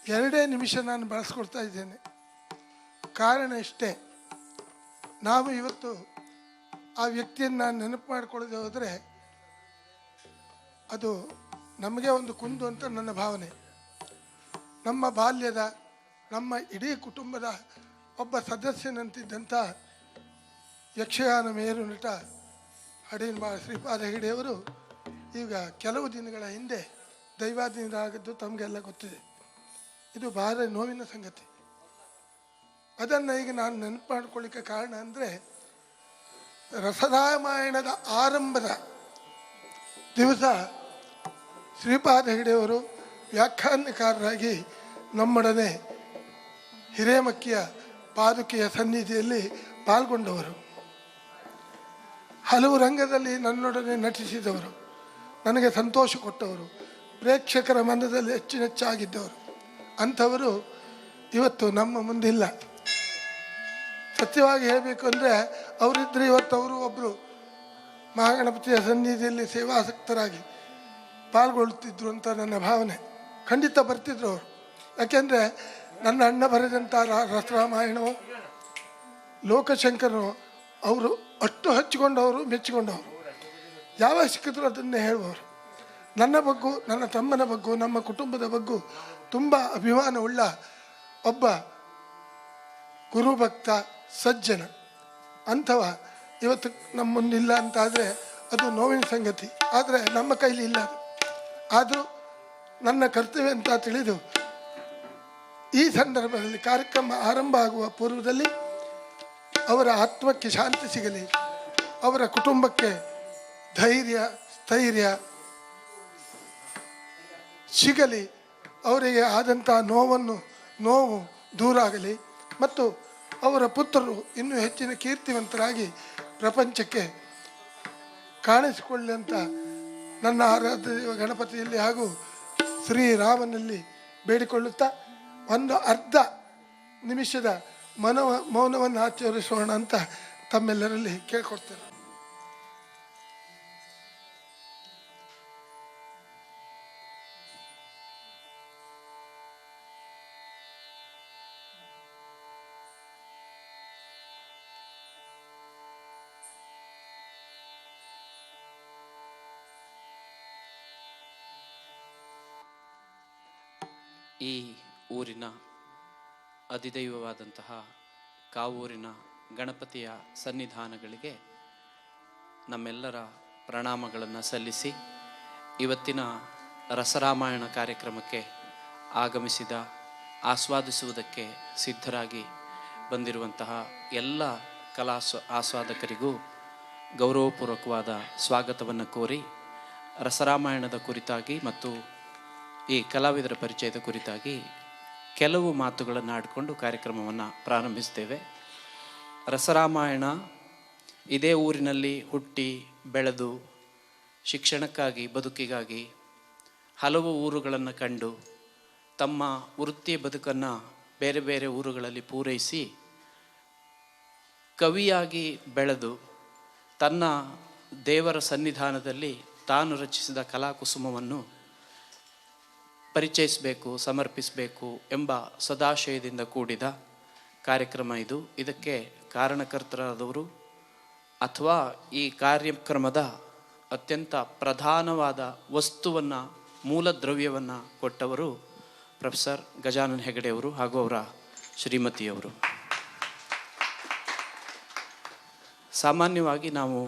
2 ನಿಮಿಷ ನಾನು ಬಳಸ್ಕೊಡ್ತಾ ಇದ್ದೇನೆ. ಕಾರಣ ಇಷ್ಟೇ, ನಾವು ಇವತ್ತು ಆ ವ್ಯಕ್ತಿಯನ್ನು ನೆನಪು ಮಾಡಿಕೊಳ್ಳದೆ ಹೋದರೆ ಅದು ನಮಗೆ ಒಂದು ಕುಂದು ಅಂತ ನನ್ನ ಭಾವನೆ. ನಮ್ಮ ಬಾಲ್ಯದ, ನಮ್ಮ ಇಡೀ ಕುಟುಂಬದ ಒಬ್ಬ ಸದಸ್ಯನಂತಿದ್ದಂಥ ಯಕ್ಷಗಾನ ಮೇರು ನಟ ಹಡೀನ್ಮಾಳ್ ಶ್ರೀಪಾದ ಹೆಗಡೆಯವರು ಈಗ ಕೆಲವು ದಿನಗಳ ಹಿಂದೆ ದೈವಾಧೀನರಾಗದ್ದು ತಮಗೆಲ್ಲ ಗೊತ್ತಿದೆ. ಇದು ಭಾಳ ನೋವಿನ ಸಂಗತಿ. ಅದನ್ನು ಈಗ ನಾನು ನೆನಪು ಮಾಡ್ಕೊಳ್ಳಿಕ್ಕೆ ಕಾರಣ ಅಂದರೆ, ರಸರಾಮಾಯಣದ ಆರಂಭದ ದಿವಸ ಶ್ರೀಪಾದ ಹೆಗಡೆಯವರು ವ್ಯಾಖ್ಯಾನಕಾರರಾಗಿ ನಮ್ಮೊಡನೆ ಹಿರೇಮಕ್ಕಿಯ ಪಾದುಕೆಯ ಸನ್ನಿಧಿಯಲ್ಲಿ ಪಾಲ್ಗೊಂಡವರು. ಹಲವು ರಂಗದಲ್ಲಿ ನನ್ನೊಡನೆ ನಟಿಸಿದವರು, ನನಗೆ ಸಂತೋಷ ಕೊಟ್ಟವರು, ಪ್ರೇಕ್ಷಕರ ಮನದಲ್ಲಿ ಹೆಚ್ಚಾಗಿದ್ದವರು. ಅಂಥವರು ಇವತ್ತು ನಮ್ಮ ಮುಂದಿಲ್ಲ. ಸತ್ಯವಾಗಿ ಹೇಳಬೇಕು ಅಂದರೆ, ಅವರಿದ್ದರೆ ಇವತ್ತು ಅವರು ಒಬ್ಬರು ಮಹಾಗಣಪತಿಯ ಸನ್ನಿಧಿಯಲ್ಲಿ ಸೇವಾಸಕ್ತರಾಗಿ ಪಾಲ್ಗೊಳ್ಳುತ್ತಿದ್ರು ಅಂತ ನನ್ನ ಭಾವನೆ. ಖಂಡಿತ ಬರ್ತಿದ್ರು ಅವರು. ಯಾಕೆಂದರೆ ನನ್ನ ಅಣ್ಣ ಬರೆದಂಥ ರಸರಾಮಾಯಣವು, ಲೋಕಶಂಕರನು ಅವರು ಅಷ್ಟು ಹಚ್ಚಿಕೊಂಡವರು, ಮೆಚ್ಚಿಕೊಂಡವರು. ಯಾವಾಗ ಸಿಕ್ಕಿದ್ರು ಅದನ್ನೇ ಹೇಳುವವರು. ನನ್ನ ಬಗ್ಗೂ, ನನ್ನ ತಮ್ಮನ ಬಗ್ಗೂ, ನಮ್ಮ ಕುಟುಂಬದ ಬಗ್ಗೂ ತುಂಬ ಅಭಿಮಾನವುಳ್ಳ ಒಬ್ಬ ಗುರುಭಕ್ತ ಸಜ್ಜನ. ಅಂಥವ ಇವತ್ತು ನಮ್ಮ ಮುಂದಿಲ್ಲ ಅಂತಾದರೆ ಅದು ನೋವಿನ ಸಂಗತಿ. ಆದರೆ ನಮ್ಮ ಕೈಲಿ ಇಲ್ಲ ಅದು. ಆದರೂ ನನ್ನ ಕರ್ತವ್ಯ ಅಂತ ತಿಳಿದು ಈ ಸಂದರ್ಭದಲ್ಲಿ ಕಾರ್ಯಕ್ರಮ ಆರಂಭ ಆಗುವ ಪೂರ್ವದಲ್ಲಿ ಅವರ ಆತ್ಮಕ್ಕೆ ಶಾಂತಿ ಸಿಗಲಿ, ಅವರ ಕುಟುಂಬಕ್ಕೆ ಧೈರ್ಯ ಸ್ಥೈರ್ಯ ಸಿಗಲಿ, ಅವರಿಗೆ ಆದಂಥ ನೋವು ದೂರ ಆಗಲಿ, ಮತ್ತು ಅವರ ಪುತ್ರರು ಇನ್ನೂ ಹೆಚ್ಚಿನ ಕೀರ್ತಿವಂತರಾಗಿ ಪ್ರಪಂಚಕ್ಕೆ ಕಾಣಿಸಿಕೊಳ್ಳಿ ಅಂತ ನನ್ನ ಆರಾಧ್ಯ ಗಣಪತಿಯಲ್ಲಿ ಹಾಗೂ ಶ್ರೀರಾಮನಲ್ಲಿ ಬೇಡಿಕೊಳ್ಳುತ್ತಾ ಒಂದು ಅರ್ಧ ನಿಮಿಷದ ಮೌನವನ್ನು ಆಚರಿಸೋಣ ಅಂತ ತಮ್ಮೆಲ್ಲರಲ್ಲಿ ಕೇಳ್ಕೊಡ್ತೇನೆ. ಈ ಊರಿನ ಅಧಿದೈವವಾದಂತಹ ಕಾವೂರಿನ ಗಣಪತಿಯ ಸನ್ನಿಧಾನಗಳಿಗೆ ನಮ್ಮೆಲ್ಲರ ಪ್ರಣಾಮಗಳನ್ನು ಸಲ್ಲಿಸಿ, ಇವತ್ತಿನ ರಸರಾಮಾಯಣ ಕಾರ್ಯಕ್ರಮಕ್ಕೆ ಆಗಮಿಸಿದ, ಆಸ್ವಾದಿಸುವುದಕ್ಕೆ ಸಿದ್ಧರಾಗಿ ಬಂದಿರುವಂತಹ ಎಲ್ಲ ಕಲಾ ಆಸ್ವಾದಕರಿಗೂ ಗೌರವಪೂರ್ವಕವಾದ ಸ್ವಾಗತವನ್ನು ಕೋರಿ, ರಸರಾಮಾಯಣದ ಕುರಿತಾಗಿ ಮತ್ತು ಈ ಕಲಾವಿದರ ಪರಿಚಯದ ಕುರಿತಾಗಿ ಕೆಲವು ಮಾತುಗಳನ್ನು ಆಡಿಕೊಂಡು ಕಾರ್ಯಕ್ರಮವನ್ನು ಪ್ರಾರಂಭಿಸ್ತೇವೆ. ರಸರಾಮಾಯಣ ಇದೇ ಊರಿನಲ್ಲಿ ಹುಟ್ಟಿ ಬೆಳೆದು ಶಿಕ್ಷಣಕ್ಕಾಗಿ, ಬದುಕಿಗಾಗಿ ಹಲವು ಊರುಗಳನ್ನು ಕಂಡು ತಮ್ಮ ವೃತ್ತಿ ಬದುಕನ್ನು ಬೇರೆ ಬೇರೆ ಊರುಗಳಲ್ಲಿ ಪೂರೈಸಿ ಕವಿಯಾಗಿ ಬೆಳೆದು ತನ್ನ ದೇವರ ಸನ್ನಿಧಾನದಲ್ಲಿ ತಾನು ರಚಿಸಿದ ಕಲಾಕುಸುಮವನ್ನು ಪರಿಚಯಿಸಬೇಕು, ಸಮರ್ಪಿಸಬೇಕು ಎಂಬ ಸದಾಶಯದಿಂದ ಕೂಡಿದ ಕಾರ್ಯಕ್ರಮ ಇದು. ಇದಕ್ಕೆ ಕಾರಣಕರ್ತರಾದವರು ಅಥವಾ ಈ ಕಾರ್ಯಕ್ರಮದ ಅತ್ಯಂತ ಪ್ರಧಾನವಾದ ವಸ್ತುವನ್ನು, ಮೂಲ ದ್ರವ್ಯವನ್ನು ಕೊಟ್ಟವರು ಪ್ರೊಫೆಸರ್ ಗಜಾನನ ಹೆಗಡೆಯವರು ಹಾಗೂ ಅವರ ಶ್ರೀಮತಿಯವರು. ಸಾಮಾನ್ಯವಾಗಿ ನಾವು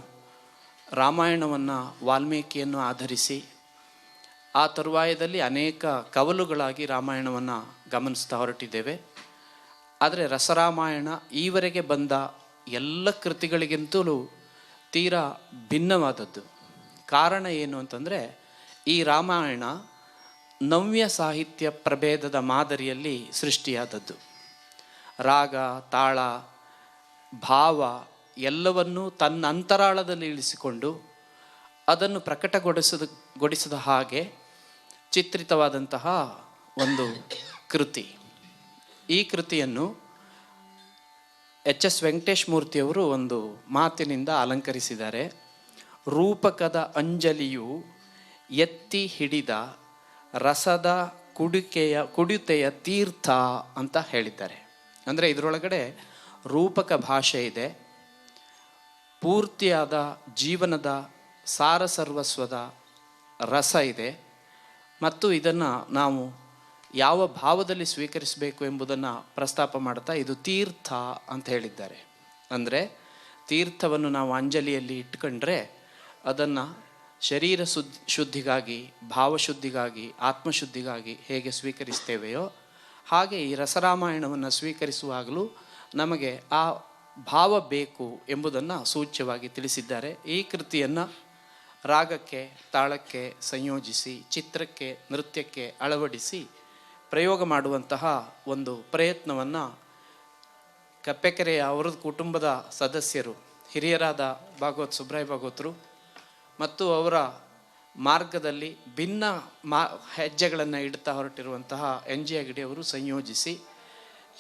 ರಾಮಾಯಣವನ್ನು ವಾಲ್ಮೀಕಿಯನ್ನು ಆಧರಿಸಿ ಆ ತರುವಾಯದಲ್ಲಿ ಅನೇಕ ಕವಲುಗಳಾಗಿ ರಾಮಾಯಣವನ್ನು ಗಮನಿಸ್ತಾ ಹೊರಟಿದ್ದೇವೆ. ಆದರೆ ರಸರಾಮಾಯಣ ಈವರೆಗೆ ಬಂದ ಎಲ್ಲ ಕೃತಿಗಳಿಗಿಂತಲೂ ತೀರಾ ಭಿನ್ನವಾದದ್ದು. ಕಾರಣ ಏನು ಅಂತಂದರೆ, ಈ ರಾಮಾಯಣ ನವ್ಯ ಸಾಹಿತ್ಯ ಪ್ರಭೇದದ ಮಾದರಿಯಲ್ಲಿ ಸೃಷ್ಟಿಯಾದದ್ದು. ರಾಗ, ತಾಳ, ಭಾವ ಎಲ್ಲವನ್ನೂ ತನ್ನ ಅಂತರಾಳದಲ್ಲಿ ಇಳಿಸಿಕೊಂಡು ಅದನ್ನು ಪ್ರಕಟಗೊಳಿಸಿದ ಹಾಗೆ ಚಿತ್ರಿತವಾದಂತಹ ಒಂದು ಕೃತಿ. ಈ ಕೃತಿಯನ್ನು ಎಚ್ ಎಸ್ ವೆಂಕಟೇಶ್ ಮೂರ್ತಿಯವರು ಒಂದು ಮಾತಿನಿಂದ ಅಲಂಕರಿಸಿದ್ದಾರೆ. ರೂಪಕದ ಅಂಜಲಿಯು ಎತ್ತಿ ಹಿಡಿದ ರಸದ ಕುಡಿತೆಯ ತೀರ್ಥ ಅಂತ ಹೇಳಿದ್ದಾರೆ. ಅಂದರೆ ಇದರೊಳಗಡೆ ರೂಪಕ ಭಾಷೆ ಇದೆ, ಪೂರ್ತಿಯಾದ ಜೀವನದ ಸಾರಸರ್ವಸ್ವದ ರಸ ಇದೆ, ಮತ್ತು ಇದನ್ನು ನಾವು ಯಾವ ಭಾವದಲ್ಲಿ ಸ್ವೀಕರಿಸಬೇಕು ಎಂಬುದನ್ನು ಪ್ರಸ್ತಾಪ ಮಾಡ್ತಾ ಇದು ತೀರ್ಥ ಅಂತ ಹೇಳಿದ್ದಾರೆ. ಅಂದರೆ ತೀರ್ಥವನ್ನು ನಾವು ಅಂಜಲಿಯಲ್ಲಿ ಇಟ್ಕೊಂಡ್ರೆ ಅದನ್ನು ಶರೀರ ಶುದ್ಧಿಗಾಗಿ, ಭಾವಶುದ್ಧಿಗಾಗಿ, ಆತ್ಮಶುದ್ಧಿಗಾಗಿ ಹೇಗೆ ಸ್ವೀಕರಿಸ್ತೇವೆಯೋ ಹಾಗೆ ಈ ರಸರಾಮಾಯಣವನ್ನು ಸ್ವೀಕರಿಸುವಾಗಲೂ ನಮಗೆ ಆ ಭಾವ ಬೇಕು ಎಂಬುದನ್ನು ಸೂಚ್ಯವಾಗಿ ತಿಳಿಸಿದ್ದಾರೆ. ಈ ಕೃತಿಯನ್ನು ರಾಗಕ್ಕೆ, ತಾಳಕ್ಕೆ ಸಂಯೋಜಿಸಿ, ಚಿತ್ರಕ್ಕೆ, ನೃತ್ಯಕ್ಕೆ ಅಳವಡಿಸಿ ಪ್ರಯೋಗ ಮಾಡುವಂತಹ ಒಂದು ಪ್ರಯತ್ನವನ್ನು ಕಪ್ಪೆಕೆರೆಯ ಅವರ ಕುಟುಂಬದ ಸದಸ್ಯರು, ಹಿರಿಯರಾದ ಸುಬ್ರಾಯ ಭಾಗವತರು ಮತ್ತು ಅವರ ಮಾರ್ಗದಲ್ಲಿ ಭಿನ್ನ ಹೆಜ್ಜೆಗಳನ್ನು ಇಡ್ತಾ ಹೊರಟಿರುವಂತಹ NG ಹೆಗಡೆ ಅವರು ಸಂಯೋಜಿಸಿ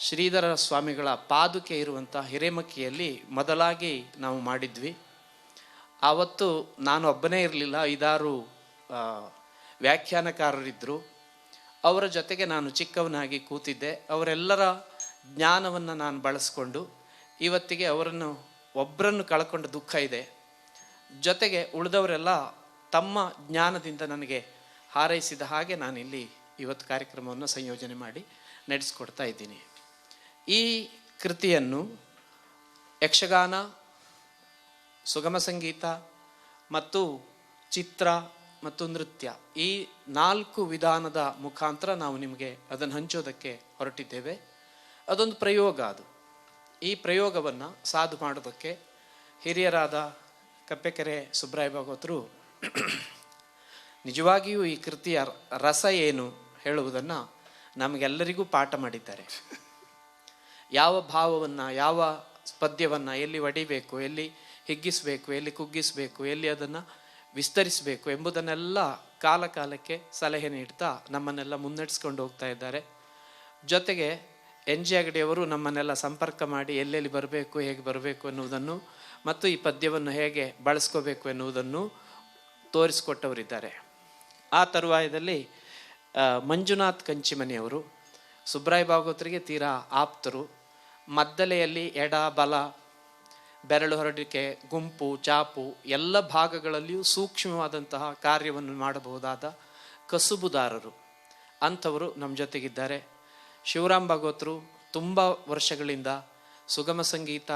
ಶ್ರೀಧರ ಸ್ವಾಮಿಗಳ ಪಾದುಕೆ ಇರುವಂಥ ಹಿರೇಮಕ್ಕಿಯಲ್ಲಿ ಮೊದಲಾಗಿ ನಾವು ಮಾಡಿದ್ವಿ. ಆವತ್ತು ನಾನು ಒಬ್ಬನೇ ಇರಲಿಲ್ಲ, 5-6 ವ್ಯಾಖ್ಯಾನಕಾರರಿದ್ದರು. ಅವರ ಜೊತೆಗೆ ನಾನು ಚಿಕ್ಕವನಾಗಿ ಕೂತಿದ್ದೆ. ಅವರೆಲ್ಲರ ಜ್ಞಾನವನ್ನು ನಾನು ಬಳಸ್ಕೊಂಡು ಇವತ್ತಿಗೆ ಒಬ್ಬರನ್ನು ಕಳ್ಕೊಂಡ ದುಃಖ ಇದೆ. ಜೊತೆಗೆ ಉಳಿದವರೆಲ್ಲ ತಮ್ಮ ಜ್ಞಾನದಿಂದ ನನಗೆ ಹಾರೈಸಿದ ಹಾಗೆ ನಾನಿಲ್ಲಿ ಇವತ್ತು ಕಾರ್ಯಕ್ರಮವನ್ನು ಸಂಯೋಜನೆ ಮಾಡಿ ನಡೆಸ್ಕೊಡ್ತಾ ಇದ್ದೀನಿ. ಈ ಕೃತಿಯನ್ನು ಯಕ್ಷಗಾನ, ಸುಗಮ ಸಂಗೀತ ಮತ್ತು ಚಿತ್ರ ಮತ್ತು ನೃತ್ಯ, ಈ 4 ವಿಧಾನದ ಮುಖಾಂತರ ನಾವು ನಿಮಗೆ ಅದನ್ನು ಹಂಚೋದಕ್ಕೆ ಹೊರಟಿದ್ದೇವೆ. ಅದೊಂದು ಪ್ರಯೋಗ. ಈ ಪ್ರಯೋಗವನ್ನು ಸಾಧು ಮಾಡೋದಕ್ಕೆ ಹಿರಿಯರಾದ ಕಪ್ಪೆಕೆರೆ ಸುಬ್ರಾಯ ಭಾಗವತರು ನಿಜವಾಗಿಯೂ ಈ ಕೃತಿಯ ರಸ ಏನು ಹೇಳುವುದನ್ನು ನಮಗೆಲ್ಲರಿಗೂ ಪಾಠ ಮಾಡಿದ್ದಾರೆ. ಯಾವ ಭಾವವನ್ನು, ಯಾವ ಪದ್ಯವನ್ನು ಎಲ್ಲಿ ಒಡಿಬೇಕು, ಎಲ್ಲಿ ಹಿಗ್ಗಿಸಬೇಕು, ಎಲ್ಲಿ ಕುಗ್ಗಿಸಬೇಕು, ಎಲ್ಲಿ ಅದನ್ನು ವಿಸ್ತರಿಸಬೇಕು ಎಂಬುದನ್ನೆಲ್ಲ ಕಾಲಕ್ಕೆ ಸಲಹೆ ನೀಡ್ತಾ ನಮ್ಮನ್ನೆಲ್ಲ ಮುನ್ನಡೆಸ್ಕೊಂಡು ಹೋಗ್ತಾ ಇದ್ದಾರೆ. ಜೊತೆಗೆ NG ಹೆಗಡೆಯವರು ನಮ್ಮನ್ನೆಲ್ಲ ಸಂಪರ್ಕ ಮಾಡಿ ಎಲ್ಲೆಲ್ಲಿ ಬರಬೇಕು, ಹೇಗೆ ಬರಬೇಕು ಎನ್ನುವುದನ್ನು ಮತ್ತು ಈ ಪದ್ಯವನ್ನು ಹೇಗೆ ಬಳಸ್ಕೋಬೇಕು ಎನ್ನುವುದನ್ನು ತೋರಿಸಿಕೊಟ್ಟವರಿದ್ದಾರೆ. ಆ ತರುವಾಯದಲ್ಲಿ ಮಂಜುನಾಥ್ ಕಂಚಿಮನೆಯವರು ಸುಬ್ರಾಯ ಭಾಗವತರಿಗೆ ತೀರಾ ಆಪ್ತರು. ಮದ್ದಲೆಯಲ್ಲಿ ಎಡ ಬಲ, ಬೆರಳು ಹೊರಡಿಕೆ, ಗುಂಪು, ಚಾಪು ಎಲ್ಲ ಭಾಗಗಳಲ್ಲಿಯೂ ಸೂಕ್ಷ್ಮವಾದಂತಹ ಕಾರ್ಯವನ್ನು ಮಾಡಬಹುದಾದ ಕಸುಬುದಾರರು. ಅಂಥವರು ನಮ್ಮ ಜೊತೆಗಿದ್ದಾರೆ. ಶಿವರಾಮ್ ಭಾಗವತರು ತುಂಬ ವರ್ಷಗಳಿಂದ ಸುಗಮ ಸಂಗೀತ,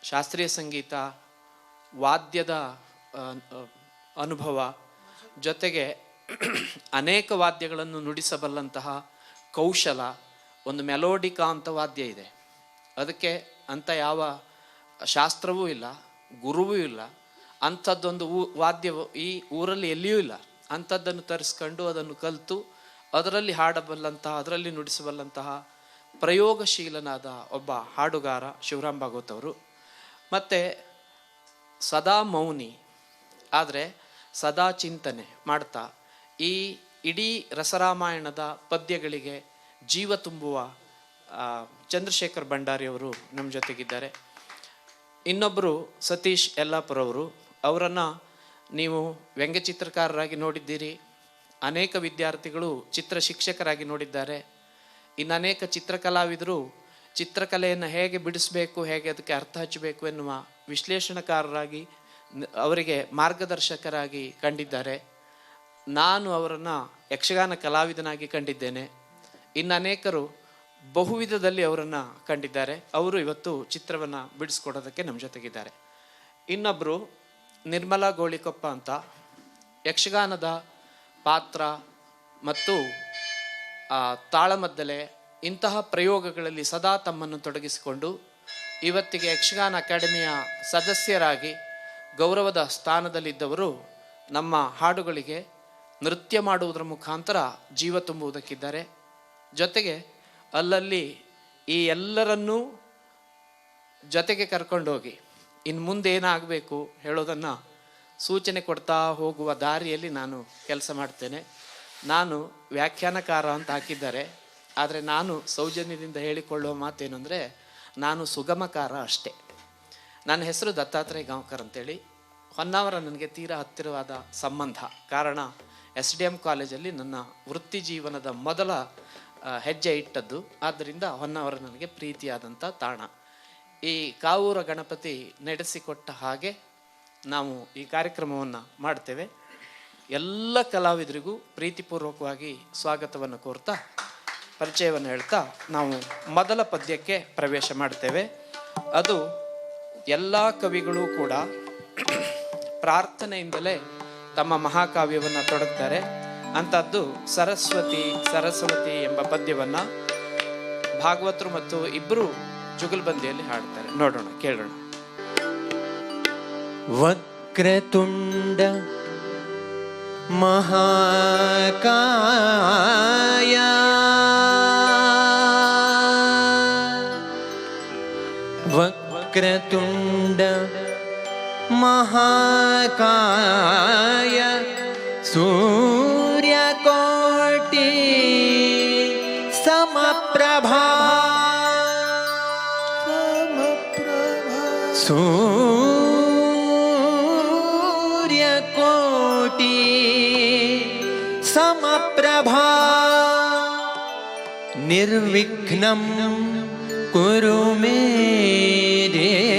ಶಾಸ್ತ್ರೀಯ ಸಂಗೀತ, ವಾದ್ಯದ ಅನುಭವ, ಜೊತೆಗೆ ಅನೇಕ ವಾದ್ಯಗಳನ್ನು ನುಡಿಸಬಲ್ಲಂತಹ ಕೌಶಲ, ಒಂದು ಮೆಲೋಡಿಕಾ ಅಂತ ವಾದ್ಯ ಇದೆ. ಅದಕ್ಕೆ ಅಂಥ ಯಾವ ಶಾಸ್ತ್ರವೂ ಇಲ್ಲ, ಗುರುವೂ ಇಲ್ಲ. ಅಂಥದ್ದೊಂದು ವಾದ್ಯ ಈ ಊರಲ್ಲಿ ಎಲ್ಲಿಯೂ ಇಲ್ಲ. ಅಂಥದ್ದನ್ನು ತರಿಸ್ಕೊಂಡು ಅದನ್ನು ಕಲಿತು ಅದರಲ್ಲಿ ಹಾಡಬಲ್ಲಂತಹ, ಅದರಲ್ಲಿ ನುಡಿಸಬಲ್ಲಂತಹ ಪ್ರಯೋಗಶೀಲನಾದ ಒಬ್ಬ ಹಾಡುಗಾರ ಶಿವರಾಮ್ ಭಾಗವತ್ ಅವರು. ಮತ್ತು ಸದಾ ಮೌನಿ ಆದರೆ ಸದಾ ಚಿಂತನೆ ಮಾಡ್ತಾ ಈ ಇಡೀ ರಸರಾಮಾಯಣದ ಪದ್ಯಗಳಿಗೆ ಜೀವ ತುಂಬುವ ಚಂದ್ರಶೇಖರ್ ಭಂಡಾರಿಯವರು ನಮ್ಮ ಜೊತೆಗಿದ್ದಾರೆ. ಇನ್ನೊಬ್ಬರು ಸತೀಶ್ ಯಲ್ಲಾಪುರವರು. ಅವರನ್ನು ನೀವು ವ್ಯಂಗ್ಯಚಿತ್ರಕಾರರಾಗಿ ನೋಡಿದ್ದೀರಿ, ಅನೇಕ ವಿದ್ಯಾರ್ಥಿಗಳು ಚಿತ್ರ ಶಿಕ್ಷಕರಾಗಿ ನೋಡಿದ್ದಾರೆ. ಇನ್ನು ಅನೇಕ ಚಿತ್ರಕಲಾವಿದರು ಚಿತ್ರಕಲೆಯನ್ನು ಹೇಗೆ ಬಿಡಿಸಬೇಕು, ಹೇಗೆ ಅದಕ್ಕೆ ಅರ್ಥ ಹಚ್ಚಬೇಕು ಎನ್ನುವ ವಿಶ್ಲೇಷಣಕಾರರಾಗಿ, ಅವರಿಗೆ ಮಾರ್ಗದರ್ಶಕರಾಗಿ ಕಂಡಿದ್ದಾರೆ. ನಾನು ಅವರನ್ನು ಯಕ್ಷಗಾನ ಕಲಾವಿದನಾಗಿ ಕಂಡಿದ್ದೇನೆ. ಇನ್ನು ಅನೇಕರು ಬಹುವಿಧದಲ್ಲಿ ಅವರನ್ನು ಕಂಡಿದ್ದಾರೆ. ಅವರು ಇವತ್ತು ಚಿತ್ರವನ್ನು ಬಿಡಿಸ್ಕೊಡೋದಕ್ಕೆ ನಮ್ಮ ಜೊತೆಗಿದ್ದಾರೆ. ಇನ್ನೊಬ್ಬರು ನಿರ್ಮಲಾ ಗೋಳಿಕೊಪ್ಪ ಅಂತ ಯಕ್ಷಗಾನದ ಪಾತ್ರ ಮತ್ತು ತಾಳಮದ್ದಲೆ ಇಂತಹ ಪ್ರಯೋಗಗಳಲ್ಲಿ ಸದಾ ತಮ್ಮನ್ನು ತೊಡಗಿಸಿಕೊಂಡು ಇವತ್ತಿಗೆ ಯಕ್ಷಗಾನ ಅಕಾಡೆಮಿಯ ಸದಸ್ಯರಾಗಿ ಗೌರವದ ಸ್ಥಾನದಲ್ಲಿದ್ದವರು ನಮ್ಮ ಹಾಡುಗಳಿಗೆ ನೃತ್ಯ ಮಾಡುವುದರ ಮುಖಾಂತರ ಜೀವ ತುಂಬುವುದಕ್ಕಿದ್ದಾರೆ. ಜೊತೆಗೆ ಅಲ್ಲಲ್ಲಿ ಈ ಎಲ್ಲರನ್ನೂ ಜೊತೆಗೆ ಕರ್ಕೊಂಡೋಗಿ ಇನ್ನು ಮುಂದೆ ಏನಾಗಬೇಕು ಹೇಳೋದನ್ನು ಸೂಚನೆ ಕೊಡ್ತಾ ಹೋಗುವ ದಾರಿಯಲ್ಲಿ ನಾನು ಕೆಲಸ ಮಾಡ್ತೇನೆ. ನಾನು ವ್ಯಾಖ್ಯಾನಕಾರ ಅಂತ ಹಾಕಿದ್ದಾರೆ, ಆದರೆ ನಾನು ಸೌಜನ್ಯದಿಂದ ಹೇಳಿಕೊಳ್ಳುವ ಮಾತೇನು ಅಂದರೆ ನಾನು ಸುಗಮಕಾರ ಅಷ್ಟೇ. ನನ್ನ ಹೆಸರು ದತ್ತಾತ್ರೇಯ ಗಾಂವ್ಕರ್ ಅಂತೇಳಿ. ಹೊನ್ನಾವರ ನನಗೆ ತೀರಾ ಹತ್ತಿರವಾದ ಸಂಬಂಧ. ಕಾರಣ SDM ಕಾಲೇಜಲ್ಲಿ ನನ್ನ ವೃತ್ತಿ ಜೀವನದ ಮೊದಲ ಹೆಜ್ಜೆ ಇಟ್ಟದ್ದು. ಆದ್ದರಿಂದ ಹೊನ್ನಾವರ ನನಗೆ ಪ್ರೀತಿಯಾದಂಥ ತಾಣ. ಈ ಕಾವೂರ ಗಣಪತಿ ನಡೆಸಿಕೊಟ್ಟ ಹಾಗೆ ನಾವು ಈ ಕಾರ್ಯಕ್ರಮವನ್ನು ಮಾಡ್ತೇವೆ. ಎಲ್ಲ ಕಲಾವಿದರಿಗೂ ಪ್ರೀತಿಪೂರ್ವಕವಾಗಿ ಸ್ವಾಗತವನ್ನು ಕೋರ್ತಾ, ಪರಿಚಯವನ್ನು ಹೇಳ್ತಾ ನಾವು ಮೊದಲ ಪದ್ಯಕ್ಕೆ ಪ್ರವೇಶ ಮಾಡ್ತೇವೆ. ಅದು ಎಲ್ಲ ಕವಿಗಳು ಕೂಡ ಪ್ರಾರ್ಥನೆಯಿಂದಲೇ ತಮ್ಮ ಮಹಾಕಾವ್ಯವನ್ನು ತೊಡಗ್ತಾರೆ. ಅಂಥದ್ದು ಸರಸ್ವತಿ ಎಂಬ ಪದ್ಯವನ್ನು ಭಾಗವತರು ಮತ್ತು ಇಬ್ಬರು ಜುಗಲ್ಬಂದಿಯಲ್ಲಿ ಹಾಡ್ತಾರೆ. ನೋಡೋಣ, ಕೇಳೋಣ. ವಕ್ರತುಂಡ ಮಹಾಕಾಯ ವಕ್ರತುಂಡ ಮಹಾಕಾಯ ಸೂರ್ಯಕೋಟಿ ಸಮಪ್ರಭಾ ಸೂರ್ಯಕೋಟಿ ಸಮಪ್ರಭಾ ನಿರ್ವಿಘ್ನಂ ಕುರು ಮೇ ದೇವ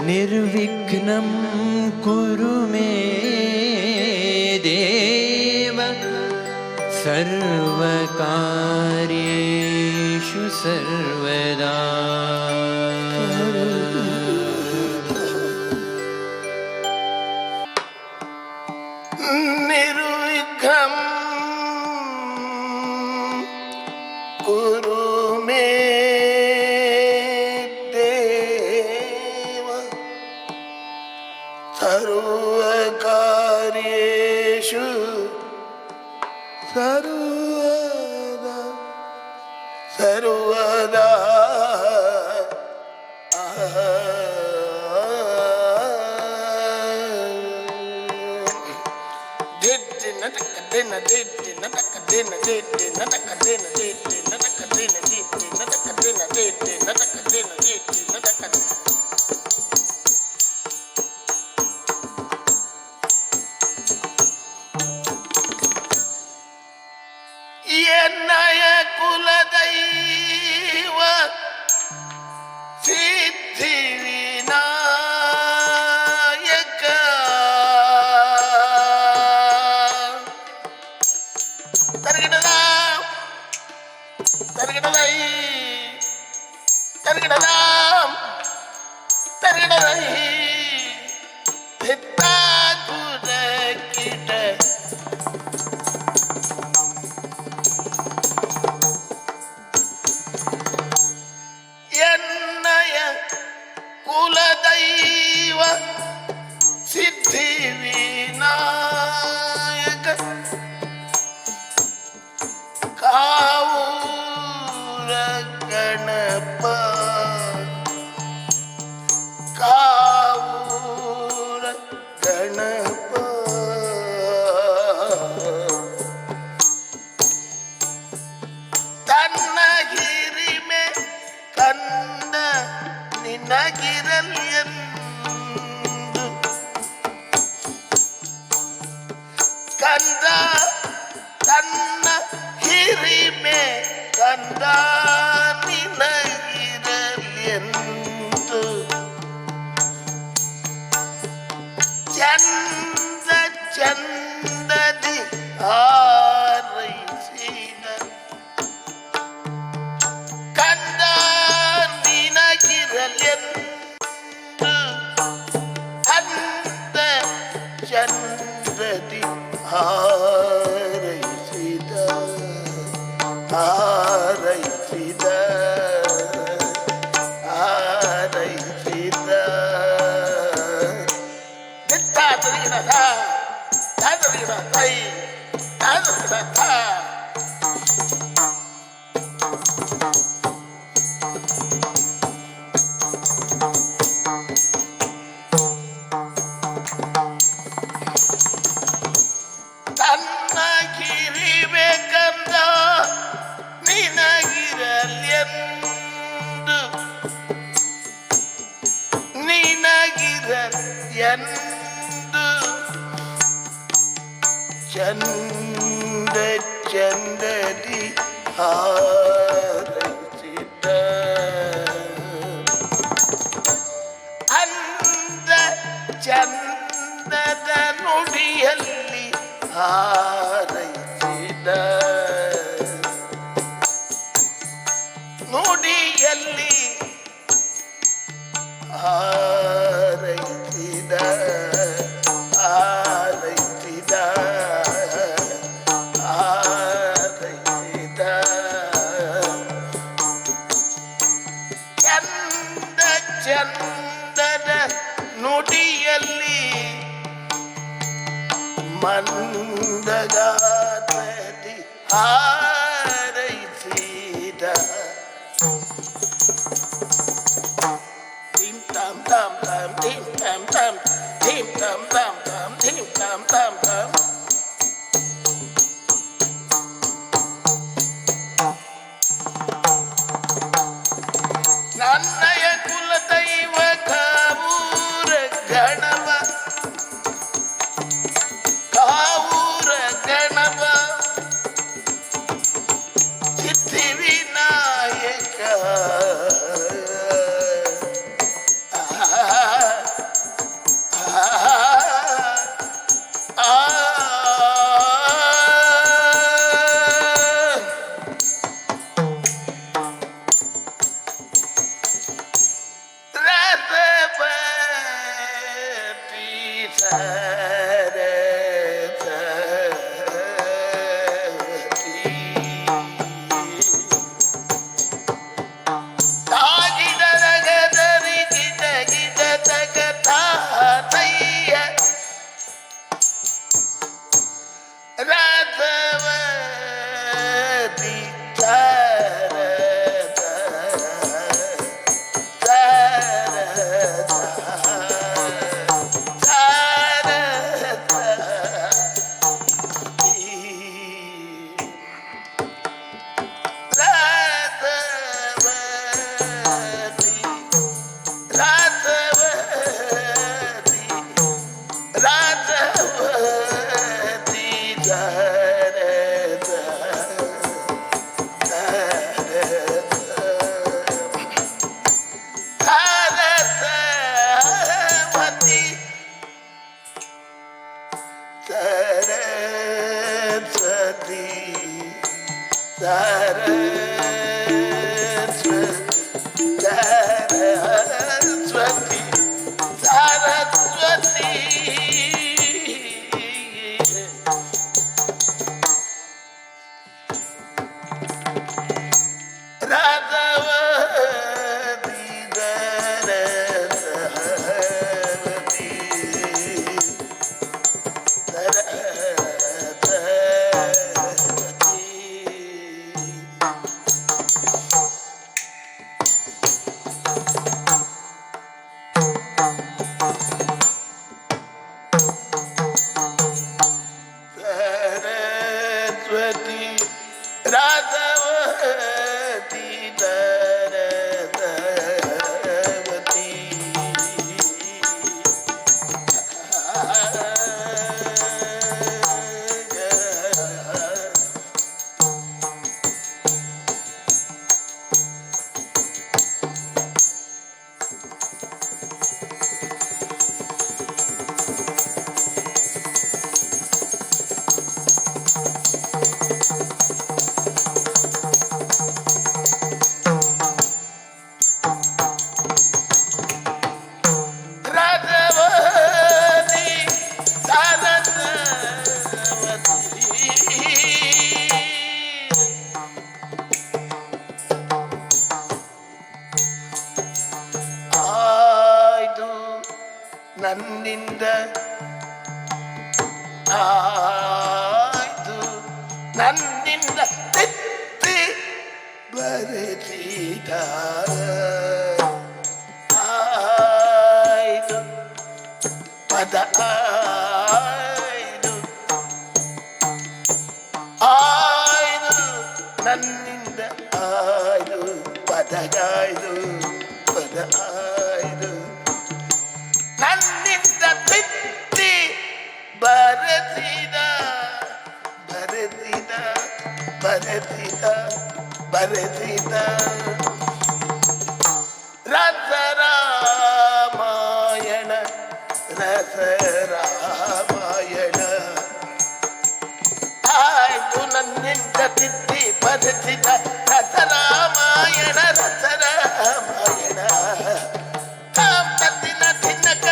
ನಿರ್ವಿಘ್ನಂ ಕುರು ಮೇ ದೇವ ಸರ್ವಕಾರ್ಯೇಷು ಸರ್ವದಾ. ನಿರ್ವಿಘ್ನಂ ಕುರು ಮೇ ದೇವ ಸರ್ವಕಾರ್ಯೇಷು ಸರ್ವದಾ. ಎನ್ನಯ ಕುಲದೈವ ಸಿದ್ಧಿ ವಿನಾಯಕ ಎನ್ನಯ ಕುಲದೈವ ಸಿದ್ಧಿ ವಿನಾಯಕ ಕಾವೂರ ಗಣಪ ಕಾವೂರ ಗಣಪ ತನ್ನ ಹಿರಿಮೆ ಕಂದ ನಿನಗಿರಲೆಂದು ಕಂದ ತನ್ನ ಹಿರಿಮೆ ಕಂದ ನಿನಗಿರಲೆಂದು ಚಂದ ಚಂದದಿ ಹಾರೈಸಿದ ಕಂದ ನಿನಗಿರಲೆಂದು ಅಂದ ಚಂದದಿ ಹಾರೈಸಿದ ಹಾರೈಸಿದ ಎಂದು ಚಂದ ಚಂದದಿ ಹಾರೈಸಿದ ಅಂದ ಚಂದದ ನುಡಿಯಲ್ಲಿ ಹಾರೈಸಿದ ನುಡಿಯಲ್ಲಿ ಹಾರೈಸಿದ ಹಾರೈಸಿದ ಹಾರೈಸಿದ ಚಂದ ಚಂದದ ನುಡಿಯಲ್ಲಿ ಮಂದಗಾತ್ರದಿ ಹಾರೈಸಿದ ಟಿಂ ಟಂ ಟಂ ಟಂ ಟಿಂ ಟಂ ಟಂ ಟಿಂ ಟಂ ಟಂ ಟಂ ಟಿಂ ಟಂ ಟಂ ಟಂ ನನ್ನಯ ಕುಲದೈವ ಕಾವೂರ ಗಣವ ಕಾವೂರ ಗಣವ ಸಿದ್ಧಿವಿನಾಯಕ ನನ್ನಿಂದ ಆಯ್ತು ನನ್ನಿಂದ ತೆತ್ತಿ ಬರೆದಿದ ಆಯ್ತು ಪದ ಆಯ್ತು ಆಯ್ತು ನನ್ನಿಂದ ಆಯ್ತು ಪದಗಾಯ್ತು ಪದ ಆಯ್ತು ನನ್ನಿಂದ ಬರೆಸಿದ ಬರೆಸಿದ ರಸರಾಮಾಯಣ ರಸರಾಮಾಯಣ ಆಯ್ತು ನನ್ನಿಂದ ತಿದ್ದಿ ಬರೆಸಿದ ರಸರಾಮಾಯಣ ರಸರಾಮಾಯಣ ತತ್ತಿನ ತಿನ್ನಕ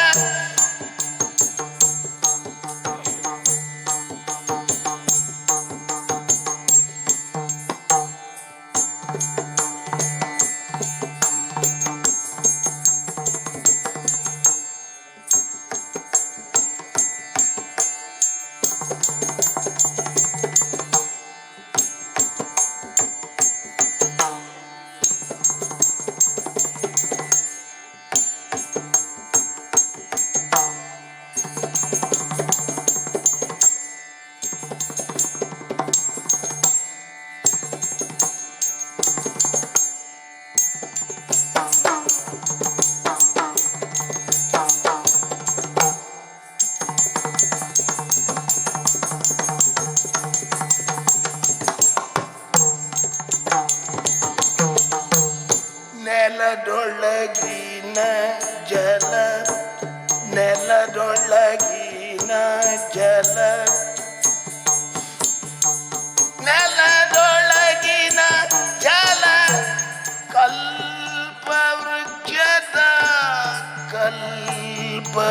ನೆಲದೊಳಗಿನ ಜಲ ನೆಲದೊಳಗಿನ ಜಲ ನೆಲದೊಳಗಿನ ಜಲ ಕಲ್ಪವೃಕ್ಷದ ಕಲ್ಪವೃಕ್ಷದ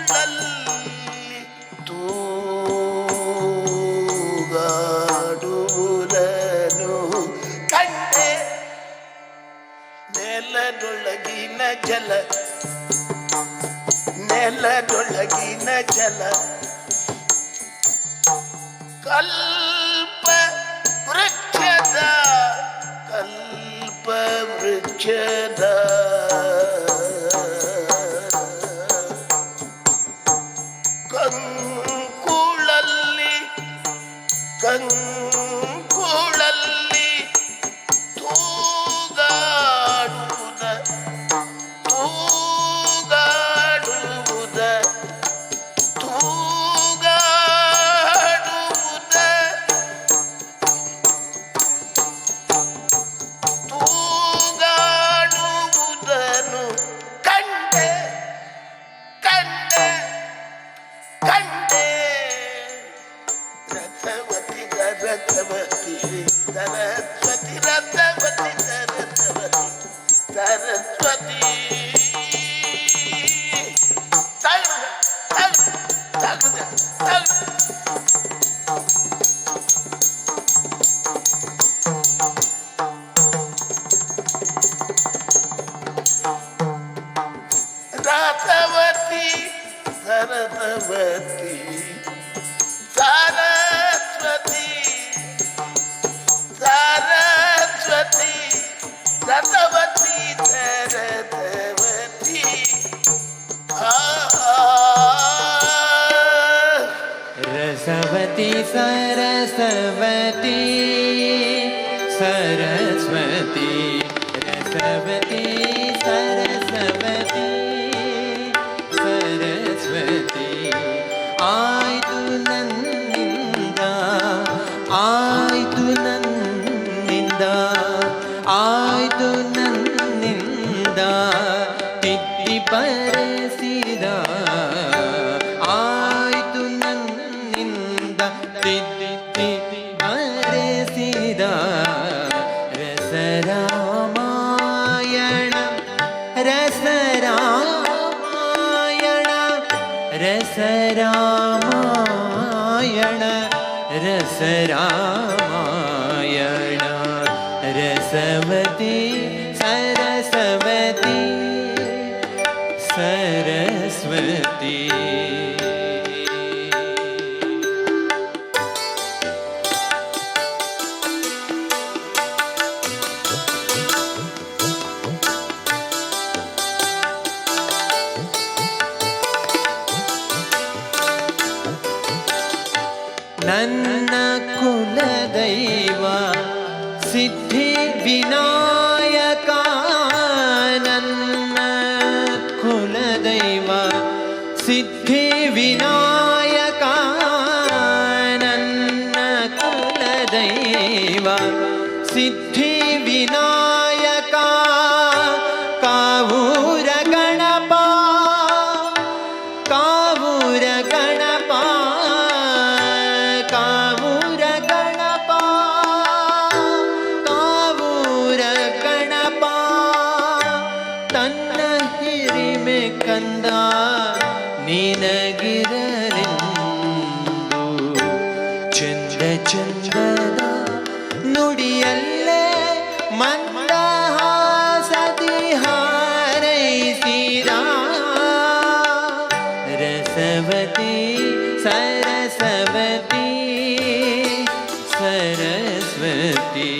ಕಂಕುಳಲ್ಲಿ ತೂಗಾಡುವುದನು ಕಂಡೆ ನೆಲದೊಳಗಿನ ಜಲ ನೆಲದೊಳಗಿನ ಜಲ ಕಲ್ಪ ವೃಕ್ಷದ ಕಲ್ಪ ವೃಕ್ಷದ ಕಂಕುಳಲ್ಲಿ ಕಂಕುಳಲ್ಲಿ ತೂಗಾಡುವುದ ತೂಗಾಡುವುದ ತೂಗಾಡುವುದ ತೂಗಾಡುವುದನು ಕಂಡೆ ಕಂಡೆ ಕಂಡೆ ರಥವತಿ ರಥವತಿ ಸರಸ್ವತಿ ರಥವತಿ ಸರಸ್ವತಿ ಸರಸ್ವತಿ ರಥವತಿ ಸರಸ್ವತಿ ಸರಸ್ವತಿ ಸರಸ್ವತಿ ರಥವತಿ ಸರಸ್ವತಿ रसवती सरस्वती सरस्वती रसवती सरस्वती सरस्वती आयतु नन्निंद आयतु नन्निंद आयतु नन्निंದ ತಿದ್ದಿ ಬರೆಸಿದ ಆಯ್ತು ನನ್ನಿಂದ ತಿದ್ದಿ ಬರೆಸಿದ ರಸರಾಮಾಯಣ ರಸರಾಮಾಯಣ ರಸರಾಮಾಯಣ ರಸರಾಮಾಯಣ ರಸವತಿ सरस्वती सरस्वती ನನ್ನ ಕುಲದೈವ ಸಿದ್ಧಿ ವಿನಾಯಕ ನನ್ನ ಕುಲದೈವ ಚಂದ ಚಂದದ ನುಡಿಯಲ್ಲೇ ಮಂದಹಾಸದಿ ಹಾರೈಸಿದ ರಸವತಿ ಸರಸವತಿ ಸರಸ್ವತಿ.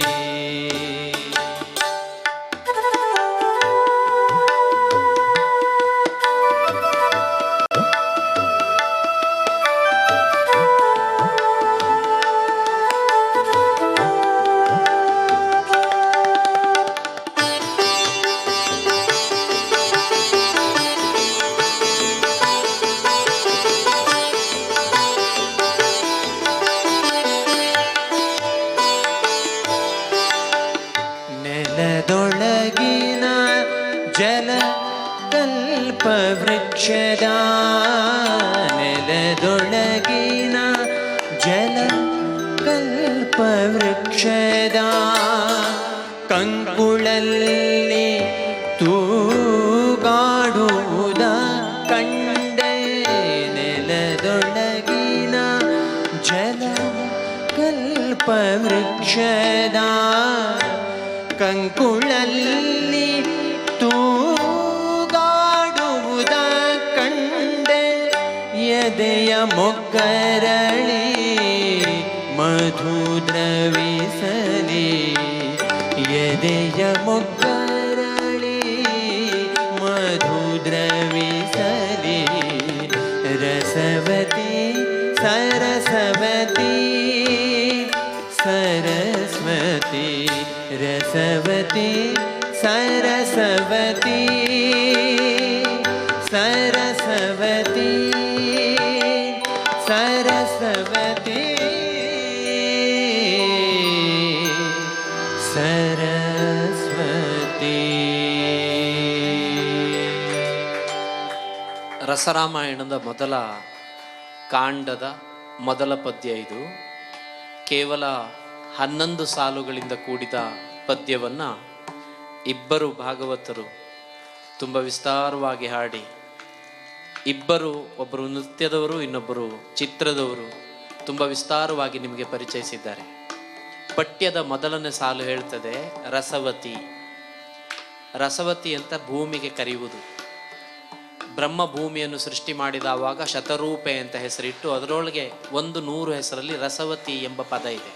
ನೆಲದೊಳಗಿನ ಜಲ ಕಲ್ಪವೃಕ್ಷದ ನೆಲದೊಳಗಿನ ಜಲ ಕಲ್ಪವೃಕ್ಷದ ಕಂಕುಳಲ್ಲಿ ತೂಗಾಡುವುದ ಕಂಡೆ ನೆಲದೊಳಗಿನ ಜಲ ಕಲ್ಪವೃಕ್ಷದ ಕಂಕುಳಲ್ಲಿ ತೂಗಾಡುವುದ ಕಂಡೆ ಎದೆಯ ಮೊಗ್ಗರಳಿ ಮಧು ದ್ರವಿಸಲಿ ಎದೆಯ ಮೊಗ್ಗರಳಿ ಮಧು ದ್ರವಿಸಲಿ ರಸವತಿ ಸರಸವತಿ ಸರಸ್ವತಿ ರಸವತಿ ಸರಸವತಿ ಸರಸ್ವತಿ ಸರಸ್ವತಿ ಸರಸ್ವತಿ. ರಸರಾಮಾಯಣದ ಮೊದಲ ಕಾಂಡದ ಮೊದಲ ಪದ್ಯ ಇದು. ಕೇವಲ 11 ಸಾಲುಗಳಿಂದ ಕೂಡಿದ ಪದ್ಯವನ್ನು ಇಬ್ಬರು ಭಾಗವತರು ತುಂಬ ವಿಸ್ತಾರವಾಗಿ ಹಾಡಿ, ಇಬ್ಬರು, ಒಬ್ಬರು ನೃತ್ಯದವರು ಇನ್ನೊಬ್ಬರು ಚಿತ್ರದವರು, ತುಂಬ ವಿಸ್ತಾರವಾಗಿ ನಿಮಗೆ ಪರಿಚಯಿಸಿದ್ದಾರೆ. ಪಠ್ಯದ ಮೊದಲನೇ ಸಾಲು ಹೇಳ್ತದೆ ರಸವತಿ. ರಸವತಿ ಅಂತ ಭೂಮಿಗೆ ಕರೆಯುವುದು. ಬ್ರಹ್ಮ ಭೂಮಿಯನ್ನು ಸೃಷ್ಟಿ ಮಾಡಿದವಾಗ ಶತರೂಪೆ ಅಂತ ಹೆಸರಿಟ್ಟು ಅದರೊಳಗೆ 100 ಹೆಸರಲ್ಲಿ ರಸವತಿ ಎಂಬ ಪದ ಇದೆ.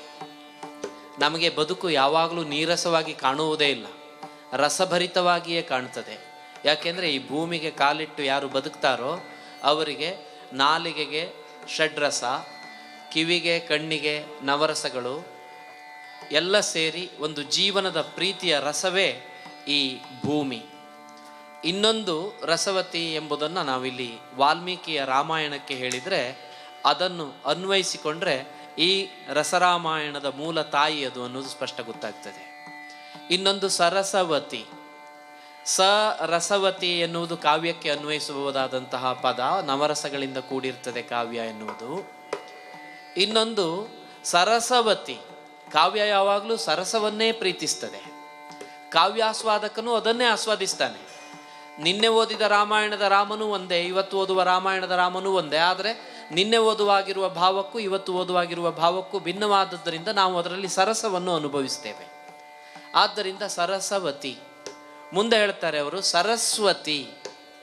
ನಮಗೆ ಬದುಕು ಯಾವಾಗಲೂ ನೀರಸವಾಗಿ ಕಾಣುವುದೇ ಇಲ್ಲ, ರಸಭರಿತವಾಗಿಯೇ ಕಾಣ್ತದೆ. ಯಾಕೆಂದರೆ ಈ ಭೂಮಿಗೆ ಕಾಲಿಟ್ಟು ಯಾರು ಬದುಕ್ತಾರೋ ಅವರಿಗೆ ನಾಲಿಗೆಗೆ ಷಡ್ರಸ, ಕಿವಿಗೆ ಕಣ್ಣಿಗೆ ನವರಸಗಳು ಎಲ್ಲ ಸೇರಿ ಒಂದು ಜೀವನದ ಪ್ರೀತಿಯ ರಸವೇ ಈ ಭೂಮಿ. ಇನ್ನೊಂದು ರಸವತಿ ಎಂಬುದನ್ನು ನಾವಿಲ್ಲಿ ವಾಲ್ಮೀಕಿಯ ರಾಮಾಯಣಕ್ಕೆ ಹೇಳಿದರೆ ಅದನ್ನು ಅನ್ವಯಿಸಿಕೊಂಡ್ರೆ ಈ ರಸರಾಮಾಯಣದ ಮೂಲ ತಾಯಿ ಅದು ಅನ್ನೋದು ಸ್ಪಷ್ಟ ಗೊತ್ತಾಗ್ತದೆ. ಇನ್ನೊಂದು ಸರಸವತಿ. ರಸವತಿ ಎನ್ನುವುದು ಕಾವ್ಯಕ್ಕೆ ಅನ್ವಯಿಸಬಹುದಾದಂತಹ ಪದ, ನವರಸಗಳಿಂದ ಕೂಡಿರ್ತದೆ ಕಾವ್ಯ ಎನ್ನುವುದು. ಇನ್ನೊಂದು ಸರಸವತಿ. ಕಾವ್ಯ ಯಾವಾಗಲೂ ಸರಸವನ್ನೇ ಪ್ರೀತಿಸ್ತದೆ, ಕಾವ್ಯಾಸ್ವಾದಕನು ಅದನ್ನೇ ಆಸ್ವಾದಿಸ್ತಾನೆ. ನಿನ್ನೆ ಓದಿದ ರಾಮಾಯಣದ ರಾಮನೂ ಒಂದೇ, ಇವತ್ತು ಓದುವ ರಾಮಾಯಣದ ರಾಮನೂ ಒಂದೇ. ಆದರೆ ನಿನ್ನೆ ಓದುವಾಗಿರುವ ಭಾವಕ್ಕೂ ಇವತ್ತು ಓದುವಾಗಿರುವ ಭಾವಕ್ಕೂ ಭಿನ್ನವಾದದ್ದರಿಂದ ನಾವು ಅದರಲ್ಲಿ ಸರಸವನ್ನು ಅನುಭವಿಸ್ತೇವೆ. ಆದ್ದರಿಂದ ಸರಸವತಿ. ಮುಂದೆ ಹೇಳ್ತಾರೆ ಅವರು ಸರಸ್ವತಿ,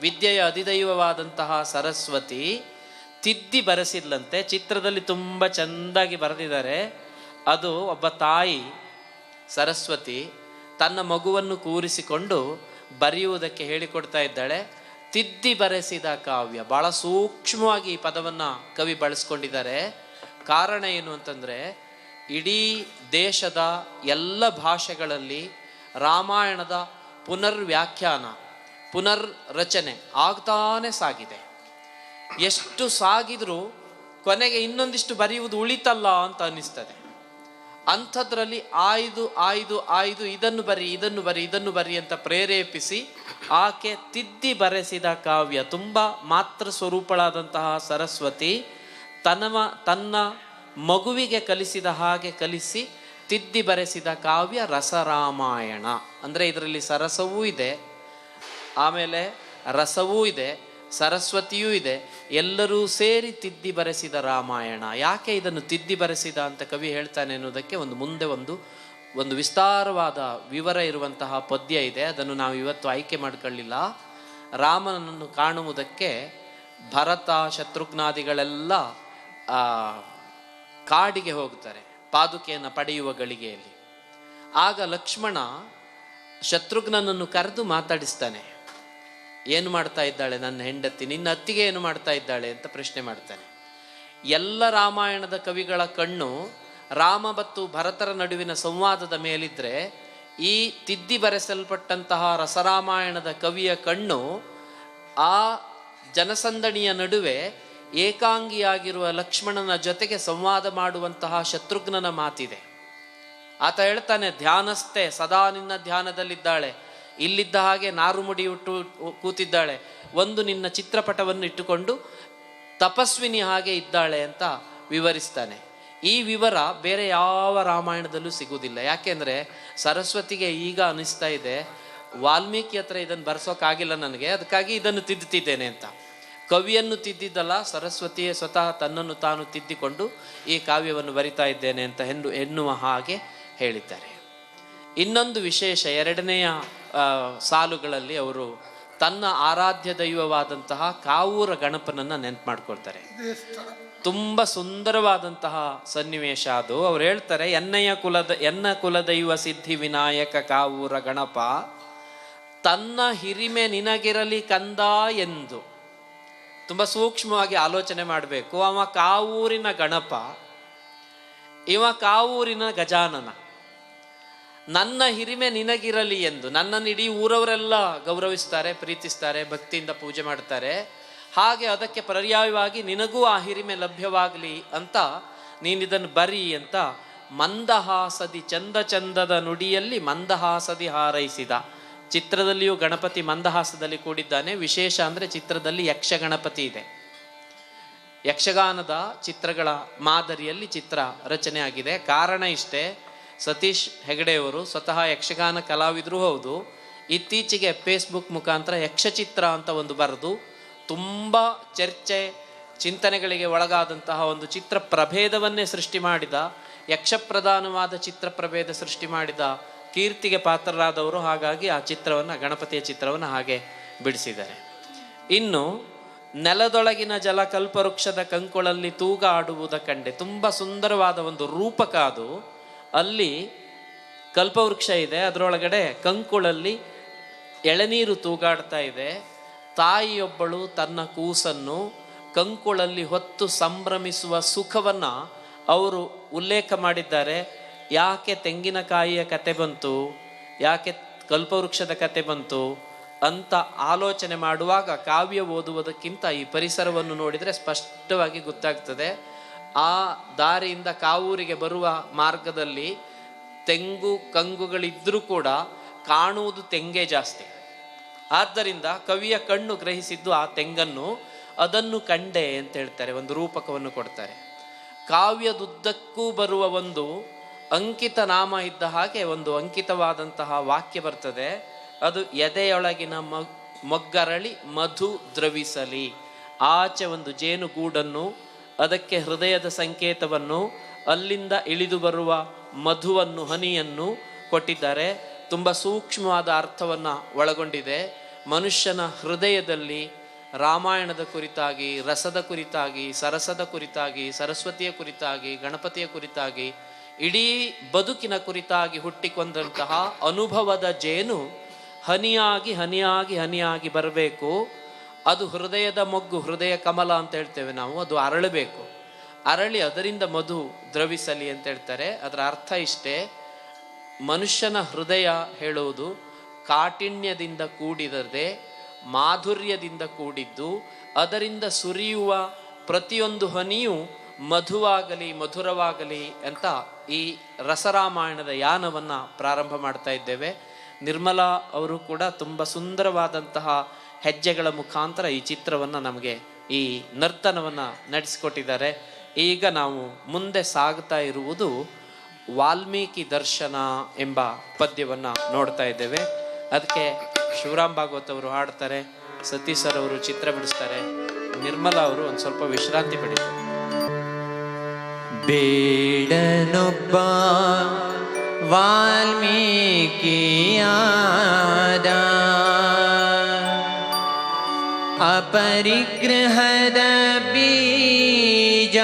ವಿದ್ಯೆಯ ಅಧಿದೈವವಾದಂತಹ ಸರಸ್ವತಿ ತಿದ್ದಿ ಬರೆಸಿದ್ಲಂತೆ. ಚಿತ್ರದಲ್ಲಿ ತುಂಬ ಚೆಂದಾಗಿ ಬರೆದಿದ್ದಾರೆ. ಅದು ಒಬ್ಬ ತಾಯಿ ಸರಸ್ವತಿ ತನ್ನ ಮಗುವನ್ನು ಕೂರಿಸಿಕೊಂಡು ಬರೆಯುವುದಕ್ಕೆ ಹೇಳಿಕೊಡ್ತಾ ಇದ್ದಾಳೆ. ತಿದ್ದಿ ಬರೆಸಿದ ಕಾವ್ಯ. ಬಹಳ ಸೂಕ್ಷ್ಮವಾಗಿ ಈ ಪದವನ್ನು ಕವಿ ಬಳಸ್ಕೊಂಡಿದ್ದಾರೆ. ಕಾರಣ ಏನು ಅಂತಂದರೆ, ಇಡೀ ದೇಶದ ಎಲ್ಲ ಭಾಷೆಗಳಲ್ಲಿ ರಾಮಾಯಣದ ಪುನರ್ವ್ಯಾಖ್ಯಾನ, ಪುನರ್ರಚನೆ ಆಗ್ತಾನೆ ಸಾಗಿದೆ. ಎಷ್ಟು ಸಾಗಿದ್ರೂ ಕೊನೆಗೆ ಇನ್ನೊಂದಿಷ್ಟು ಬರೆಯುವುದು ಉಳಿತಲ್ಲ ಅಂತ ಅನ್ನಿಸ್ತದೆ. ಅಂಥದ್ರಲ್ಲಿ ಆಯ್ದು ಇದನ್ನು ಬರಿ ಅಂತ ಪ್ರೇರೇಪಿಸಿ ಆಕೆ ತಿದ್ದಿ ಬರೆಸಿದ ಕಾವ್ಯ. ತುಂಬ ಮಾತ್ರ ಸ್ವರೂಪಳಾದಂತಹ ಸರಸ್ವತಿ ತನ್ನ ಮಗುವಿಗೆ ಕಲಿಸಿದ ಹಾಗೆ ಕಲಿಸಿ ತಿದ್ದಿ ಬರೆಸಿದ ಕಾವ್ಯ ರಸರಾಮಾಯಣ. ಅಂದರೆ ಇದರಲ್ಲಿ ಸರಸವೂ ಇದೆ, ಆಮೇಲೆ ರಸವೂ ಇದೆ, ಸರಸ್ವತಿಯೂ ಇದೆ, ಎಲ್ಲರೂ ಸೇರಿ ತಿದ್ದಿ ಬರೆಸಿದ ರಾಮಾಯಣ. ಯಾಕೆ ಇದನ್ನು ತಿದ್ದಿ ಬರೆಸಿದ ಅಂತ ಕವಿ ಹೇಳ್ತಾನೆ ಅನ್ನೋದಕ್ಕೆ ಮುಂದೆ ಒಂದು ವಿಸ್ತಾರವಾದ ವಿವರ ಇರುವಂತಹ ಪದ್ಯ ಇದೆ. ಅದನ್ನು ನಾವು ಇವತ್ತು ಆಯ್ಕೆ ಮಾಡ್ಕೊಳ್ಳಿಲ್ಲ. ರಾಮನನ್ನು ಕಾಣುವುದಕ್ಕೆ ಭರತ ಶತ್ರುಘ್ನಾದಿಗಳೆಲ್ಲ ಕಾಡಿಗೆ ಹೋಗ್ತಾರೆ ಪಾದುಕೆಯನ್ನು ಪಡೆಯುವ ಗಳಿಗೆಯಲ್ಲಿ. ಆಗ ಲಕ್ಷ್ಮಣ ಶತ್ರುಘ್ನನನ್ನು ಕರೆದು ಮಾತಾಡಿಸ್ತಾನೆ. ಏನು ಮಾಡ್ತಾ ಇದ್ದಾಳೆ ನನ್ನ ಹೆಂಡತಿ, ನಿನ್ನ ಅತ್ತಿಗೆ ಏನು ಮಾಡ್ತಾ ಇದ್ದಾಳೆ ಅಂತ ಪ್ರಶ್ನೆ ಮಾಡ್ತಾನೆ. ಎಲ್ಲ ರಾಮಾಯಣದ ಕವಿಗಳ ಕಣ್ಣು ರಾಮ ಮತ್ತು ಭರತರ ನಡುವಿನ ಸಂವಾದದ ಮೇಲಿದ್ರೆ, ಈ ತಿದ್ದಿ ಬರೆಸಲ್ಪಟ್ಟಂತಹ ರಸರಾಮಾಯಣದ ಕವಿಯ ಕಣ್ಣು ಆ ಜನಸಂದಣಿಯ ನಡುವೆ ಏಕಾಂಗಿಯಾಗಿರುವ ಲಕ್ಷ್ಮಣನ ಜೊತೆಗೆ ಸಂವಾದ ಮಾಡುವಂತಹ ಶತ್ರುಘ್ನನ ಮಾತಿದೆ. ಆತ ಹೇಳ್ತಾನೆ, ಧ್ಯಾನಸ್ಥೆ ಸದಾ ನಿನ್ನ ಧ್ಯಾನದಲ್ಲಿದ್ದಾಳೆ, ಇಲ್ಲಿದ್ದ ಹಾಗೆ ನಾರು ಮುಡಿ ಉಟ್ಟು ಕೂತಿದ್ದಾಳೆ, ಒಂದು ನಿನ್ನ ಚಿತ್ರಪಟವನ್ನು ಇಟ್ಟುಕೊಂಡು ತಪಸ್ವಿನಿ ಹಾಗೆ ಇದ್ದಾಳೆ ಅಂತ ವಿವರಿಸ್ತಾನೆ. ಈ ವಿವರ ಬೇರೆ ಯಾವ ರಾಮಾಯಣದಲ್ಲೂ ಸಿಗುವುದಿಲ್ಲ. ಯಾಕೆಂದ್ರೆ ಸರಸ್ವತಿಗೆ ಈಗ ಅನಿಸ್ತಾ ಇದೆ, ವಾಲ್ಮೀಕಿ ಹತ್ರ ಇದನ್ನು ಬರ್ಸೋಕ್ಕಾಗಿಲ್ಲ ನನಗೆ, ಅದಕ್ಕಾಗಿ ಇದನ್ನು ತಿದ್ದುತ್ತಿದ್ದೇನೆ ಅಂತ. ಕವಿಯನ್ನು ತಿದ್ದಿದ್ದಲ್ಲ, ಸರಸ್ವತಿಯೇ ಸ್ವತಃ ತನ್ನನ್ನು ತಾನು ತಿದ್ದಿಕೊಂಡು ಈ ಕಾವ್ಯವನ್ನು ಬರಿತಾ ಇದ್ದೇನೆ ಅಂತ ಎನ್ನುವ ಹಾಗೆ ಹೇಳಿದ್ದಾರೆ. ಇನ್ನೊಂದು ವಿಶೇಷ, ಎರಡನೆಯ ಸಾಲುಗಳಲ್ಲಿ ಅವರು ತನ್ನ ಆರಾಧ್ಯ ದೈವವಾದಂತಹ ಕಾವೂರ ಗಣಪನನ್ನ ನೆನ್ಪು ಮಾಡ್ಕೊಳ್ತಾರೆ. ತುಂಬ ಸುಂದರವಾದಂತಹ ಸನ್ನಿವೇಶ ಅದು. ಅವ್ರು ಹೇಳ್ತಾರೆ, ಎನ್ನ ಕುಲದೈವ ಸಿದ್ಧಿ ವಿನಾಯಕ ಕಾವೂರ ಗಣಪ ತನ್ನ ಹಿರಿಮೆ ನಿನಗಿರಲಿ ಕಂದ ಎಂದು. ತುಂಬ ಸೂಕ್ಷ್ಮವಾಗಿ ಆಲೋಚನೆ ಮಾಡಬೇಕು. ಅವ ಕಾವೂರಿನ ಗಣಪ, ಇವ ಕಾವೂರಿನ ಗಜಾನನ. ನನ್ನ ಹಿರಿಮೆ ನಿನಗಿರಲಿ ಎಂದು, ನನ್ನನ್ನು ಇಡೀ ಊರವರೆಲ್ಲ ಗೌರವಿಸ್ತಾರೆ, ಪ್ರೀತಿಸ್ತಾರೆ, ಭಕ್ತಿಯಿಂದ ಪೂಜೆ ಮಾಡ್ತಾರೆ. ಹಾಗೆ ಅದಕ್ಕೆ ಪರ್ಯಾಯವಾಗಿ ನಿನಗೂ ಆ ಹಿರಿಮೆ ಲಭ್ಯವಾಗಲಿ ಅಂತ ನೀನಿದನ್ನು ಬರಿ ಅಂತ ಮಂದಹಾಸದಿ ಚಂದದ ನುಡಿಯಲ್ಲಿ ಮಂದಹಾಸದಿ ಹಾರೈಸಿದ. ಚಿತ್ರದಲ್ಲಿಯೂ ಗಣಪತಿ ಮಂದಹಾಸದಲ್ಲಿ ಕೂಡಿದ್ದಾನೆ. ವಿಶೇಷ ಅಂದರೆ ಚಿತ್ರದಲ್ಲಿ ಯಕ್ಷ ಗಣಪತಿ ಇದೆ. ಯಕ್ಷಗಾನದ ಚಿತ್ರಗಳ ಮಾದರಿಯಲ್ಲಿ ಚಿತ್ರ ರಚನೆ ಆಗಿದೆ. ಕಾರಣ ಇಷ್ಟೇ, ಸತೀಶ್ ಹೆಗಡೆಯವರು ಸ್ವತಃ ಯಕ್ಷಗಾನ ಕಲಾವಿದರು ಹೌದು. ಇತ್ತೀಚೆಗೆ ಫೇಸ್ಬುಕ್ ಮುಖಾಂತರ ಯಕ್ಷಚಿತ್ರ ಅಂತ ಒಂದು ಬರೆದು ತುಂಬ ಚರ್ಚೆ ಚಿಂತನೆಗಳಿಗೆ ಒಳಗಾದಂತಹ ಒಂದು ಚಿತ್ರ ಪ್ರಭೇದವನ್ನೇ ಸೃಷ್ಟಿ ಮಾಡಿದ, ಯಕ್ಷಪ್ರಧಾನವಾದ ಚಿತ್ರ ಪ್ರಭೇದ ಸೃಷ್ಟಿ ಮಾಡಿದ ಕೀರ್ತಿಗೆ ಪಾತ್ರರಾದವರು. ಹಾಗಾಗಿ ಆ ಚಿತ್ರವನ್ನು, ಗಣಪತಿಯ ಚಿತ್ರವನ್ನು ಹಾಗೆ ಬಿಡಿಸಿದ್ದಾರೆ. ಇನ್ನು ನೆಲದೊಳಗಿನ ಜಲ ಕಲ್ಪವೃಕ್ಷದ ಕಂಕುಳಲ್ಲಿ ತೂಗ ಆಡುವುದ ಕಂಡೆ, ತುಂಬ ಸುಂದರವಾದ ಒಂದು ರೂಪಕ ಅದು. ಅಲ್ಲಿ ಕಲ್ಪವೃಕ್ಷ ಇದೆ, ಅದರೊಳಗಡೆ ಕಂಕುಳಲ್ಲಿ ಎಳೆನೀರು ತೂಗಾಡ್ತಾ ಇದೆ. ತಾಯಿಯೊಬ್ಬಳು ತನ್ನ ಕೂಸನ್ನು ಕಂಕುಳಲ್ಲಿ ಹೊತ್ತು ಸಂಭ್ರಮಿಸುವ ಸುಖವನ್ನ ಅವರು ಉಲ್ಲೇಖ ಮಾಡಿದ್ದಾರೆ. ಯಾಕೆ ತೆಂಗಿನಕಾಯಿಯ ಕತೆ ಬಂತು, ಯಾಕೆ ಕಲ್ಪವೃಕ್ಷದ ಕತೆ ಬಂತು ಅಂತ ಆಲೋಚನೆ ಮಾಡುವಾಗ ಕಾವ್ಯ ಓದುವುದಕ್ಕಿಂತ ಈ ಪರಿಸರವನ್ನು ನೋಡಿದರೆ ಸ್ಪಷ್ಟವಾಗಿ ಗೊತ್ತಾಗ್ತದೆ. ಆ ದಾರಿಯಿಂದ ಕಾವೂರಿಗೆ ಬರುವ ಮಾರ್ಗದಲ್ಲಿ ತೆಂಗು ಕಂಗುಗಳಿದ್ರೂ ಕೂಡ ಕಾಣುವುದು ತೆಂಗೆ ಜಾಸ್ತಿ. ಆದ್ದರಿಂದ ಕವಿಯ ಕಣ್ಣು ಗ್ರಹಿಸಿದ್ದು ಆ ತೆಂಗನ್ನು, ಅದನ್ನು ಕಂಡೆ ಅಂತ ಹೇಳ್ತಾರೆ, ಒಂದು ರೂಪಕವನ್ನು ಕೊಡ್ತಾರೆ. ಕಾವ್ಯದುದ್ದಕ್ಕೂ ಬರುವ ಒಂದು ಅಂಕಿತ ನಾಮ ಇದ್ದ ಹಾಗೆ ಒಂದು ಅಂಕಿತವಾದಂತಹ ವಾಕ್ಯ ಬರ್ತದೆ. ಅದು ಎದೆಯೊಳಗಿನ ಮೊಗ್ಗರಳಿ ಮಧು ದ್ರವಿಸಲಿ. ಆಚೆ ಒಂದು ಜೇನುಗೂಡನ್ನು, ಅದಕ್ಕೆ ಹೃದಯದ ಸಂಕೇತವನ್ನು, ಅಲ್ಲಿಂದ ಇಳಿದು ಬರುವ ಮಧುವನ್ನು, ಹನಿಯನ್ನು ಕೊಟ್ಟಿದ್ದಾರೆ. ತುಂಬ ಸೂಕ್ಷ್ಮವಾದ ಅರ್ಥವನ್ನು ಒಳಗೊಂಡಿದೆ. ಮನುಷ್ಯನ ಹೃದಯದಲ್ಲಿ ರಾಮಾಯಣದ ಕುರಿತಾಗಿ, ರಸದ ಕುರಿತಾಗಿ, ಸರಸದ ಕುರಿತಾಗಿ, ಸರಸ್ವತಿಯ ಕುರಿತಾಗಿ, ಗಣಪತಿಯ ಕುರಿತಾಗಿ, ಇಡೀ ಬದುಕಿನ ಕುರಿತಾಗಿ ಹುಟ್ಟಿಕೊಂಡಂತಹ ಅನುಭವದ ಜೇನು ಹನಿಯಾಗಿ ಹನಿಯಾಗಿ ಹನಿಯಾಗಿ ಬರಬೇಕು. ಅದು ಹೃದಯದ ಮೊಗ್ಗು, ಹೃದಯ ಕಮಲ ಅಂತ ಹೇಳ್ತೇವೆ ನಾವು, ಅದು ಅರಳಬೇಕು. ಅರಳಿ ಅದರಿಂದ ಮಧು ದ್ರವಿಸಲಿ ಅಂತ ಹೇಳ್ತಾರೆ. ಅದರ ಅರ್ಥ ಇಷ್ಟೇ, ಮನುಷ್ಯನ ಹೃದಯ ಹೇಳುವುದು ಕಾಠಿಣ್ಯದಿಂದ ಕೂಡಿದದೆ, ಮಾಧುರ್ಯದಿಂದ ಕೂಡಿದ್ದು, ಅದರಿಂದ ಸುರಿಯುವ ಪ್ರತಿಯೊಂದು ಹನಿಯು ಮಧುವಾಗಲಿ ಮಧುರವಾಗಲಿ ಅಂತ ಈ ರಸರಾಮಾಯಣದ ಯಾನವನ್ನು ಪ್ರಾರಂಭ ಮಾಡ್ತಾ ಇದ್ದೇವೆ. ನಿರ್ಮಲಾ ಅವರು ಕೂಡ ತುಂಬ ಸುಂದರವಾದಂತಹ ಹೆಜ್ಜೆಗಳ ಮುಖಾಂತರ ಈ ಚಿತ್ರವನ್ನು ನಮಗೆ, ಈ ನರ್ತನವನ್ನು ನಡೆಸಿಕೊಟ್ಟಿದ್ದಾರೆ. ಈಗ ನಾವು ಮುಂದೆ ಸಾಗ್ತಾ ಇರುವುದು ವಾಲ್ಮೀಕಿ ದರ್ಶನ ಎಂಬ ಪದ್ಯವನ್ನು ನೋಡ್ತಾ ಇದ್ದೇವೆ. ಅದಕ್ಕೆ ಶಿವರಾಮ್ ಭಾಗವತ್ ಅವರು ಹಾಡ್ತಾರೆ, ಸತೀಶ್ ಸರ್ ಅವರು ಚಿತ್ರ ಬಿಡಿಸ್ತಾರೆ, ನಿರ್ಮಲಾ ಅವರು ಒಂದು ಸ್ವಲ್ಪ ವಿಶ್ರಾಂತಿ ಪಡಿತಾರೆ. ಬೇಡನೊಬ್ಬ ವಾಲ್ಮೀಕಿಯಾದ ಅಪರಿಗ್ರಹದ ಬೀಜ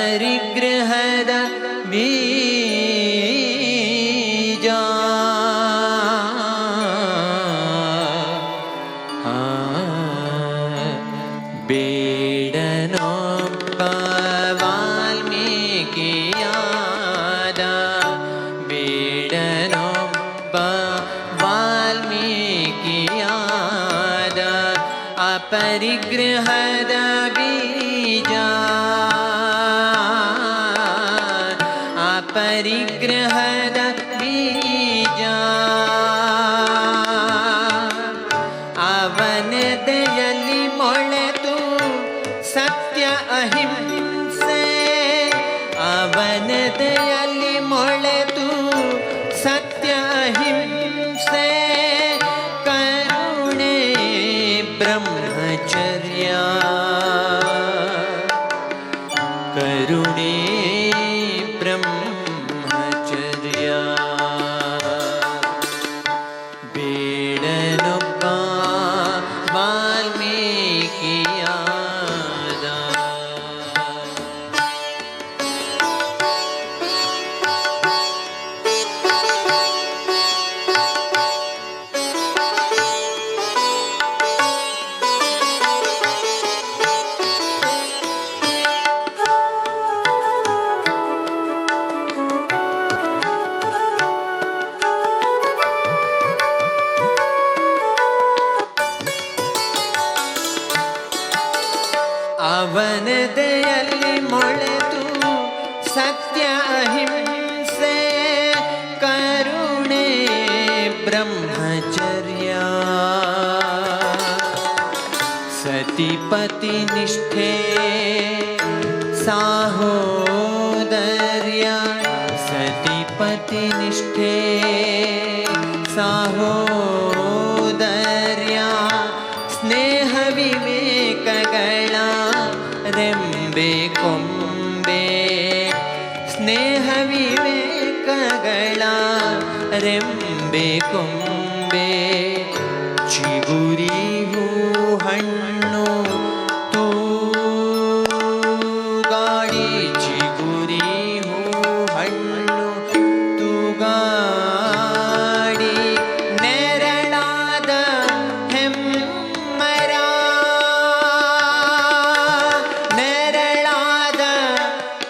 ಅಪರಿಗ್ರಹದ ಬೀಜ ಬೇಡನೊಬ್ಬ ವಾಲ್ಮೀಕಿಯಾದ ಬೇಡನೊಬ್ಬ ವಾಲ್ಮೀಕಿಯಾದ ಅಪರಿಗ್ರಹದ ಬೀಜ ಅಪರಿಗ್ರಹದ ಬೀಜ ಅವನದೆಯಲ್ಲಿ ಮೊಳೆತು ಸತ್ಯ ಅಹಿಂಸೆ ಅವನದೆಯಲ್ಲಿ ಮೊಳೆತು ಸತ್ಯ ಅಹಿಂಸೆ ಕರುಣೆ ಬ್ರಹ್ಮಚರ್ಯ ಕರುಣೆ ಬ್ರಹ್ಮಚರ್ಯ ಬೇಡನೊಬ್ಬ ವಾಲ್ಮೀಕಿಯಾದ ಅವನದೆಯಲ್ಲಿ ಮೊಳೆತು ಸತ್ಯ ಅಹಿಂಸೆ ಕರುಣೆ ಬ್ರಹ್ಮಚರ್ಯ ಸತಿಪತಿ ನಿಷ್ಠೆ ಸಾಹೋದರ್ಯ ಸತಿಪತಿ ನಿಷ್ಠೆ ಸಾಹೋದರ್ಯ ಸ್ನೇಹ ವಿವೇಕಗಳ ರೆಂಬೆ ಕೊಂಬೆ ಸ್ನೇಹ ವಿವೇಕಗಳ ರೆಂಬೆ ಕೊಂಬೆ ಚಿಗುರಿ ಹೂ ಹಣ್ಣು ತೂಗಾಡಿ ಚಿಗುರಿ ಹೂ ಹಣ್ಣು ತೂಗಾಡಿ ನೆರಳಾದ ಹೆಮ್ಮರ ನೆರಳಾದ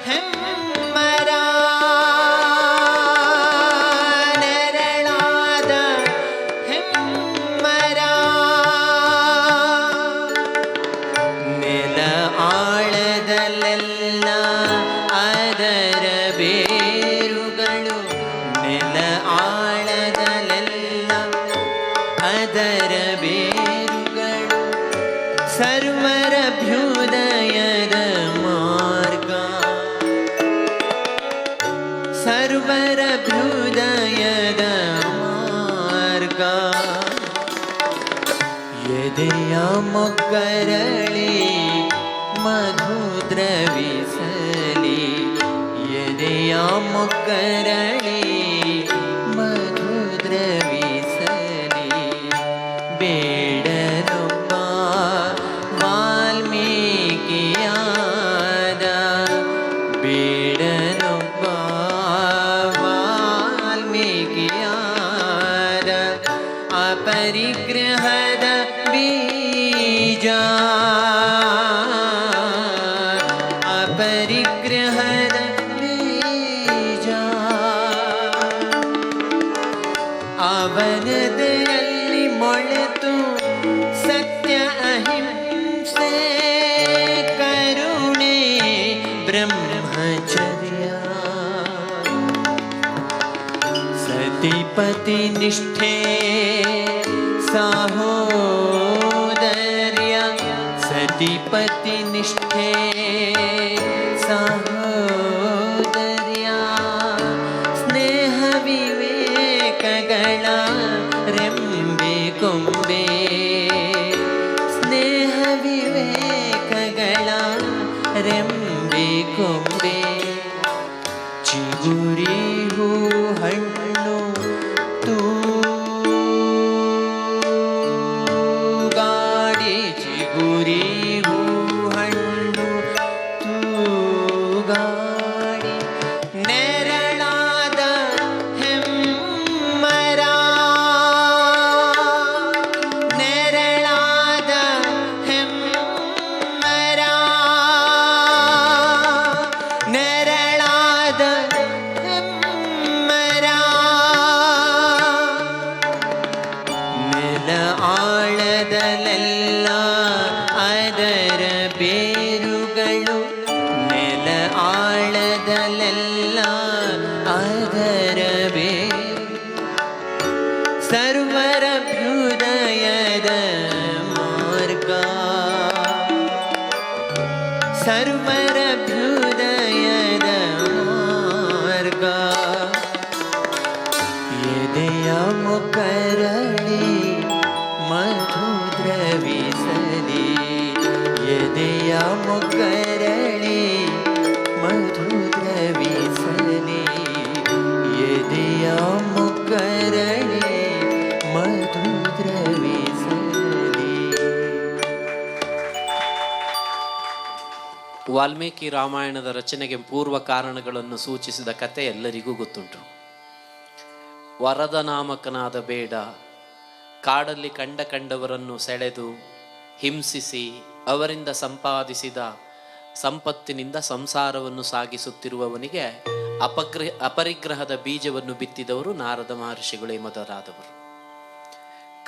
ಹೆಮ್ಮರ ನೆರಳಾದ ಹೆಮ್ಮರ ನೆಲ ಆಳದಲ್ಲೆಲ್ಲ ಅದರ ಬೇರುಗಳು ನೆಲ ಆಳದಲ್ಲೆಲ್ಲ ಅದರ ಬೇರುಗಳು ಸರ್ವರಭ್ಯುದಯದ ಮಾರ್ಗ ಸರ್ವರಭ್ಯುದಯದ ಮಾರ್ಗ ಎದೆಯ ಮೊಗ್ಗರಳಿ ಮಧು ದ್ರವಿಸಲಿ ಎದೆಯ ಮೊಗ್ಗರಳಿ ಮಧು ದ್ರವಿಸಲಿ ಬೇಡನೊಬ್ಬ ವಾಲ್ಮೀಕಿಯಾದ ಬೇಡನೊಬ್ಬ ವಾಲ್ಮೀಕಿಯಾದ ಅಪರಿಗ್ರಹದ ಬೀಜ ಅಪರಿಗ್ರಹದ ಬೀಜ ಅವನದೆಯಲ್ಲಿ ಮೊಳೆತು ಸತ್ಯ ಅಹಿಂಸೆ ಕರುಣೆ ಬ್ರಹ್ಮಚರ್ಯ ಸತಿಪತಿ ನಿಷ್ಠೆ ಸಾಹೋದರ್ಯ ಸತಿಪತಿ ನಿಷ್ಠೆ ಸಾಹೋದರ್ಯ ಸ್ನೇಹ ಕೊಂಬೆ ಸ್ನೇಹ ವಿವೇಕಗಳ ರೆಂಬೆ ಕೊಂಬೆ ಚಿಗುರಿ ಹೂ ಹಣ್ಣು ತೂಗಾಡಿ ಚಿಗುರಿ ಹೂ ಹಣ್ಣು ತೂಗಾಡಿ ನೆರಳಾದ ಹೆಮ್ಮರ ನೆರಳಾದ ಹೆಮ್ಮರ ನೆರಳಾದ ಹೆಮ್ಮರ ನೆಲ ಆಳದಲ್ಲೆಲ್ಲ ಅದರ ಬೇರುಗಳು ನೆಲ ಆಳದಲ್ಲೆಲ್ಲ ಅದರ ಬೇರು ಸರ್ವರ ಹೃದಯದ ಮಾರ್ಗ ಸರ್ವರ ಹೃದಯದ ಮಾರ್ಗ ಎದೆಯ ಮುಖರಳಿ ಮಧು ದ್ರವಿಸಲಿ ಎದೆಯ ಮುಖರಳಿ ಮಧು ದ್ರವಿಸಲಿ ಎದೆಯ ಮುಖರಳಿ ಮಧು ದ್ರವಿಸಲಿ. ವಾಲ್ಮೀಕಿ ರಾಮಾಯಣದ ರಚನೆಗೆ ಪೂರ್ವ ಕಾರಣಗಳನ್ನು ಸೂಚಿಸಿದ ಕತೆ ಎಲ್ಲರಿಗೂ ಗೊತ್ತುಂಟು. ವರದ ನಾಮಕನಾದ ಬೇಡ ಕಾಡಲ್ಲಿ ಕಂಡವರನ್ನು ಸೆಳೆದು ಹಿಂಸಿಸಿ ಅವರಿಂದ ಸಂಪಾದಿಸಿದ ಸಂಪತ್ತಿನಿಂದ ಸಂಸಾರವನ್ನು ಸಾಗಿಸುತ್ತಿರುವವನಿಗೆ ಅಪರಿಗ್ರಹದ ಬೀಜವನ್ನು ಬಿತ್ತಿದವರು ನಾರದ ಮಹರ್ಷಿಗಳೇ ಮೊದಲಾದವರು.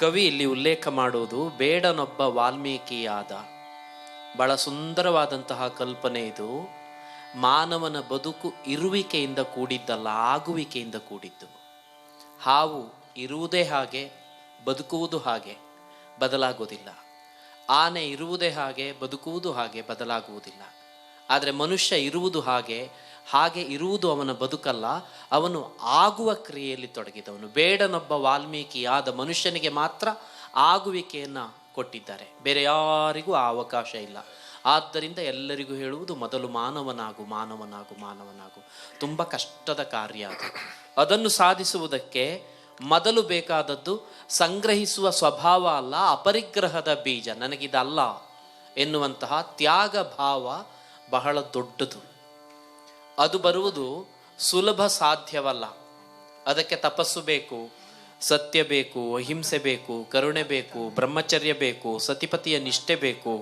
ಕವಿ ಇಲ್ಲಿ ಉಲ್ಲೇಖ ಮಾಡುವುದು ಬೇಡನೊಬ್ಬ ವಾಲ್ಮೀಕಿಯಾದ. ಬಹಳ ಸುಂದರವಾದಂತಹ ಕಲ್ಪನೆ ಇದು. ಮಾನವನ ಬದುಕು ಇರುವಿಕೆಯಿಂದ ಕೂಡಿದ್ದಲ್ಲ, ಆಗುವಿಕೆಯಿಂದ ಕೂಡಿದ್ದು. ಹಾವು ಇರುವುದೇ ಹಾಗೆ, ಬದುಕುವುದು ಹಾಗೆ, ಬದಲಾಗುವುದಿಲ್ಲ. ಆನೆ ಇರುವುದೇ ಹಾಗೆ, ಬದುಕುವುದು ಹಾಗೆ, ಬದಲಾಗುವುದಿಲ್ಲ. ಆದರೆ ಮನುಷ್ಯ ಇರುವುದು ಹಾಗೆ, ಹಾಗೆ ಇರುವುದು ಅವನ ಬದುಕಲ್ಲ, ಅವನು ಆಗುವ ಕ್ರಿಯೆಯಲ್ಲಿ ತೊಡಗಿದವನು. ಬೇಡನೊಬ್ಬ ವಾಲ್ಮೀಕಿಯಾದ ಮನುಷ್ಯನಿಗೆ ಮಾತ್ರ ಆಗುವಿಕೆಯನ್ನು ಕೊಟ್ಟಿದ್ದಾರೆ, ಬೇರೆ ಯಾರಿಗೂ ಆ ಅವಕಾಶ ಇಲ್ಲ. ಆದ್ದರಿಂದ ಎಲ್ಲರಿಗೂ ಹೇಳುವುದು ಮೊದಲು ಮಾನವನಾಗು, ಮಾನವನಾಗು, ಮಾನವನಾಗು. ತುಂಬ ಕಷ್ಟದ ಕಾರ್ಯ ಅದು. ಅದನ್ನು ಸಾಧಿಸುವುದಕ್ಕೆ ಮೊದಲು ಬೇಕಾದದ್ದು ಸಂಗ್ರಹಿಸುವ ಸ್ವಭಾವ ಅಲ್ಲ, ಅಪರಿಗ್ರಹದ ಬೀಜ. ನನಗಿದಲ್ಲ ಎನ್ನುವಂತಹ ತ್ಯಾಗ ಭಾವ ಬಹಳ ದೊಡ್ಡದು. ಅದು ಬರುವುದು ಸುಲಭ ಸಾಧ್ಯವಲ್ಲ. ಅದಕ್ಕೆ ತಪಸ್ಸು ಬೇಕು, ಸತ್ಯ ಬೇಕು, ಅಹಿಂಸೆ ಬೇಕು, ಕರುಣೆ ಬೇಕು, ಬ್ರಹ್ಮಚರ್ಯ ಬೇಕು, ಸತಿಪತಿಯ ನಿಷ್ಠೆ ಬೇಕು,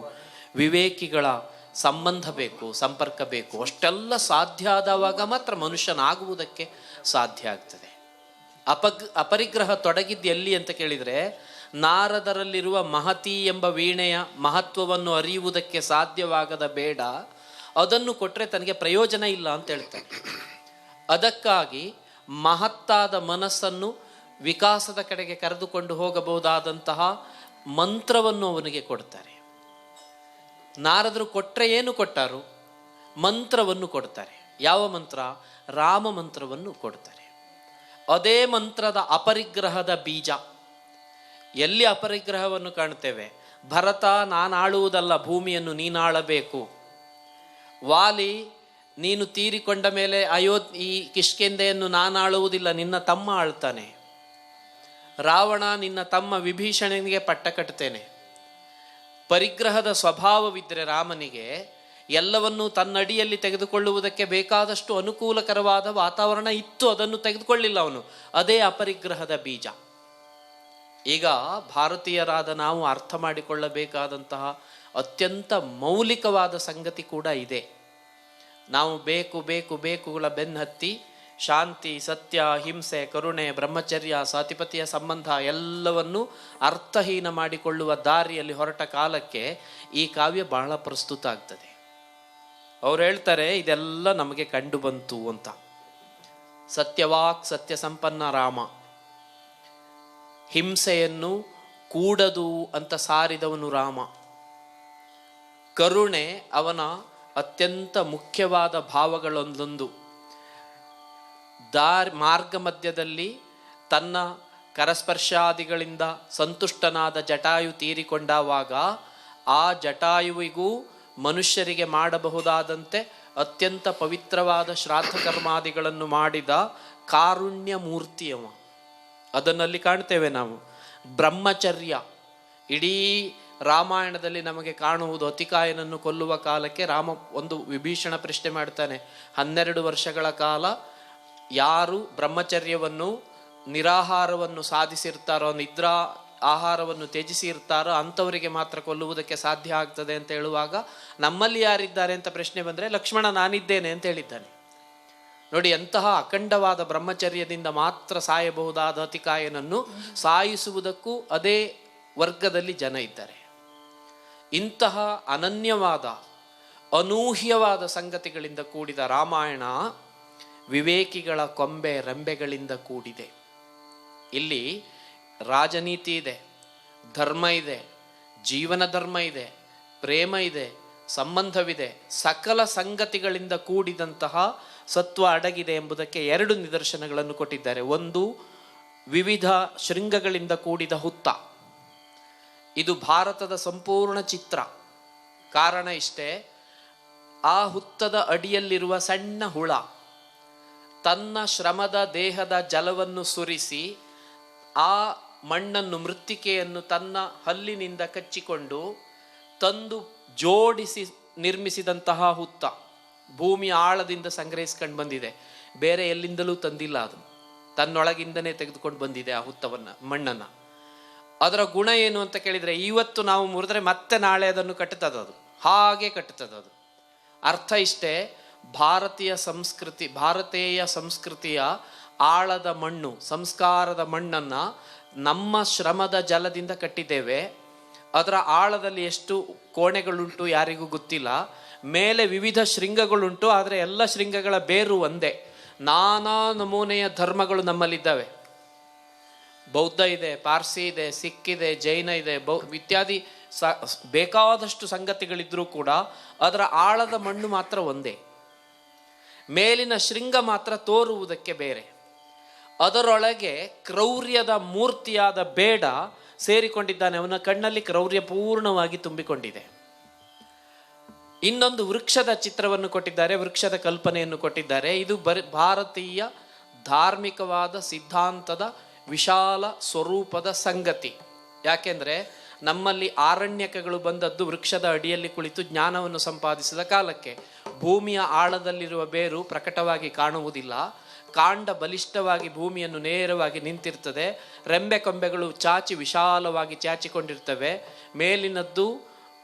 ವಿವೇಕಿಗಳ ಸಂಬಂಧ ಬೇಕು, ಸಂಪರ್ಕ ಬೇಕು. ಅಷ್ಟೆಲ್ಲ ಸಾಧ್ಯ ಆದವಾಗ ಮಾತ್ರ ಮನುಷ್ಯನಾಗುವುದಕ್ಕೆ ಸಾಧ್ಯ ಆಗ್ತದೆ. ಅಪರಿಗ್ರಹ ತೊಡಗಿದ್ದು ಎಲ್ಲಿ ಅಂತ ಕೇಳಿದರೆ, ನಾರದರಲ್ಲಿರುವ ಮಹತಿ ಎಂಬ ವೀಣೆಯ ಮಹತ್ವವನ್ನು ಅರಿಯುವುದಕ್ಕೆ ಸಾಧ್ಯವಾಗದ ಬೇಡ ಅದನ್ನು ಕೊಟ್ಟರೆ ತನಗೆ ಪ್ರಯೋಜನ ಇಲ್ಲ ಅಂತ ಹೇಳ್ತಾರೆ. ಅದಕ್ಕಾಗಿ ಮಹತ್ತಾದ ಮನಸ್ಸನ್ನು ವಿಕಾಸದ ಕಡೆಗೆ ಕರೆದುಕೊಂಡು ಹೋಗಬಹುದಾದಂತಹ ಮಂತ್ರವನ್ನು ಅವನಿಗೆ ಕೊಡ್ತಾರೆ. ನಾರದರು ಕೊಟ್ಟರೆ ಏನು ಕೊಟ್ಟರು? ಮಂತ್ರವನ್ನು ಕೊಡ್ತಾರೆ. ಯಾವ ಮಂತ್ರ? ರಾಮ ಮಂತ್ರವನ್ನು ಕೊಡ್ತಾರೆ. ಅದೇ ಮಂತ್ರದ ಅಪರಿಗ್ರಹದ ಬೀಜ. ಎಲ್ಲಿ ಅಪರಿಗ್ರಹವನ್ನು ಕಾಣ್ತೇವೆ? ಭರತ, ನಾನಾಳುವುದಲ್ಲ, ಭೂಮಿಯನ್ನು ನೀನಾಳಬೇಕು. ವಾಲಿ, ನೀನು ತೀರಿಕೊಂಡ ಮೇಲೆ ಈ ಕಿಷ್ಕಿಂಧೆಯನ್ನು ನಾನಾಳುವುದಿಲ್ಲ, ನಿನ್ನ ತಮ್ಮ ಆಳ್ತಾನೆ. ರಾವಣ, ನಿನ್ನ ತಮ್ಮ ವಿಭೀಷಣನಿಗೆ ಪಟ್ಟ ಕಟ್ತೇನೆ. ಪರಿಗ್ರಹದ ಸ್ವಭಾವವಿದ್ದರೆ ರಾಮನಿಗೆ ಎಲ್ಲವನ್ನೂ ತನ್ನಡಿಯಲ್ಲಿ ತೆಗೆದುಕೊಳ್ಳುವುದಕ್ಕೆ ಬೇಕಾದಷ್ಟು ಅನುಕೂಲಕರವಾದ ವಾತಾವರಣ ಇತ್ತು, ಅದನ್ನು ತೆಗೆದುಕೊಳ್ಳಿಲ್ಲ ಅವನು. ಅದೇ ಅಪರಿಗ್ರಹದ ಬೀಜ. ಈಗ ಭಾರತೀಯರಾದ ನಾವು ಅರ್ಥ ಮಾಡಿಕೊಳ್ಳಬೇಕಾದಂತಹ ಅತ್ಯಂತ ಮೌಲಿಕವಾದ ಸಂಗತಿ ಕೂಡ ಇದೆ. ನಾವು ಬೇಕು ಬೇಕು ಬೇಕುಗಳ ಬೆನ್ನತ್ತಿ ಶಾಂತಿ, ಸತ್ಯ, ಹಿಂಸೆ, ಕರುಣೆ, ಬ್ರಹ್ಮಚರ್ಯ, ಸತಿಪತಿಯ ಸಂಬಂಧ ಎಲ್ಲವನ್ನೂ ಅರ್ಥಹೀನ ಮಾಡಿಕೊಳ್ಳುವ ದಾರಿಯಲ್ಲಿ ಹೊರಟ ಕಾಲಕ್ಕೆ ಈ ಕಾವ್ಯ ಬಹಳ ಪ್ರಸ್ತುತ ಆಗ್ತದೆ. ಅವ್ರು ಹೇಳ್ತಾರೆ, ಇದೆಲ್ಲ ನಮಗೆ ಕಂಡು ಬಂತು ಅಂತ. ಸತ್ಯವಾಕ್ ಸತ್ಯ ಸಂಪನ್ನ ರಾಮ, ಹಿಂಸೆಯನ್ನು ಕೂಡದು ಅಂತ ಸಾರಿದವನು ರಾಮ. ಕರುಣೆ ಅವನ ಅತ್ಯಂತ ಮುಖ್ಯವಾದ ಭಾವಗಳೊಂದೊಂದು. ಮಾರ್ಗ ಮಧ್ಯದಲ್ಲಿ ತನ್ನ ಕರಸ್ಪರ್ಶಾದಿಗಳಿಂದ ಸಂತುಷ್ಟನಾದ ಜಟಾಯು ತೀರಿಕೊಂಡಾವಾಗ ಆ ಜಟಾಯುವಿಗೂ ಮನುಷ್ಯರಿಗೆ ಮಾಡಬಹುದಾದಂತೆ ಅತ್ಯಂತ ಪವಿತ್ರವಾದ ಶ್ರಾದ್ದ ಕರ್ಮಾದಿಗಳನ್ನು ಮಾಡಿದ ಕಾರುಣ್ಯ ಮೂರ್ತಿಯವ. ಅದನ್ನಲ್ಲಿ ಕಾಣ್ತೇವೆ ನಾವು. ಬ್ರಹ್ಮಚರ್ಯ ಇಡೀ ರಾಮಾಯಣದಲ್ಲಿ ನಮಗೆ ಕಾಣುವುದು. ಅತಿಕಾಯನನ್ನು ಕೊಲ್ಲುವ ಕಾಲಕ್ಕೆ ರಾಮ ಒಂದು ವಿಭೀಷಣ ಪ್ರಶ್ನೆ ಮಾಡ್ತಾನೆ, 12 ವರ್ಷಗಳ ಕಾಲ ಯಾರು ಬ್ರಹ್ಮಚರ್ಯವನ್ನು ನಿರಾಹಾರವನ್ನು ಸಾಧಿಸಿರ್ತಾರೋ, ನಿದ್ರಾ ಆಹಾರವನ್ನು ತ್ಯಜಿಸಿ ಇರ್ತಾರೋ ಅಂಥವರಿಗೆ ಮಾತ್ರ ಕೊಲ್ಲುವುದಕ್ಕೆ ಸಾಧ್ಯ ಆಗ್ತದೆ ಅಂತ ಹೇಳುವಾಗ, ನಮ್ಮಲ್ಲಿ ಯಾರಿದ್ದಾರೆ ಅಂತ ಪ್ರಶ್ನೆ ಬಂದರೆ ಲಕ್ಷ್ಮಣ ನಾನಿದ್ದೇನೆ ಅಂತ ಹೇಳಿದ್ದಾನೆ. ನೋಡಿ, ಎಂತಹ ಅಖಂಡವಾದ ಬ್ರಹ್ಮಚರ್ಯದಿಂದ ಮಾತ್ರ ಸಾಯಬಹುದಾದ ಅತಿಕಾಯನನ್ನು ಸಾಯಿಸುವುದಕ್ಕೂ ಅದೇ ವರ್ಗದಲ್ಲಿ ಜನ ಇದ್ದಾರೆ. ಇಂತಹ ಅನನ್ಯವಾದ ಅನೂಹ್ಯವಾದ ಸಂಗತಿಗಳಿಂದ ಕೂಡಿದ ರಾಮಾಯಣ ವಿವೇಕಿಗಳ ಕೊಂಬೆ ರೆಂಬೆಗಳಿಂದ ಕೂಡಿದೆ. ಇಲ್ಲಿ ರಾಜನೀತಿ ಇದೆ, ಧರ್ಮ ಇದೆ, ಜೀವನ ಧರ್ಮ ಇದೆ, ಪ್ರೇಮ ಇದೆ, ಸಂಬಂಧವಿದೆ, ಸಕಲ ಸಂಗತಿಗಳಿಂದ ಕೂಡಿದಂತಹ ಸತ್ವ ಅಡಗಿದೆ ಎಂಬುದಕ್ಕೆ 2 ನಿದರ್ಶನಗಳನ್ನು ಕೊಟ್ಟಿದ್ದಾರೆ. ಒಂದು, ವಿವಿಧ ಶೃಂಗಗಳಿಂದ ಕೂಡಿದ ಹುತ್ತ. ಇದು ಭಾರತದ ಸಂಪೂರ್ಣ ಚಿತ್ರ. ಕಾರಣ ಇಷ್ಟೇ, ಆ ಹುತ್ತದ ಅಡಿಯಲ್ಲಿರುವ ಸಣ್ಣ ಹುಳ ತನ್ನ ಶ್ರಮದ ದೇಹದ ಜಲವನ್ನು ಸುರಿಸಿ ಆ ಮಣ್ಣನ್ನು, ಮೃತ್ತಿಕೆಯನ್ನು ತನ್ನ ಹಲ್ಲಿನಿಂದ ಕಚ್ಚಿಕೊಂಡು ತಂದು ಜೋಡಿಸಿ ನಿರ್ಮಿಸಿದಂತಹ ಹುತ್ತ ಭೂಮಿಯ ಆಳದಿಂದ ಸಂಗ್ರಹಿಸ್ಕೊಂಡು ಬಂದಿದೆ. ಬೇರೆ ಎಲ್ಲಿಂದಲೂ ತಂದಿಲ್ಲ, ಅದು ತನ್ನೊಳಗಿಂದನೇ ತೆಗೆದುಕೊಂಡು ಬಂದಿದೆ ಆ ಹುತ್ತವನ್ನು, ಮಣ್ಣನ್ನು. ಅದರ ಗುಣ ಏನು ಅಂತ ಕೇಳಿದರೆ, ಇವತ್ತು ನಾವು ಮುರಿದ್ರೆ ಮತ್ತೆ ನಾಳೆ ಅದನ್ನು ಕಟ್ಟುತ್ತದದು, ಹಾಗೆ ಕಟ್ಟುತ್ತದದು. ಅರ್ಥ ಇಷ್ಟೇ, ಭಾರತೀಯ ಸಂಸ್ಕೃತಿಯ ಆಳದ ಮಣ್ಣು, ಸಂಸ್ಕಾರದ ಮಣ್ಣನ್ನು ನಮ್ಮ ಶ್ರಮದ ಜಲದಿಂದ ಕಟ್ಟಿದ್ದೇವೆ. ಅದರ ಆಳದಲ್ಲಿ ಎಷ್ಟು ಕೋಣೆಗಳುಂಟು ಯಾರಿಗೂ ಗೊತ್ತಿಲ್ಲ. ಮೇಲೆ ವಿವಿಧ ಶೃಂಗಗಳುಂಟು, ಆದರೆ ಎಲ್ಲ ಶೃಂಗಗಳ ಬೇರು ಒಂದೇ. ನಾನಾ ನಮೂನೆಯ ಧರ್ಮಗಳು ನಮ್ಮಲ್ಲಿದ್ದಾವೆ. ಬೌದ್ಧ ಇದೆ, ಪಾರ್ಸಿ ಇದೆ, ಸಿಖ್ ಇದೆ, ಜೈನ ಇದೆ, ಇತ್ಯಾದಿ ಬೇಕಾದಷ್ಟು ಸಂಗತಿಗಳಿದ್ರೂ ಕೂಡ ಅದರ ಆಳದ ಮಣ್ಣು ಮಾತ್ರ ಒಂದೇ. ಮೇಲಿನ ಶೃಂಗ ಮಾತ್ರ ತೋರುವುದಕ್ಕೆ ಬೇರೆ. ಅದರೊಳಗೆ ಕ್ರೌರ್ಯದ ಮೂರ್ತಿಯಾದ ಬೇಡ ಸೇರಿಕೊಂಡಿದ್ದಾನೆ. ಅವನ ಕಣ್ಣಲ್ಲಿ ಕ್ರೌರ್ಯ ಪೂರ್ಣವಾಗಿ ತುಂಬಿಕೊಂಡಿದೆ. ಇನ್ನೊಂದು ವೃಕ್ಷದ ಚಿತ್ರವನ್ನು ಕೊಟ್ಟಿದ್ದಾರೆ, ವೃಕ್ಷದ ಕಲ್ಪನೆಯನ್ನು ಕೊಟ್ಟಿದ್ದಾರೆ. ಇದು ಭಾರತೀಯ ಧಾರ್ಮಿಕವಾದ ಸಿದ್ಧಾಂತದ ವಿಶಾಲ ಸ್ವರೂಪದ ಸಂಗತಿ. ಯಾಕೆಂದರೆ ನಮ್ಮಲ್ಲಿ ಆರಣ್ಯಕಗಳು ಬಂದದ್ದು ವೃಕ್ಷದ ಅಡಿಯಲ್ಲಿ ಕುಳಿತು ಜ್ಞಾನವನ್ನು ಸಂಪಾದಿಸಿದ ಕಾಲಕ್ಕೆ. ಭೂಮಿಯ ಆಳದಲ್ಲಿರುವ ಬೇರು ಪ್ರಕಟವಾಗಿ ಕಾಣುವುದಿಲ್ಲ, ಕಾಂಡ ಬಲಿಷ್ಠವಾಗಿ ಭೂಮಿಯನ್ನು ನೇರವಾಗಿ ನಿಂತಿರ್ತದೆ, ರೆಂಬೆ ಕೊಂಬೆಗಳು ಚಾಚಿ ವಿಶಾಲವಾಗಿ ಚಾಚಿಕೊಂಡಿರ್ತವೆ. ಮೇಲಿನದ್ದು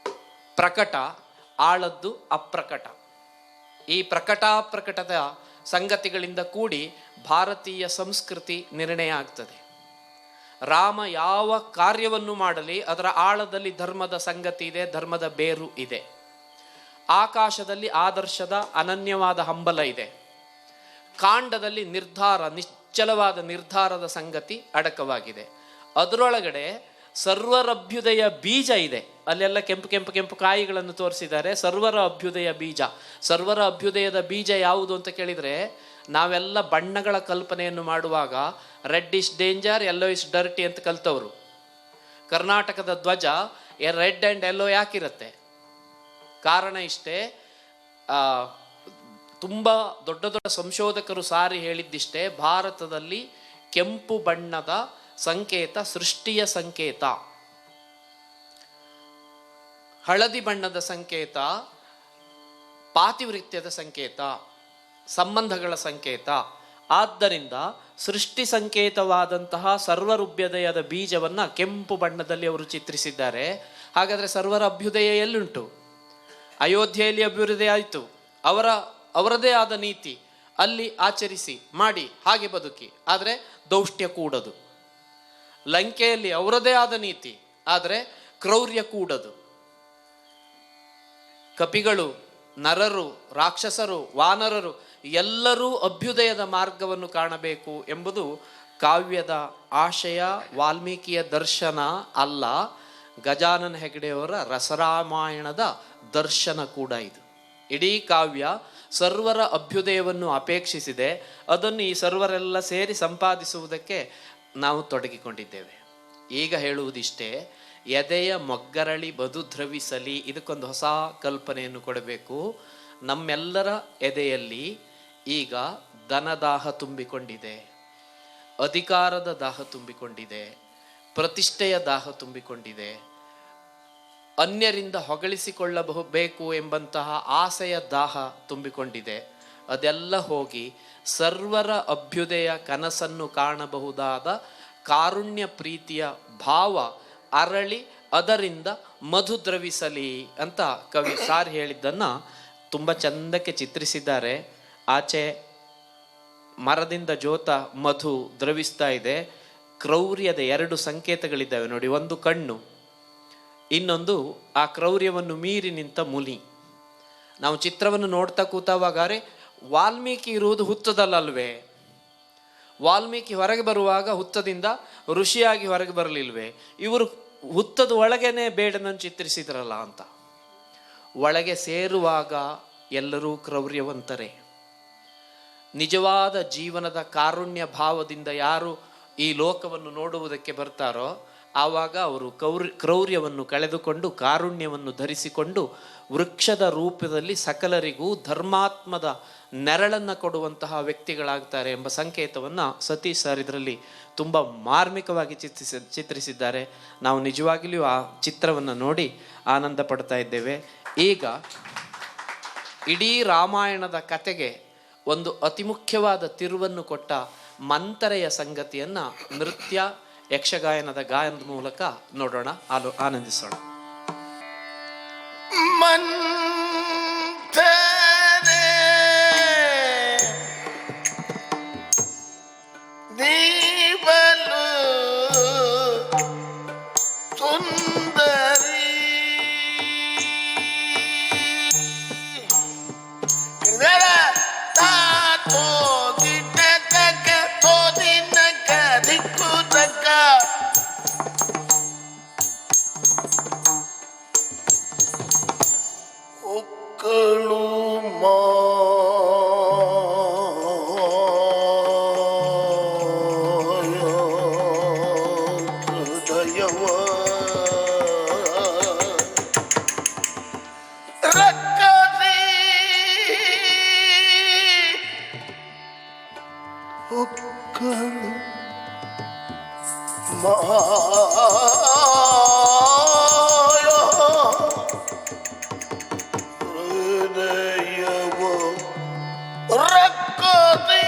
ಪ್ರಕಟ, ಆಳದ್ದು ಅಪ್ರಕಟ. ಈ ಪ್ರಕಟಾಪ್ರಕಟದ ಸಂಗತಿಗಳಿಂದ ಕೂಡಿ ಭಾರತೀಯ ಸಂಸ್ಕೃತಿ ನಿರ್ಣಯ ಆಗ್ತದೆ. ರಾಮ ಯಾವ ಕಾರ್ಯವನ್ನು ಮಾಡಲಿ ಅದರ ಆಳದಲ್ಲಿ ಧರ್ಮದ ಸಂಗತಿ ಇದೆ, ಧರ್ಮದ ಬೇರು ಇದೆ. ಆಕಾಶದಲ್ಲಿ ಆದರ್ಶದ ಅನನ್ಯವಾದ ಹಂಬಲ ಇದೆ. ಕಾಂಡದಲ್ಲಿ ನಿಶ್ಚಲವಾದ ನಿರ್ಧಾರದ ಸಂಗತಿ ಅಡಕವಾಗಿದೆ. ಅದರೊಳಗಡೆ ಸರ್ವರಭ್ಯುದಯ ಬೀಜ ಇದೆ. ಅಲ್ಲೆಲ್ಲ ಕೆಂಪು ಕೆಂಪು ಕೆಂಪು ಕಾಯಿಗಳನ್ನು ತೋರಿಸಿದ್ದಾರೆ. ಸರ್ವರ ಅಭ್ಯುದಯ ಬೀಜ. ಸರ್ವರ ಅಭ್ಯುದಯದ ಬೀಜ ಯಾವುದು ಅಂತ ಕೇಳಿದರೆ, ನಾವೆಲ್ಲ ಬಣ್ಣಗಳ ಕಲ್ಪನೆಯನ್ನು ಮಾಡುವಾಗ red is danger, yellow is dirty ಅಂತ ಕಲ್ತವರು. ಕರ್ನಾಟಕದ ಧ್ವಜ ರೆಡ್ ಆ್ಯಂಡ್ ಯೆಲ್ಲೋ ಯಾಕಿರುತ್ತೆ? ಕಾರಣ ಇಷ್ಟೇ, ತುಂಬ ದೊಡ್ಡ ದೊಡ್ಡ ಸಂಶೋಧಕರು ಸಾರಿ ಹೇಳಿದ್ದಿಷ್ಟೇ, ಭಾರತದಲ್ಲಿ ಕೆಂಪು ಬಣ್ಣದ ಸಂಕೇತ ಸೃಷ್ಟಿಯ ಸಂಕೇತ, ಹಳದಿ ಬಣ್ಣದ ಸಂಕೇತ ಪಾತಿವೃತ್ಯದ ಸಂಕೇತ, ಸಂಬಂಧಗಳ ಸಂಕೇತ. ಆದ್ದರಿಂದ ಸೃಷ್ಟಿ ಸಂಕೇತವಾದಂತಹ ಸರ್ವರ ಅಭ್ಯುದಯದ ಬೀಜವನ್ನು ಕೆಂಪು ಬಣ್ಣದಲ್ಲಿ ಅವರು ಚಿತ್ರಿಸಿದ್ದಾರೆ. ಹಾಗಾದರೆ ಸರ್ವರ ಅಭ್ಯುದಯ ಎಲ್ಲುಂಟು? ಅಯೋಧ್ಯೆಯಲ್ಲಿ ಅಭ್ಯುದಯ ಆಯಿತು, ಅವರದೇ ಆದ ನೀತಿ ಅಲ್ಲಿ ಆಚರಿಸಿ ಮಾಡಿ ಹಾಗೆ ಬದುಕಿ, ಆದರೆ ದೌಷ್ಟ್ಯ ಕೂಡದು. ಲಂಕೆಯಲ್ಲಿ ಅವರದೇ ಆದ ನೀತಿ, ಆದರೆ ಕ್ರೌರ್ಯ ಕೂಡದು. ಕಪಿಗಳು, ನರರು, ರಾಕ್ಷಸರು, ವಾನರರು ಎಲ್ಲರೂ ಅಭ್ಯುದಯದ ಮಾರ್ಗವನ್ನು ಕಾಣಬೇಕು ಎಂಬುದು ಕಾವ್ಯದ ಆಶಯ, ವಾಲ್ಮೀಕಿಯ ದರ್ಶನ ಅಲ್ಲ, ಗಜಾನನ ಹೆಗಡೆಯವರ ರಸರಾಮಾಯಣದ ದರ್ಶನ ಕೂಡ ಇದು. ಇಡೀ ಕಾವ್ಯ ಸರ್ವರ ಅಭ್ಯುದಯವನ್ನು ಅಪೇಕ್ಷಿಸಿದೆ. ಅದನ್ನು ಈ ಸರ್ವರೆಲ್ಲ ಸೇರಿ ಸಂಪಾದಿಸುವುದಕ್ಕೆ ನಾವು ತೊಡಗಿಕೊಂಡಿದ್ದೇವೆ. ಈಗ ಹೇಳುವುದಿಷ್ಟೇ, ಎದೆಯ ಮೊಗ್ಗರಳಿ ಬದು ದ್ರವಿಸಲಿ. ಇದಕ್ಕೊಂದು ಹೊಸ ಕಲ್ಪನೆಯನ್ನು ಕೊಡಬೇಕು. ನಮ್ಮೆಲ್ಲರ ಎದೆಯಲ್ಲಿ ಈಗ ಧನದಾಹ ತುಂಬಿಕೊಂಡಿದೆ, ಅಧಿಕಾರದ ದಾಹ ತುಂಬಿಕೊಂಡಿದೆ, ಪ್ರತಿಷ್ಠೆಯ ದಾಹ ತುಂಬಿಕೊಂಡಿದೆ, ಅನ್ಯರಿಂದ ಹೊಗಳಿಸಿಕೊಳ್ಳಬೇಕು ಎಂಬಂತಹ ಆಸೆಯ ದಾಹ ತುಂಬಿಕೊಂಡಿದೆ. ಅದೆಲ್ಲ ಹೋಗಿ ಸರ್ವರ ಅಭ್ಯುದಯ ಕನಸನ್ನು ಕಾಣಬಹುದಾದ ಕಾರುಣ್ಯ ಪ್ರೀತಿಯ ಭಾವ ಅರಳಿ ಅದರಿಂದ ಮಧು ದ್ರವಿಸಲಿ ಅಂತ ಕವಿ ಸಾರ್ ಹೇಳಿದ್ದನ್ನು ತುಂಬ ಚಂದಕ್ಕೆ ಚಿತ್ರಿಸಿದ್ದಾರೆ. ಆಚೆ ಮರದಿಂದ ಜೋತ ಮಧು ದ್ರವಿಸ್ತಾ ಇದೆ. ಕ್ರೌರ್ಯದ 2 ಸಂಕೇತಗಳಿದ್ದಾವೆ ನೋಡಿ. ಒಂದು ಕಣ್ಣು, ಇನ್ನೊಂದು ಆ ಕ್ರೌರ್ಯವನ್ನು ಮೀರಿ ನಿಂತ ಮುನಿ. ನಾವು ಚಿತ್ರವನ್ನು ನೋಡ್ತಾ ಕೂತವಾಗಾರೆ ವಾಲ್ಮೀಕಿ ಇರುವುದು ಹುತ್ತದಲ್ಲಲ್ವೇ? ವಾಲ್ಮೀಕಿ ಹೊರಗೆ ಬರುವಾಗ ಹುತ್ತದಿಂದ ಋಷಿಯಾಗಿ ಹೊರಗೆ ಬರಲಿಲ್ವೇ? ಇವರು ಹುತ್ತದ ಒಳಗೇನೆ ಬೇಡನನ್ನು ಚಿತ್ರಿಸಿದ್ರಲ್ಲ ಅಂತ. ಒಳಗೆ ಸೇರುವಾಗ ಎಲ್ಲರೂ ಕ್ರೌರ್ಯವಂತರೇ. ನಿಜವಾದ ಜೀವನದ ಕಾರುಣ್ಯ ಭಾವದಿಂದ ಯಾರು ಈ ಲೋಕವನ್ನು ನೋಡುವುದಕ್ಕೆ ಬರ್ತಾರೋ ಆವಾಗ ಅವರು ಕ್ರೌರ್ಯವನ್ನು ಕಳೆದುಕೊಂಡು ಕಾರುಣ್ಯವನ್ನು ಧರಿಸಿಕೊಂಡು ವೃಕ್ಷದ ರೂಪದಲ್ಲಿ ಸಕಲರಿಗೂ ಧರ್ಮಾತ್ಮದ ನೆರಳನ್ನು ಕೊಡುವಂತಹ ವ್ಯಕ್ತಿಗಳಾಗ್ತಾರೆ ಎಂಬ ಸಂಕೇತವನ್ನು ಸತೀಶ್ ಸರ್ ಇದರಲ್ಲಿ ತುಂಬ ಮಾರ್ಮಿಕವಾಗಿ ಚಿತ್ರಿಸಿದ್ದಾರೆ. ನಾವು ನಿಜವಾಗಿಯೂ ಆ ಚಿತ್ರವನ್ನು ನೋಡಿ ಆನಂದ ಪಡ್ತಾ ಇದ್ದೇವೆ. ಈಗ ಇಡೀ ರಾಮಾಯಣದ ಕತೆಗೆ ಒಂದು ಅತಿ ಮುಖ್ಯವಾದ ತಿರುವನ್ನು ಕೊಟ್ಟ ಮಂತರೆಯ ಸಂಗತಿಯನ್ನು ನೃತ್ಯ ಯಕ್ಷಗಾಯನದ ಗಾಯನದ ಮೂಲಕ ನೋಡೋಣ, ಆನಂದಿಸೋಣ. ಮಂಥರೆ ದೀಪಲು ಸುಂದರಿ ಒಕ್ಕಳು ಹೃದಯವ ರಕ್ಕಸಿ ಒಕ್ಕಳು ಹೃದಯವ ರಕ್ಕಸಿ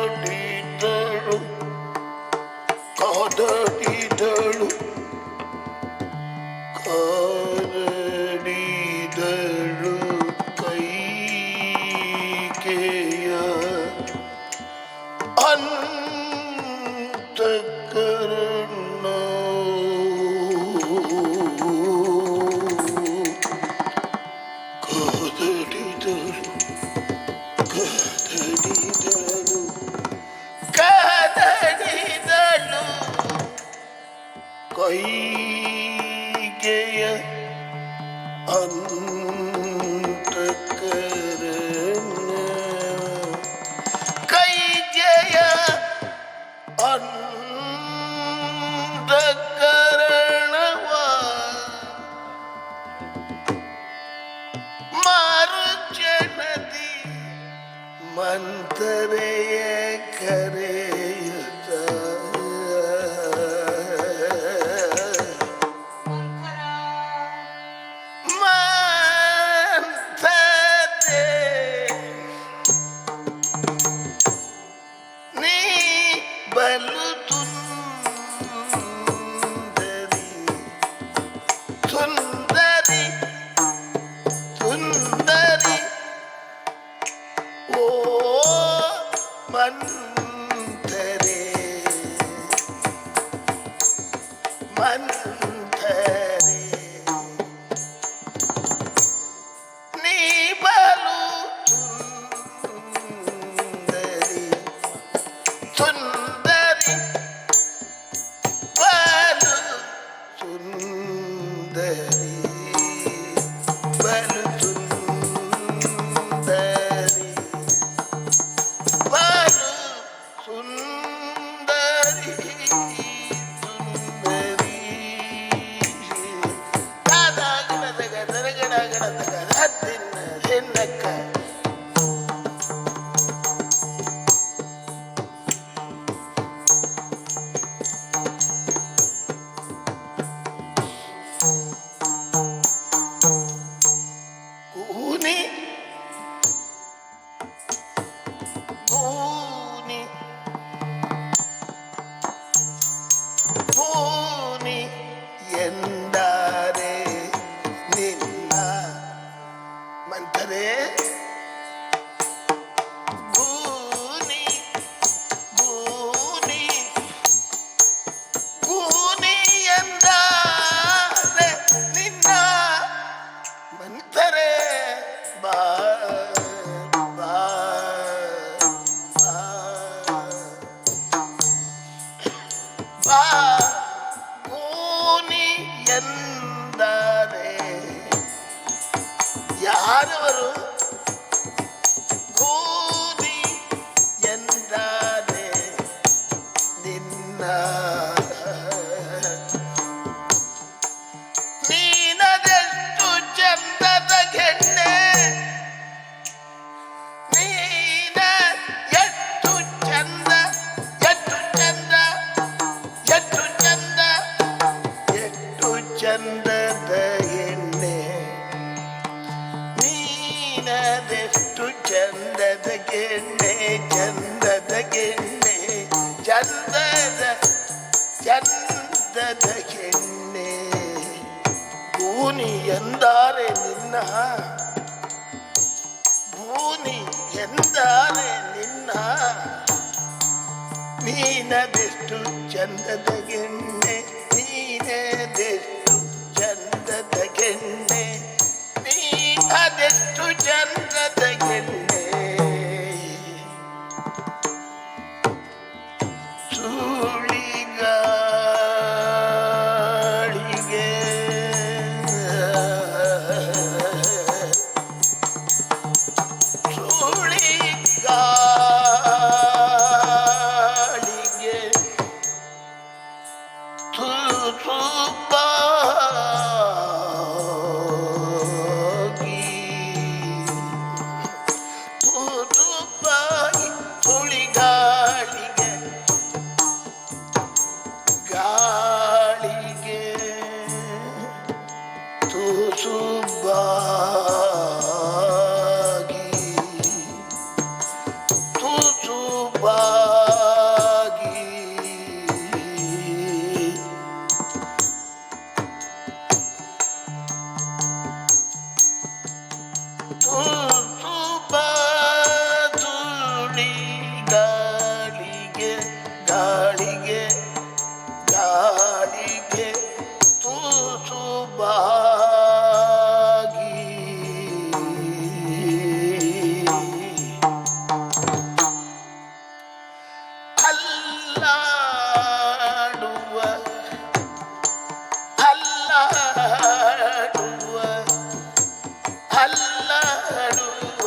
ಕಾದಡಿದಳು ಕಾದಡಿದಳು ಕಾದಡಿದಳು ಕೈಕೆಯ ಅಂತಃಕರಣ ಕಾದಡಿದಳು ಕಾದಡಿದಳು ಕಾದಡಿದಳು ಕೈಗೆಯ ಅಂತಃಕರಣ ಕೈಗೆಯ ಅಂತಃಕರಣವ ಮಾರುಚನದಿ ಮಂತರೆಯ ಕರೆಯುತ್ತ ಮಂಥರೆ ನೀ ಬಲು ಸುಂದರಿ ಸುಂದರಿ ಸುಂದರಿ ಓ ಮಂಥರೆ ಮಂಥರೆ ನೀ ಬಲು ಸುಂದರಿ ಸುಂದರಿ ಬಲು ಸುಂದರಿ ಬಲು ಸುಂದರಿ ಬಲು ನಿನ್ನ ನೀನದೆಷ್ಟು ಚಂದದ ಗೆಣ್ಣೆ ನೀನ ಎಷ್ಟು ಚಂದ ಎಷ್ಟು ಚಂದ ಎಷ್ಟು ಚಂದ ಎಷ್ಟು ಚಂದದ ಎಣ್ಣೆ ನೀನದೆಷ್ಟು ಚಂದದ ಗೆಣ್ಣೆ ಚಂದದ ಗೆಣ್ಣೆ ಚಂದದ ಚಂದದ ಗೆಣ್ಣೆ ಭೂನಿ ಎಂದಾರೆ ನಿನ್ನ ಭೂನಿ ಎಂದಾರೆ ನಿನ್ನ ನೀನದೆಷ್ಟು ಚಂದದ ಗೆಣ್ಣೆ ನೀನದೆಷ್ಟು ಚಂದದ ಗೆಣ್ಣೆ ನೀನದೆಷ್ಟು ಚಂದದ ಗೆಣ್ಣೆ ಸುಳಿಗಾಳಿಗೆ ಸುಳಿಗಾಳಿಗೆ ತುದುಪಾಗಿ ಸುಳಿಗಾಳಿಗೆ ಗಾಳಿಗೆ ತುಸುಬಾಗಿ ತುಸುಬಾಗಿ ತುಸುಬಾದುಳಿ ಗಾಳಿಗೆ ಗಾಳಿಗೆ ಗಾಳಿಗೆ ತುಸುಬಾಗಿ ಅಲ್ಲಾಡುವ ಅಲ್ಲಾಡುವ ಅಲ್ಲಾಡುವ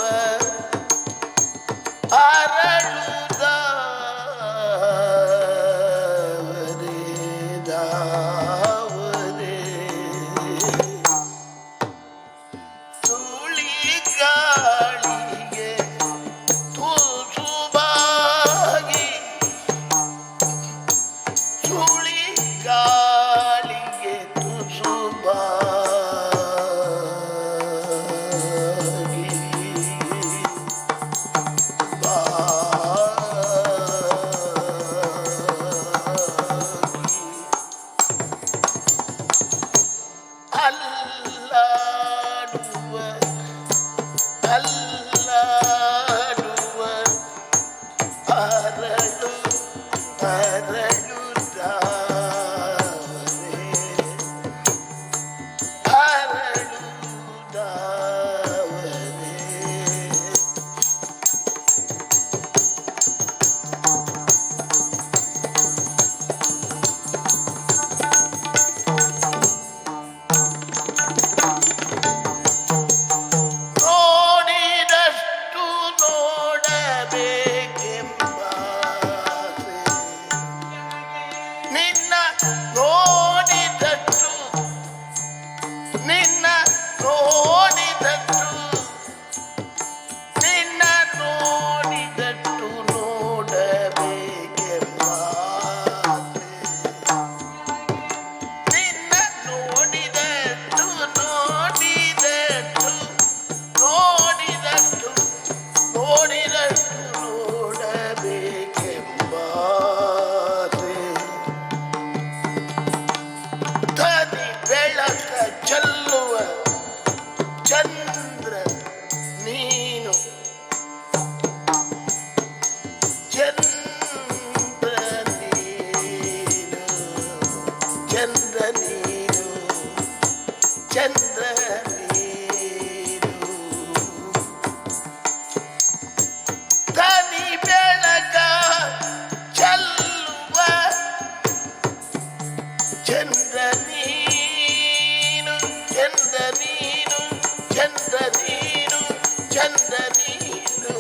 ಅರಳುದಾವರೆ ದಾವರೆ ಸುಳಿಗಾಳಿಗೆ ತುಸುಬಾಗಿ ಸುಳಿಗಾಳಿಗೆ ತುಸುಬಾಗಿ ಅಲ್ಲಾಡುವ ಅಲ್ಲಾಡುವ ಅರಳು ಅರಳುದಾವರೆ ಅರಳುದಾವರೆ ನೋಡಿದಷ್ಟು ನೋಡಬೇಕೆಂಬಾಸೆ ನಿನ್ನ ನೋಡಿದಷ್ಟು ನಿನ್ನ ನೋಡಿದಷ್ಟು ನಿನ್ನ ನೋಡಿದಷ್ಟು ನೋಡಬೇಕೆಂಬಾಸೆ ನಿನ್ನ ನೋಡಿದಷ್ಟು ನೋಡಿದಷ್ಟು ನೋಡಿದಷ್ಟು ನೋಡಿದಷ್ಟು ನೋಡಬೇಕೆಂಬಾಸೆ ಧನಿ ಬೆಳಕ ಚೆಲ್ಲುವ ಚಂದ್ರ ನೀನು ಚಂದ್ರ ನೀನು ಚಂದ್ರ ನೀನು ಚಂದ್ರ ನೀನು ಧನಿ ಬೆಳಕ ಚೆಲ್ಲುವ ಚಂದ್ರ ನೀನು ಚಂದ್ರ ನೀನು ಚಂದ್ರ ನೀನು ಚಂದ್ರ ನೀನು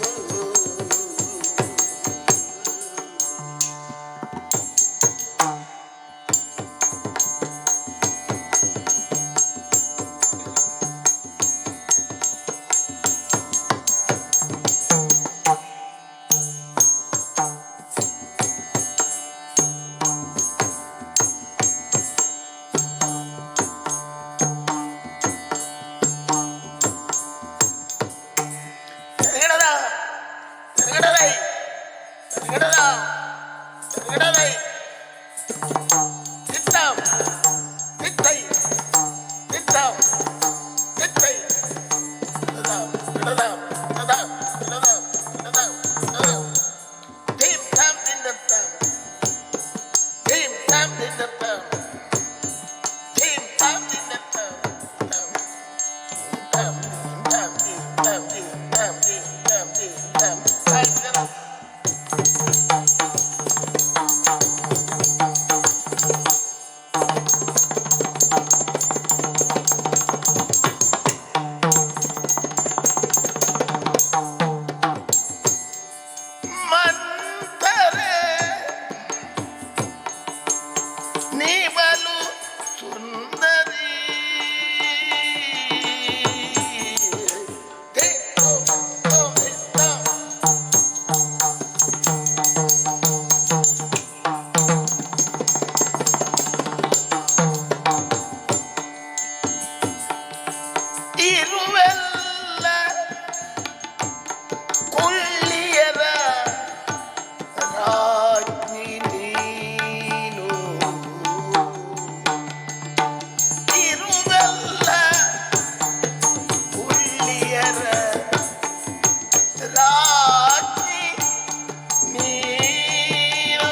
Gidadai. Sit down. Sit tight. Sit down. Sit tight. Sit down. Sit down. Sit down. Sit down. Sit down. Sit down. Team Tam in the town. Team Tam in the town. Team Tam in the town. Tam. Tam. Tam. Tam. Tam. Tam. Tam. Tam. ಮಂತರೆ ನೀವಲು ಸುಂದರಿ ಇರುವೆಲ್ಲ ಕುಳ್ಳಿಯರ ರಾಜ್ಞಿ ನೀನು ಇರುವೆಲ್ಲ ಕುಳ್ಳಿಯರ ರಾಜ್ಞಿ ನೀನು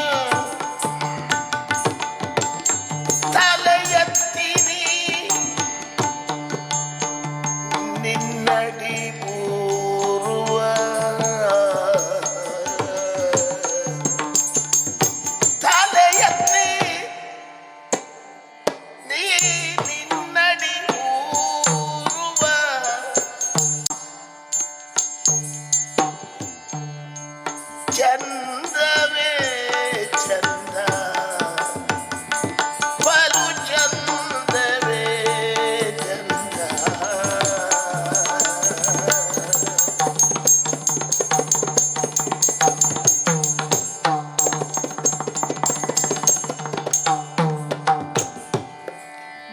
ತಲೆ ಎತ್ತಿರಿ ನಿನ್ನಡಿ ಪೂರ್ವ ತಲೆ ಎತ್ತಿ ನೀ ನಿನ್ನಡಿ ಪೂರ್ವ ಚಂದವೇ ಚಂದ ಬಲು ಚಂದವೇ ಚಂದ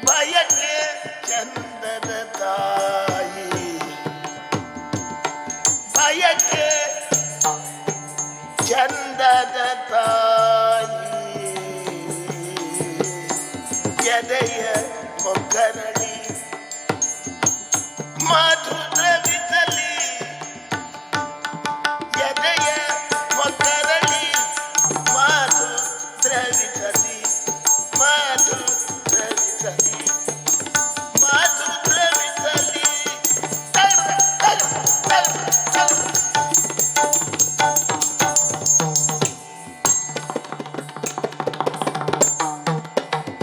ಬಯಕೆ ಚಂದದ ತಾಯಿ ಬಯಕೆ ಚಂದದ ತಾಯಿ ಎದೆಯ ಮೊಗ್ಗರಳಿ ಮಧು ದ್ರವಿಸಲಿ ಎದೆಯ ಮೊಗ್ಗರಳಿ ಮಧು ದ್ರವಿಸಲಿ ಮಧು ದ್ರವಿಸಲಿ ಮಧು ದ್ರವಿಸಲಿ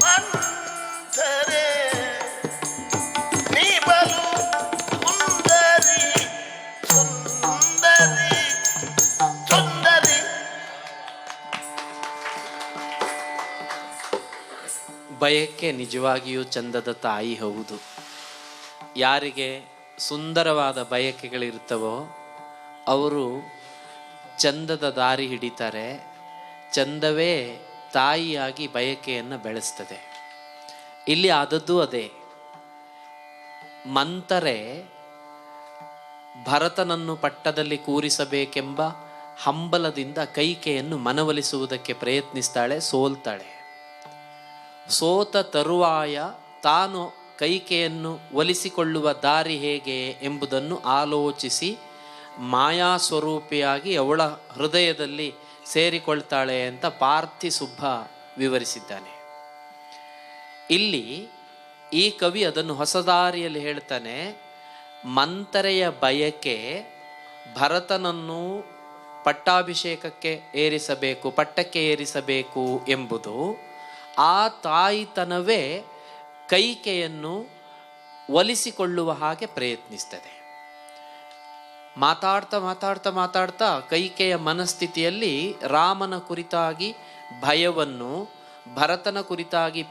ಮಂಥರೆ ನೀ ಬಲು ಸುಂದರಿ ಸುಂದರಿ ಸುಂದರಿ ಬಯಕೆ ನಿಜವಾಗಿಯೂ ಚಂದದ ತಾಯಿ ಹೌದು. ಯಾರಿಗೆ ಸುಂದರವಾದ ಬಯಕೆಗಳಿರ್ತವೋ ಅವರು ಚಂದದ ದಾರಿ ಹಿಡಿತಾರೆ. ಚಂದವೇ ತಾಯಿಯಾಗಿ ಬಯಕೆಯನ್ನು ಬೆಳೆಸ್ತದೆ. ಇಲ್ಲಿ ಆದದ್ದು ಅದೇ. ಮಂತರೆ ಭರತನನ್ನು ಪಟ್ಟದಲ್ಲಿ ಕೂರಿಸಬೇಕೆಂಬ ಹಂಬಲದಿಂದ ಕೈಕೆಯನ್ನು ಮನವೊಲಿಸುವುದಕ್ಕೆ ಪ್ರಯತ್ನಿಸ್ತಾಳೆ, ಸೋಲ್ತಾಳೆ. ಸೋತ ತರುವಾಯ ತಾನು ಕೈಕೆಯನ್ನು ಒಲಿಸಿಕೊಳ್ಳುವ ದಾರಿ ಹೇಗೆ ಎಂಬುದನ್ನು ಆಲೋಚಿಸಿ ಮಾಯಾ ಸ್ವರೂಪಿಯಾಗಿ ಅವಳ ಹೃದಯದಲ್ಲಿ ಸೇರಿಕೊಳ್ತಾಳೆ ಅಂತ ಪಾರ್ಥಿಸುಬ್ಬ ವಿವರಿಸಿದ್ದಾನೆ. ಇಲ್ಲಿ ಈ ಕವಿ ಅದನ್ನು ಹೊಸ ದಾರಿಯಲ್ಲಿ ಹೇಳ್ತಾನೆ. ಮಂತರೆಯ ಬಯಕೆ ಭರತನನ್ನು ಪಟ್ಟಾಭಿಷೇಕಕ್ಕೆ ಏರಿಸಬೇಕು, ಪಟ್ಟಕ್ಕೆ ಏರಿಸಬೇಕು ಎಂಬುದು. ಆ ತಾಯಿತನವೇ ಕೈಕೆಯನ್ನು ಒಲಿಸಿಕೊಳ್ಳುವ ಹಾಗೆ ಪ್ರಯತ್ನಿಸ್ತದೆ. ಮಾತಾಡ್ತಾ ಮಾತಾಡ್ತಾ ಮಾತಾಡ್ತಾ ಕೈಕೆಯ ಮನಸ್ಥಿತಿಯಲ್ಲಿ ರಾಮನ ಕುರಿತಾಗಿ ಭಯವನ್ನು, ಭರತನ ಕುರಿತಾಗಿ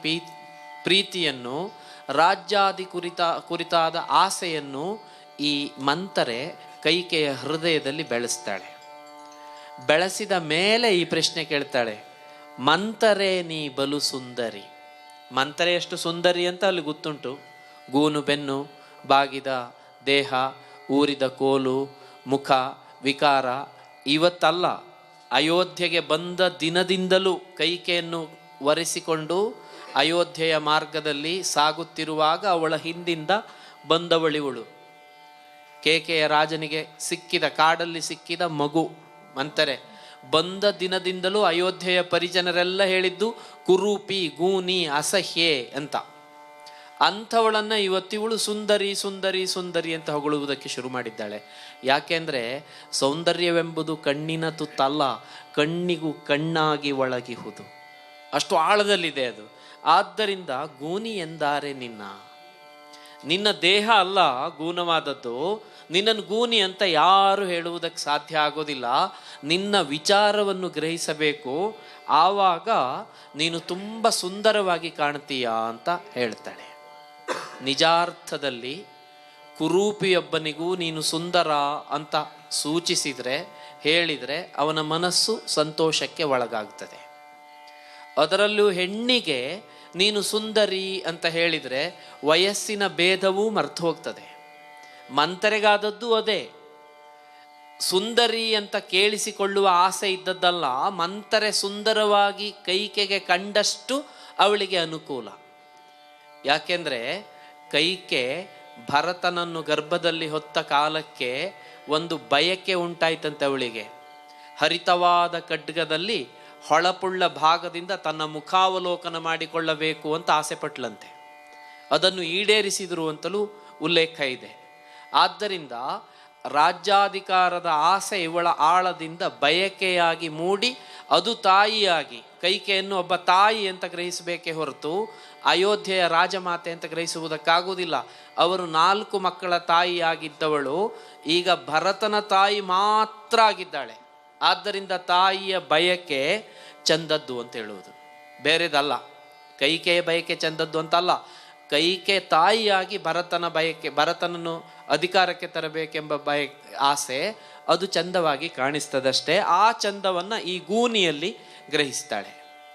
ಪ್ರೀತಿಯನ್ನು, ರಾಜ್ಯಾದಿ ಕುರಿತಾದ ಆಸೆಯನ್ನು ಈ ಮಂತರೆ ಕೈಕೆಯ ಹೃದಯದಲ್ಲಿ ಬೆಳೆಸ್ತಾಳೆ. ಬೆಳೆಸಿದ ಮೇಲೆ ಈ ಪ್ರಶ್ನೆ ಕೇಳ್ತಾಳೆ, ಮಂತರೆ ನೀ ಬಲು ಸುಂದರಿ. ಮಂತರೆ ಎಷ್ಟು ಸುಂದರಿ ಅಂತ ಅಲ್ಲಿ ಗೊತ್ತುಂಟು. ಗೂನು ಬೆನ್ನು, ಬಾಗಿದ ದೇಹ, ಊರಿದ ಕೋಲು, ಮುಖ, ವಿಕಾರ ಇವತ್ತಲ್ಲ, ಅಯೋಧ್ಯೆಗೆ ಬಂದ ದಿನದಿಂದಲೂ ಕೈಕೆಯನ್ನು ವರೆಸಿಕೊಂಡು ಅಯೋಧ್ಯೆಯ ಮಾರ್ಗದಲ್ಲಿ ಸಾಗುತ್ತಿರುವಾಗ ಅವಳ ಹಿಂದಿಂದ ಬಂದವಳಿವಳು. ಕೇಕೆಯ ರಾಜನಿಗೆ ಸಿಕ್ಕಿದ, ಕಾಡಲ್ಲಿ ಸಿಕ್ಕಿದ ಮಗು ಮಂಥರೆ. ಬಂದ ದಿನದಿಂದಲೂ ಅಯೋಧ್ಯೆಯ ಪರಿಜನರೆಲ್ಲ ಹೇಳಿದ್ದು ಕುರೂಪಿ, ಗೂನಿ, ಅಸಹ್ಯೆ ಅಂತ. ಅಂಥವಳನ್ನು ಇವತ್ತಿವಳು ಸುಂದರಿ ಸುಂದರಿ ಸುಂದರಿ ಅಂತ ಹೊಗಳುವುದಕ್ಕೆ ಶುರು ಮಾಡಿದ್ದಾಳೆ. ಯಾಕೆಂದರೆ ಸೌಂದರ್ಯವೆಂಬುದು ಕಣ್ಣಿನ ತುತ್ತಲ್ಲ, ಕಣ್ಣಿಗೂ ಕಣ್ಣಾಗಿ ಒಳಗಿಹುದು. ಅಷ್ಟು ಆಳದಲ್ಲಿದೆ ಅದು. ಆದ್ದರಿಂದ ಗೂನಿ ಎಂದಾರೆ ನಿನ್ನ ದೇಹ ಅಲ್ಲ ಗೂನವಾದದ್ದು. ನಿನ್ನನ್ನು ಗೂನಿ ಅಂತ ಯಾರು ಹೇಳುವುದಕ್ಕೆ ಸಾಧ್ಯ ಆಗೋದಿಲ್ಲ. ನಿನ್ನ ವಿಚಾರವನ್ನು ಗ್ರಹಿಸಬೇಕು, ಆವಾಗ ನೀನು ತುಂಬ ಸುಂದರವಾಗಿ ಕಾಣ್ತೀಯ ಅಂತ ಹೇಳ್ತಾಳೆ. ನಿಜಾರ್ಥದಲ್ಲಿ ಕುರೂಪಿಯೊಬ್ಬನಿಗೂ ನೀನು ಸುಂದರ ಅಂತ ಸೂಚಿಸಿದರೆ, ಹೇಳಿದರೆ ಅವನ ಮನಸ್ಸು ಸಂತೋಷಕ್ಕೆ ಒಳಗಾಗ್ತದೆ. ಅದರಲ್ಲೂ ಹೆಣ್ಣಿಗೆ ನೀನು ಸುಂದರಿ ಅಂತ ಹೇಳಿದರೆ ವಯಸ್ಸಿನ ಭೇದವೂ ಮರ್ತು ಹೋಗ್ತದೆ. ಮಂಥರೆಗಾದದ್ದು ಅದೇ. ಸುಂದರಿ ಅಂತ ಕೇಳಿಸಿಕೊಳ್ಳುವ ಆಸೆ ಇದ್ದದ್ದಲ್ಲ, ಮಂಥರೆ ಸುಂದರವಾಗಿ ಕೈಕೆಗೆ ಕಂಡಷ್ಟು ಅವಳಿಗೆ ಅನುಕೂಲ. ಯಾಕೆಂದರೆ ಕೈಕೆ ಭರತನನ್ನು ಗರ್ಭದಲ್ಲಿ ಹೊತ್ತ ಕಾಲಕ್ಕೆ ಒಂದು ಬಯಕೆ ಉಂಟಾಯ್ತಂತೆ ಅವಳಿಗೆ. ಹರಿತವಾದ ಖಡ್ಗದಲ್ಲಿ ಹೊಳಪುಳ್ಳ ಭಾಗದಿಂದ ತನ್ನ ಮುಖಾವಲೋಕನ ಮಾಡಿಕೊಳ್ಳಬೇಕು ಅಂತ ಆಸೆ ಪಟ್ಲಂತೆ. ಅದನ್ನು ಈಡೇರಿಸಿದರು ಅಂತಲೂ ಉಲ್ಲೇಖ ಇದೆ. ಆದ್ದರಿಂದ ರಾಜ್ಯಾಧಿಕಾರದ ಆಸೆ ಇವಳ ಆಳದಿಂದ ಬಯಕೆಯಾಗಿ ಮೂಡಿ ಅದು ತಾಯಿಯಾಗಿ, ಕೈಕೆಯನ್ನು ಒಬ್ಬ ತಾಯಿ ಅಂತ ಗ್ರಹಿಸಬೇಕೇ ಹೊರತು ಅಯೋಧ್ಯೆಯ ರಾಜಮಾತೆ ಅಂತ ಗ್ರಹಿಸುವುದಕ್ಕಾಗುವುದಿಲ್ಲ. ಅವರು 4 ಮಕ್ಕಳ ತಾಯಿಯಾಗಿದ್ದವಳು ಈಗ ಭರತನ ತಾಯಿ ಮಾತ್ರ ಆಗಿದ್ದಾಳೆ. ಆದ್ದರಿಂದ ತಾಯಿಯ ಬಯಕೆ ಚಂದದ್ದು ಅಂತ ಹೇಳುವುದು, ಬೇರೆದಲ್ಲ. ಕೈಕೆಯ ಬಯಕೆ ಚಂದದ್ದು ಅಂತಲ್ಲ, ಕೈಕೆ ತಾಯಿಯಾಗಿ ಭರತನ ಬಯಕೆ, ಭರತನನ್ನು ಅಧಿಕಾರಕ್ಕೆ ತರಬೇಕೆಂಬ ಆಸೆ, ಅದು ಚಂದವಾಗಿ ಕಾಣಿಸ್ತದಷ್ಟೇ. ಆ ಚಂದವನ್ನು ಈ ಗೂನಿಯಲ್ಲಿ ಗ್ರಹಿಸ್ತಾಳೆ.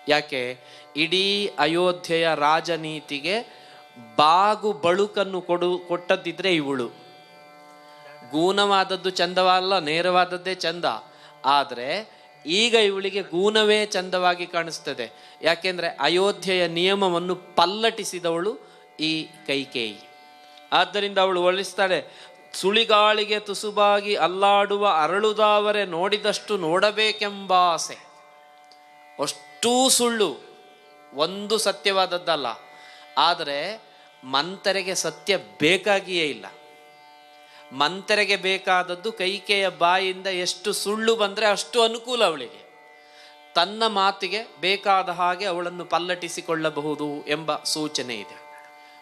ಯಾಕೆ? ಇಡೀ ಅಯೋಧ್ಯೆಯ ರಾಜನೀತಿಗೆ ಬಾಗು ಬಳುಕನ್ನು ಕೊಟ್ಟದ್ದಿದ್ರೆ ಇವಳು. ಗೂನವಾದದ್ದು ಚಂದವಲ್ಲ, ನೇರವಾದದ್ದೇ ಚಂದ. ಆದರೆ ಈಗ ಇವಳಿಗೆ ಗೂನವೇ ಚಂದವಾಗಿ ಕಾಣಿಸ್ತದೆ. ಯಾಕೆಂದರೆ ಅಯೋಧ್ಯೆಯ ನಿಯಮವನ್ನು ಪಲ್ಲಟಿಸಿದವಳು ಈ ಕೈಕೇಯಿ. ಆದ್ದರಿಂದ ಅವಳು ಒಲಿಸ್ತಾಳೆ, ಸುಳಿಗಾಳಿಗೆ ತುಸುಬಾಗಿ ಅಲ್ಲಾಡುವ ಅರಳುದಾವರೆ ನೋಡಿದಷ್ಟು ನೋಡಬೇಕೆಂಬ ಆಸೆ. ಅಷ್ಟೂ ಸುಳ್ಳು, ಒಂದು ಸತ್ಯವಾದದ್ದಲ್ಲ. ಆದರೆ ಮಂಥರೆಗೆ ಸತ್ಯ ಬೇಕಾಗಿಯೇ ಇಲ್ಲ. ಮಂಥರೆಗೆ ಬೇಕಾದದ್ದು ಕೈಕೆಯ ಬಾಯಿಂದ ಎಷ್ಟು ಸುಳ್ಳು ಬಂದರೆ ಅಷ್ಟು ಅನುಕೂಲ ಅವಳಿಗೆ. ತನ್ನ ಮಾತಿಗೆ ಬೇಕಾದ ಹಾಗೆ ಅವಳನ್ನು ಪಲ್ಲಟಿಸಿಕೊಳ್ಳಬಹುದು ಎಂಬ ಸೂಚನೆ ಇದೆ.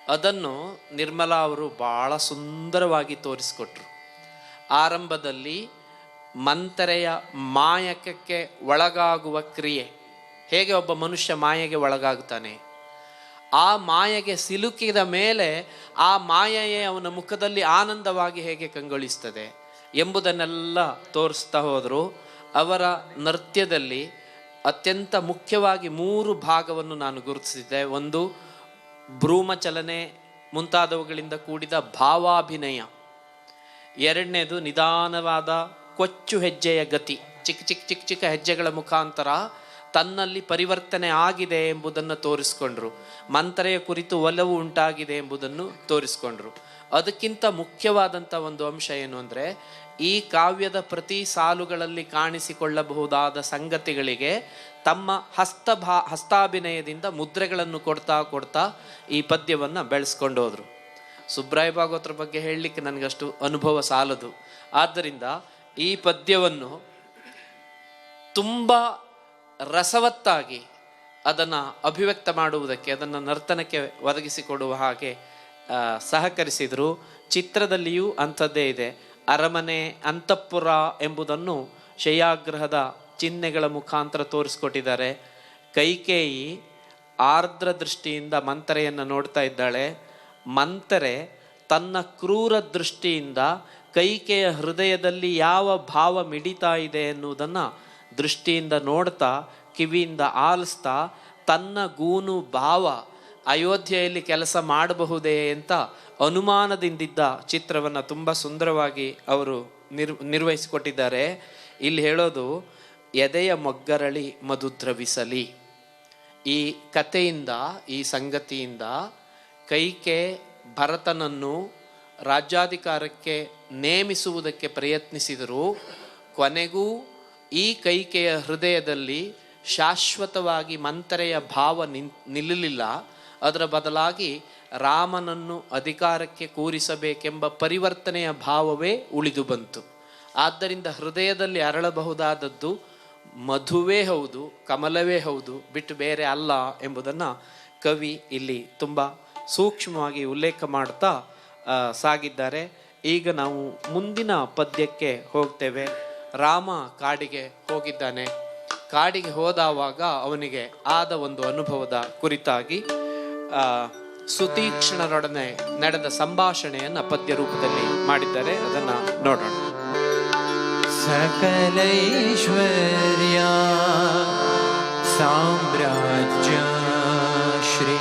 ಅದನ್ನು ನಿರ್ಮಲಾ ಅವರು ಬಹಳ ಸುಂದರವಾಗಿ ತೋರಿಸಿಕೊಟ್ರು. ಆರಂಭದಲ್ಲಿ ಮಂಥರೆಯ ಮಾಯಕಕ್ಕೆ ಒಳಗಾಗುವ ಕ್ರಿಯೆ, ಹೇಗೆ ಒಬ್ಬ ಮನುಷ್ಯ ಮಾಯೆಗೆ ಒಳಗಾಗ್ತಾನೆ, ಆ ಮಾಯೆಗೆ ಸಿಲುಕಿದ ಮೇಲೆ ಆ ಮಾಯೆಯೇ ಅವನ ಮುಖದಲ್ಲಿ ಆನಂದವಾಗಿ ಹೇಗೆ ಕಂಗೊಳಿಸ್ತದೆ ಎಂಬುದನ್ನೆಲ್ಲ ತೋರಿಸ್ತಾ ಹೋದರು. ಅವರ ನೃತ್ಯದಲ್ಲಿ ಅತ್ಯಂತ ಮುಖ್ಯವಾಗಿ 3 ಭಾಗವನ್ನು ನಾನು ಗುರುತಿಸಿದ್ದೆ. ಒಂದು ಭ್ರೂಮಚಲನೆ ಮುಂತಾದವುಗಳಿಂದ ಕೂಡಿದ ಭಾವಾಭಿನಯ. ಎರಡನೇದು ನಿಧಾನವಾದ ಕೊಚ್ಚು ಹೆಜ್ಜೆಯ ಗತಿ, ಚಿಕ್ಕ ಹೆಜ್ಜೆಗಳ ಮುಖಾಂತರ ತನ್ನಲ್ಲಿ ಪರಿವರ್ತನೆ ಆಗಿದೆ ಎಂಬುದನ್ನು ತೋರಿಸ್ಕೊಂಡ್ರು. ಮಂಥರೆಯ ಕುರಿತು ಒಲವು ಉಂಟಾಗಿದೆ ಎಂಬುದನ್ನು ತೋರಿಸ್ಕೊಂಡ್ರು. ಅದಕ್ಕಿಂತ ಮುಖ್ಯವಾದಂಥ ಒಂದು ಅಂಶ ಏನು ಅಂದರೆ, ಈ ಕಾವ್ಯದ ಪ್ರತಿ ಸಾಲುಗಳಲ್ಲಿ ಕಾಣಿಸಿಕೊಳ್ಳಬಹುದಾದ ಸಂಗತಿಗಳಿಗೆ ತಮ್ಮ ಹಸ್ತಾಭಿನಯದಿಂದ ಮುದ್ರೆಗಳನ್ನು ಕೊಡ್ತಾ ಈ ಪದ್ಯವನ್ನು ಬೆಳೆಸ್ಕೊಂಡು ಹೋದರು. ಸುಬ್ರಾಯ ಭಾಗವತರ ಬಗ್ಗೆ ಹೇಳಲಿಕ್ಕೆ ನನಗಷ್ಟು ಅನುಭವ ಸಾಲದು. ಆದ್ದರಿಂದ ಈ ಪದ್ಯವನ್ನು ತುಂಬ ರಸವತ್ತಾಗಿ ಅದನ್ನು ಅಭಿವ್ಯಕ್ತ ಮಾಡುವುದಕ್ಕೆ, ಅದನ್ನು ನರ್ತನಕ್ಕೆ ಒದಗಿಸಿಕೊಡುವ ಹಾಗೆ ಸಹಕರಿಸಿದರು. ಚಿತ್ರದಲ್ಲಿಯೂ ಅಂಥದ್ದೇ ಇದೆ. ಅರಮನೆ, ಅಂತಃಪುರ ಎಂಬುದನ್ನು ಶಯ್ಯಾಗ್ರಹದ ಚಿಹ್ನೆಗಳ ಮುಖಾಂತರ ತೋರಿಸ್ಕೊಟ್ಟಿದ್ದಾರೆ. ಕೈಕೇಯಿ ಆರ್ದ್ರ ದೃಷ್ಟಿಯಿಂದ ಮಂಥರೆಯನ್ನು ನೋಡ್ತಾ ಇದ್ದಾಳೆ. ಮಂಥರೆ ತನ್ನ ಕ್ರೂರ ದೃಷ್ಟಿಯಿಂದ ಕೈಕೆಯ ಹೃದಯದಲ್ಲಿ ಯಾವ ಭಾವ ಮಿಡಿತಾ ಇದೆ ಎನ್ನುವುದನ್ನು ದೃಷ್ಟಿಯಿಂದ ನೋಡ್ತಾ, ಕಿವಿಯಿಂದ ಆಲಿಸ್ತಾ, ತನ್ನ ಗೂನು ಭಾವ ಅಯೋಧ್ಯೆಯಲ್ಲಿ ಕೆಲಸ ಮಾಡಬಹುದೇ ಅಂತ ಅನುಮಾನದಿಂದಿದ್ದ ಚಿತ್ರವನ್ನು ತುಂಬ ಸುಂದರವಾಗಿ ಅವರು ನಿರ್ವಹಿಸಿಕೊಟ್ಟಿದ್ದಾರೆ. ಇಲ್ಲಿ ಹೇಳೋದು, ಎದೆಯ ಮೊಗ್ಗರಳಿ ಮಧು ದ್ರವಿಸಲಿ. ಈ ಕಥೆಯಿಂದ, ಈ ಸಂಗತಿಯಿಂದ ಕೈಕೆ ಭರತನನ್ನು ರಾಜ್ಯಾಧಿಕಾರಕ್ಕೆ ನೇಮಿಸುವುದಕ್ಕೆ ಪ್ರಯತ್ನಿಸಿದರೂ ಕೊನೆಗೂ ಈ ಕೈಕೆಯ ಹೃದಯದಲ್ಲಿ ಶಾಶ್ವತವಾಗಿ ಮಂಥರೆಯ ಭಾವ ನಿಲ್ಲಲಿಲ್ಲ. ಅದರ ಬದಲಾಗಿ ರಾಮನನ್ನು ಅಧಿಕಾರಕ್ಕೆ ಕೂರಿಸಬೇಕೆಂಬ ಪರಿವರ್ತನೆಯ ಭಾವವೇ ಉಳಿದು ಬಂತು. ಆದ್ದರಿಂದ ಹೃದಯದಲ್ಲಿ ಅರಳಬಹುದಾದದ್ದು ಮಧುವೇ ಹೌದು, ಕಮಲವೇ ಹೌದು, ಬಿಟ್ಟು ಬೇರೆ ಅಲ್ಲ ಎಂಬುದನ್ನು ಕವಿ ಇಲ್ಲಿ ತುಂಬ ಸೂಕ್ಷ್ಮವಾಗಿ ಉಲ್ಲೇಖ ಮಾಡ್ತಾ ಸಾಗಿದ್ದಾರೆ. ಈಗ ನಾವು ಮುಂದಿನ ಪದ್ಯಕ್ಕೆ ಹೋಗ್ತೇವೆ. ರಾಮ ಕಾಡಿಗೆ ಹೋಗಿದ್ದಾನೆ. ಕಾಡಿಗೆ ಹೋದವಾಗ ಅವನಿಗೆ ಆದ ಒಂದು ಅನುಭವದ ಕುರಿತಾಗಿ ಸುತೀಕ್ಷ್ಣರೊಡನೆ ನಡೆದ ಸಂಭಾಷಣೆಯನ್ನು ಪದ್ಯ ರೂಪದಲ್ಲಿ ಮಾಡಿದ್ದಾರೆ. ಅದನ್ನ ನೋಡೋಣ. ಸಕಲೈಶ್ವರ್ಯ ಸಾಮ್ರಾಜ್ಯ ಶ್ರೀ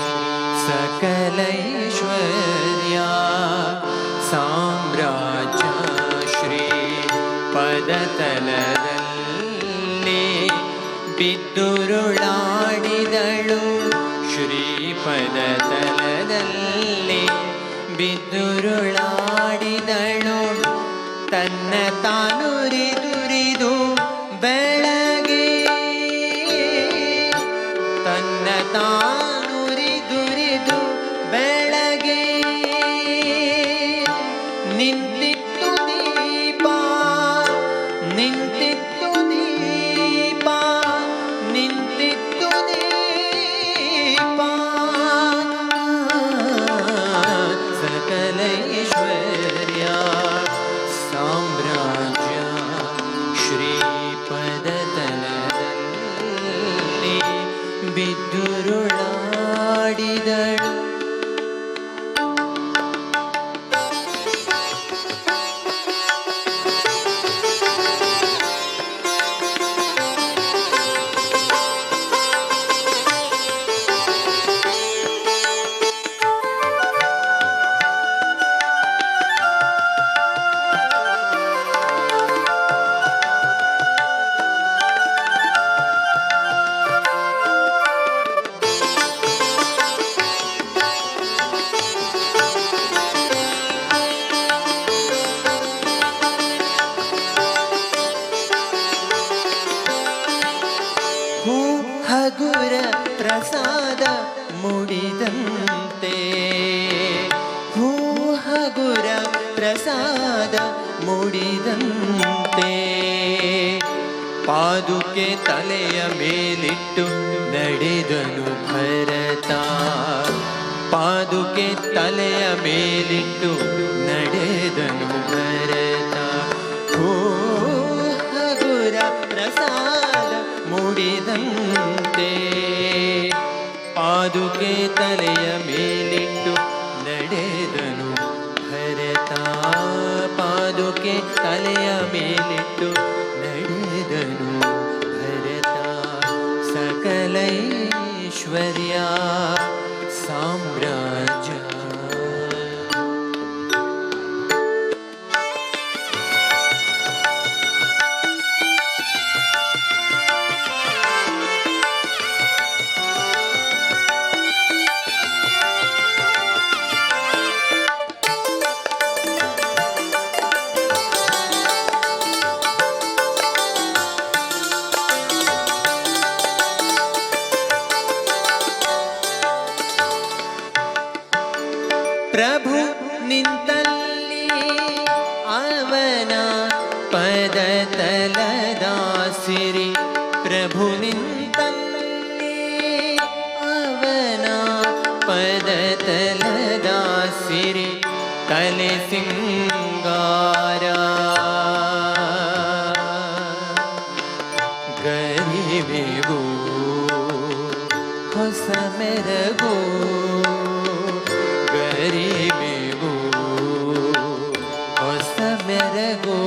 ಸಕಲೈಶ್ವರ್ಯ ಸಾಮ್ರಾಜ್ಯ ಶ್ರೀ ಪದತಲದಲ್ಲಿ ಬಿದ್ದುರುಳಾಡಿದಳು. ಶ್ರೀಪದತಲದಲ್ಲಿ ಬಿದ್ದುರುಳಾಡಿದಳು. ತನ್ನ ತಾನುರಿದುರಿದು ಬೆಳಗ್ಗೆ, ತನ್ನ ತಾನುರಿದುರಿದು ಬೆಳಗ್ಗೆ ನಿಂತಿತ್ತು ದೀಪ, ನಿಂತಿತ್ತು ದೀಪ, ನಿಂತಿತ್ತು ದೀಪ. ಸಕಲೈಶ್ವರ್ಯ ಸಾಮ್ರಾಜ್ಯ ಶ್ರೀಪದತಲದಲ್ಲಿ ಬಿದ್ದುರುಳಾಡಿದಳು. ಹಗುರ ಪ್ರಸಾದ ಮುಡಿದಂತೆ, ಹೂ ಹಗುರ ಪ್ರಸಾದ ಮುಡಿದಂತೆ. ಪಾದುಕೆ ತಲೆಯ ಮೇಲಿಟ್ಟು ನಡೆದನು ಭರತ. ಪಾದುಕೆ ತಲೆಯ ಮೇಲಿಟ್ಟು ನಡೆದನು ಭರತ. ಹೂ ಹಗುರ ಪ್ರಸಾದ ಮುಡಿದಂತೆ. ಪಾದುಕೆ ತಲೆಯ ಮೇಲಿಟ್ಟು ನಡೆದನು ಭರತ. ಪಾದುಕೆ ತಲೆಯ ಮೇಲಿಟ್ಟು ನಡೆದನು ಭರತ. ಸಕಲೈಶ್ವರ್ಯ ಸಾಮ್ರಾಜ್ಯ. ಪ್ರಭು ನಿಂತಲ್ಲಿ ಅವನ ಪದತಲದಾಸಿರಿ. ಪ್ರಭು ನಿಂತಲ್ಲಿ ಅವನ ಪದತಲದಾಸಿರಿ. ತಲೆ ಸಿಂಗಾರ ಗರಿವೆಗೂ ಹೊಸ ಮೆರಗೋ, ಗರಿವೆಗೂ ಹೊಸ ಮೆರಗೋ.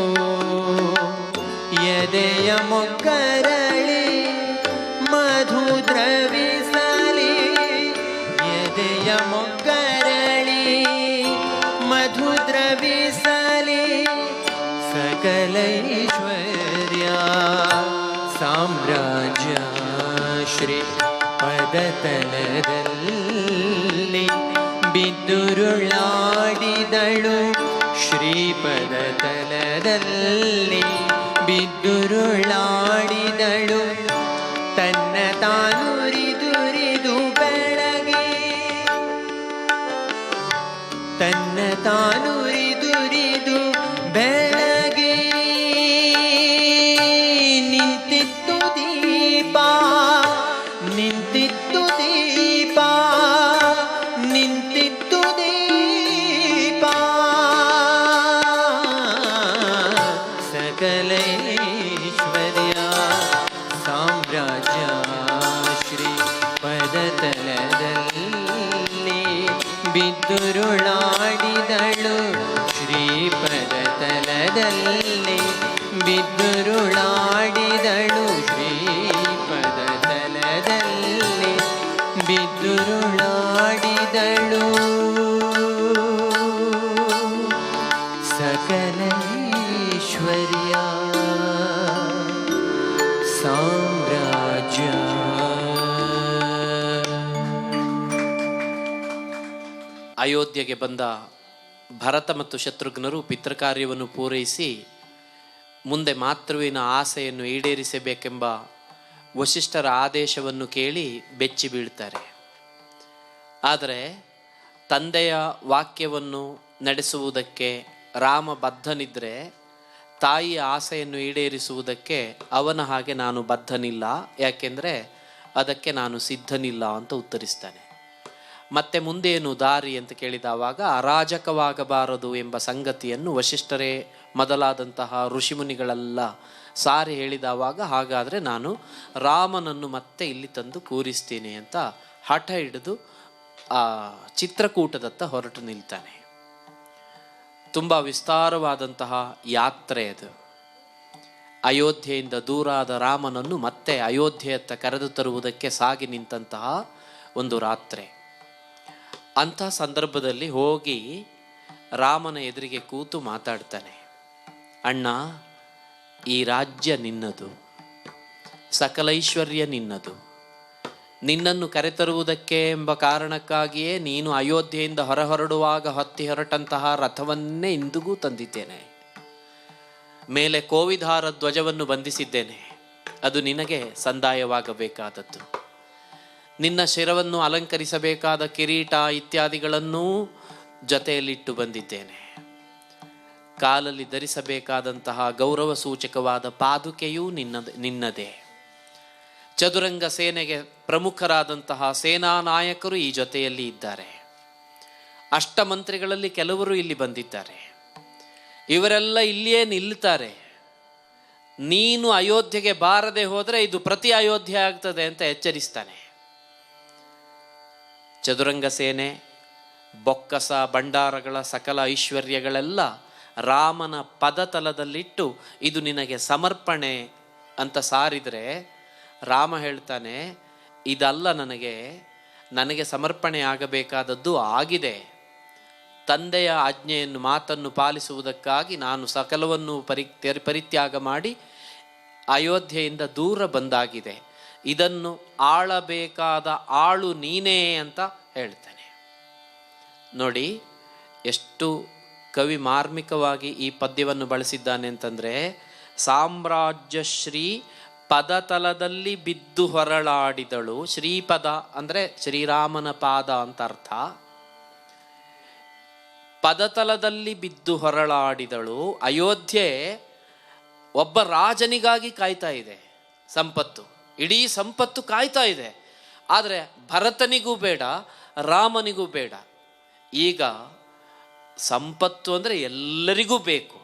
ಎದೆಯ ಮೊಗ್ಗರಳಿ ಮಧು ದ್ರವಿಸಲಿ. ಎದೆಯ ಮೊಗ್ಗರಳಿ ಮಧು ದ್ರವಿಸಲಿ. ಸಕಲೈಶ್ವರ್ಯ ಸಾಮ್ರಾಜ್ಯ ಸಾಮ್ರಾಜ್ಯ ಶ್ರೀ ಪದತಲದಲ್ಲಿ ಬಿದ್ದುರುಳಾಡಿದಳು ಶ್ರೀಪದತಲದಲ್ಲಿ ಬಿದ್ದುರುಳಾಡಿದಳು ತನ್ನ ತಾನುರಿದುರಿದು ಬೆಳಗಿ ತನ್ನ ತಾನುರಿದುರಿದು ಬೆಳಗಿ ನಿಂತಿತ್ತು ದೀಪ ನಿಂತಿತ್ತು ದೀಪ ನಿಂತಿತ್ತು ದೀಪ ಸಕಲೈಶ್ವರ್ಯ ಸಾಮ್ರಾಜ್ಯ ಶ್ರೀ ಪದತಲದಲ್ಲಿ ಬಿದ್ದುರುಳಾಡಿದಳು ಶ್ರೀಪದತಲದಲ್ಲಿ ಬಿದ್ದುರುಳಾಡಿದಳು ಶ್ರೀಪದತಲದಲ್ಲಿ ಬಿದ್ದುರುಳಾಡಿದಳು ಸಕಲೈಶ್ವರ್ಯ ಸಾಮ್ರಾಜ್ಯ. ಅಯೋಧ್ಯೆಗೆ ಬಂದ ಭರತ ಮತ್ತು ಶತ್ರುಘ್ನರು ಪಿತೃಕಾರ್ಯವನ್ನು ಪೂರೈಸಿ ಮುಂದೆ ಮಾತೃವಿನ ಆಸೆಯನ್ನು ಈಡೇರಿಸಬೇಕೆಂಬ ವಸಿಷ್ಠರ ಆದೇಶವನ್ನು ಕೇಳಿ ಬೆಚ್ಚಿ ಬೀಳ್ತಾರೆ. ಆದರೆ ತಂದೆಯ ವಾಕ್ಯವನ್ನು ನಡೆಸುವುದಕ್ಕೆ ರಾಮ ಬದ್ಧನಿದ್ರೆ ತಾಯಿಯ ಆಸೆಯನ್ನು ಈಡೇರಿಸುವುದಕ್ಕೆ ಅವನ ಹಾಗೆ ನಾನು ಬದ್ಧನಿಲ್ಲ, ಯಾಕೆಂದರೆ ಅದಕ್ಕೆ ನಾನು ಸಿದ್ಧನಿಲ್ಲ ಅಂತ ಉತ್ತರಿಸ್ತಾನೆ. ಮತ್ತೆ ಮುಂದೇನು ದಾರಿ ಅಂತ ಕೇಳಿದವಾಗ ಅರಾಜಕವಾಗಬಾರದು ಎಂಬ ಸಂಗತಿಯನ್ನು ವಸಿಷ್ಠರೇ ಮೊದಲಾದಂತಹ ಋಷಿಮುನಿಗಳೆಲ್ಲ ಸಾರಿ ಹೇಳಿದವಾಗ ಹಾಗಾದರೆ ನಾನು ರಾಮನನ್ನು ಮತ್ತೆ ಇಲ್ಲಿ ತಂದು ಕೂರಿಸ್ತೀನಿ ಅಂತ ಹಠ ಹಿಡಿದು ಆ ಚಿತ್ರಕೂಟದತ್ತ ಹೊರಟು ನಿಲ್ತಾನೆ. ತುಂಬ ವಿಸ್ತಾರವಾದಂತಹ ಯಾತ್ರೆ ಅದು. ಅಯೋಧ್ಯೆಯಿಂದ ದೂರಾದ ರಾಮನನ್ನು ಮತ್ತೆ ಅಯೋಧ್ಯೆಯತ್ತ ಕರೆದು ತರುವುದಕ್ಕೆ ಸಾಗಿ ನಿಂತಹ ಒಂದು ರಾತ್ರೆ. ಅಂಥ ಸಂದರ್ಭದಲ್ಲಿ ಹೋಗಿ ರಾಮನ ಎದುರಿಗೆ ಕೂತು ಮಾತಾಡ್ತಾನೆ. ಅಣ್ಣ, ಈ ರಾಜ್ಯ ನಿನ್ನದು, ಸಕಲೈಶ್ವರ್ಯ ನಿನ್ನದು. ನಿನ್ನನ್ನು ಕರೆತರುವುದಕ್ಕೆ ಎಂಬ ಕಾರಣಕ್ಕಾಗಿಯೇ ನೀನು ಅಯೋಧ್ಯೆಯಿಂದ ಹೊರಹೊರಡುವಾಗ ಹೊತ್ತಿ ಹೊರಟಂತಹ ರಥವನ್ನೇ ಇಂದಿಗೂ ತಂದಿದ್ದೇನೆ. ಮೇಲೆ ಕೋವಿಧಾರ ಧ್ವಜವನ್ನು ಬಂಧಿಸಿದ್ದೇನೆ, ಅದು ನಿನಗೆ ಸಂದಾಯವಾಗಬೇಕಾದದ್ದು. ನಿನ್ನ ಶಿರವನ್ನು ಅಲಂಕರಿಸಬೇಕಾದ ಕಿರೀಟ ಇತ್ಯಾದಿಗಳನ್ನೂ ಜೊತೆಯಲ್ಲಿಟ್ಟು ಬಂದಿದ್ದೇನೆ. ಕಾಲಲ್ಲಿ ಧರಿಸಬೇಕಾದಂತಹ ಗೌರವ ಸೂಚಕವಾದ ಪಾದುಕೆಯೂ ನಿನ್ನದೇ. ಚದುರಂಗ ಸೇನೆಗೆ ಪ್ರಮುಖರಾದಂತಹ ಸೇನಾ ನಾಯಕರು ಈ ಜೊತೆಯಲ್ಲಿ ಇದ್ದಾರೆ. ಅಷ್ಟಮಂತ್ರಿಗಳಲ್ಲಿ ಕೆಲವರು ಇಲ್ಲಿ ಬಂದಿದ್ದಾರೆ. ಇವರೆಲ್ಲ ಇಲ್ಲಿಯೇ ನಿಲ್ಲುತ್ತಾರೆ. ನೀನು ಅಯೋಧ್ಯೆಗೆ ಬಾರದೆ ಹೋದರೆ ಇದು ಪ್ರತಿ ಅಯೋಧ್ಯೆ ಆಗ್ತದೆ ಅಂತ ಎಚ್ಚರಿಸ್ತಾನೆ. ಚದುರಂಗ ಸೇನೆ, ಬೊಕ್ಕಸ ಭಂಡಾರಗಳ ಸಕಲ ಐಶ್ವರ್ಯಗಳೆಲ್ಲ ರಾಮನ ಪದತಲದಲ್ಲಿಟ್ಟು ಇದು ನಿನಗೆ ಸಮರ್ಪಣೆ ಅಂತ ಸಾರಿದರೆ ರಾಮ ಹೇಳ್ತಾನೆ, ಇದಲ್ಲ ನನಗೆ ಸಮರ್ಪಣೆ ಆಗಬೇಕಾದದ್ದು ಆಗಿದೆ. ತಂದೆಯ ಆಜ್ಞೆಯನ್ನು ಮಾತನ್ನು ಪಾಲಿಸುವುದಕ್ಕಾಗಿ ನಾನು ಸಕಲವನ್ನು ಪರಿತ್ಯಾಗ ಮಾಡಿ ಅಯೋಧ್ಯೆಯಿಂದ ದೂರ ಬಂದಾಗಿದೆ. ಇದನ್ನು ಆಳಬೇಕಾದ ಆಳು ನೀನೇ ಅಂತ ಹೇಳ್ತಾನೆ. ನೋಡಿ ಎಷ್ಟು ಕವಿ ಮಾರ್ಮಿಕವಾಗಿ ಈ ಪದ್ಯವನ್ನು ಬಳಸಿದ್ದಾನೆ ಅಂತಂದರೆ, ಸಾಮ್ರಾಜ್ಯಶ್ರೀ ಪದತಲದಲ್ಲಿ ಬಿದ್ದು ಹೊರಳಾಡಿದಳು. ಶ್ರೀಪದ ಅಂದರೆ ಶ್ರೀರಾಮನ ಪಾದ ಅಂತ ಅರ್ಥ. ಪದತಲದಲ್ಲಿ ಬಿದ್ದು ಹೊರಳಾಡಿದಳು. ಅಯೋಧ್ಯೆ ಒಬ್ಬ ರಾಜನಿಗಾಗಿ ಕಾಯ್ತಾ ಇದೆ. ಸಂಪತ್ತು, ಇಡೀ ಸಂಪತ್ತು ಕಾಯ್ತಾ ಇದೆ. ಆದರೆ ಭರತನಿಗೂ ಬೇಡ, ರಾಮನಿಗೂ ಬೇಡ. ಈಗ ಸಂಪತ್ತು ಅಂದರೆ ಎಲ್ಲರಿಗೂ ಬೇಕು.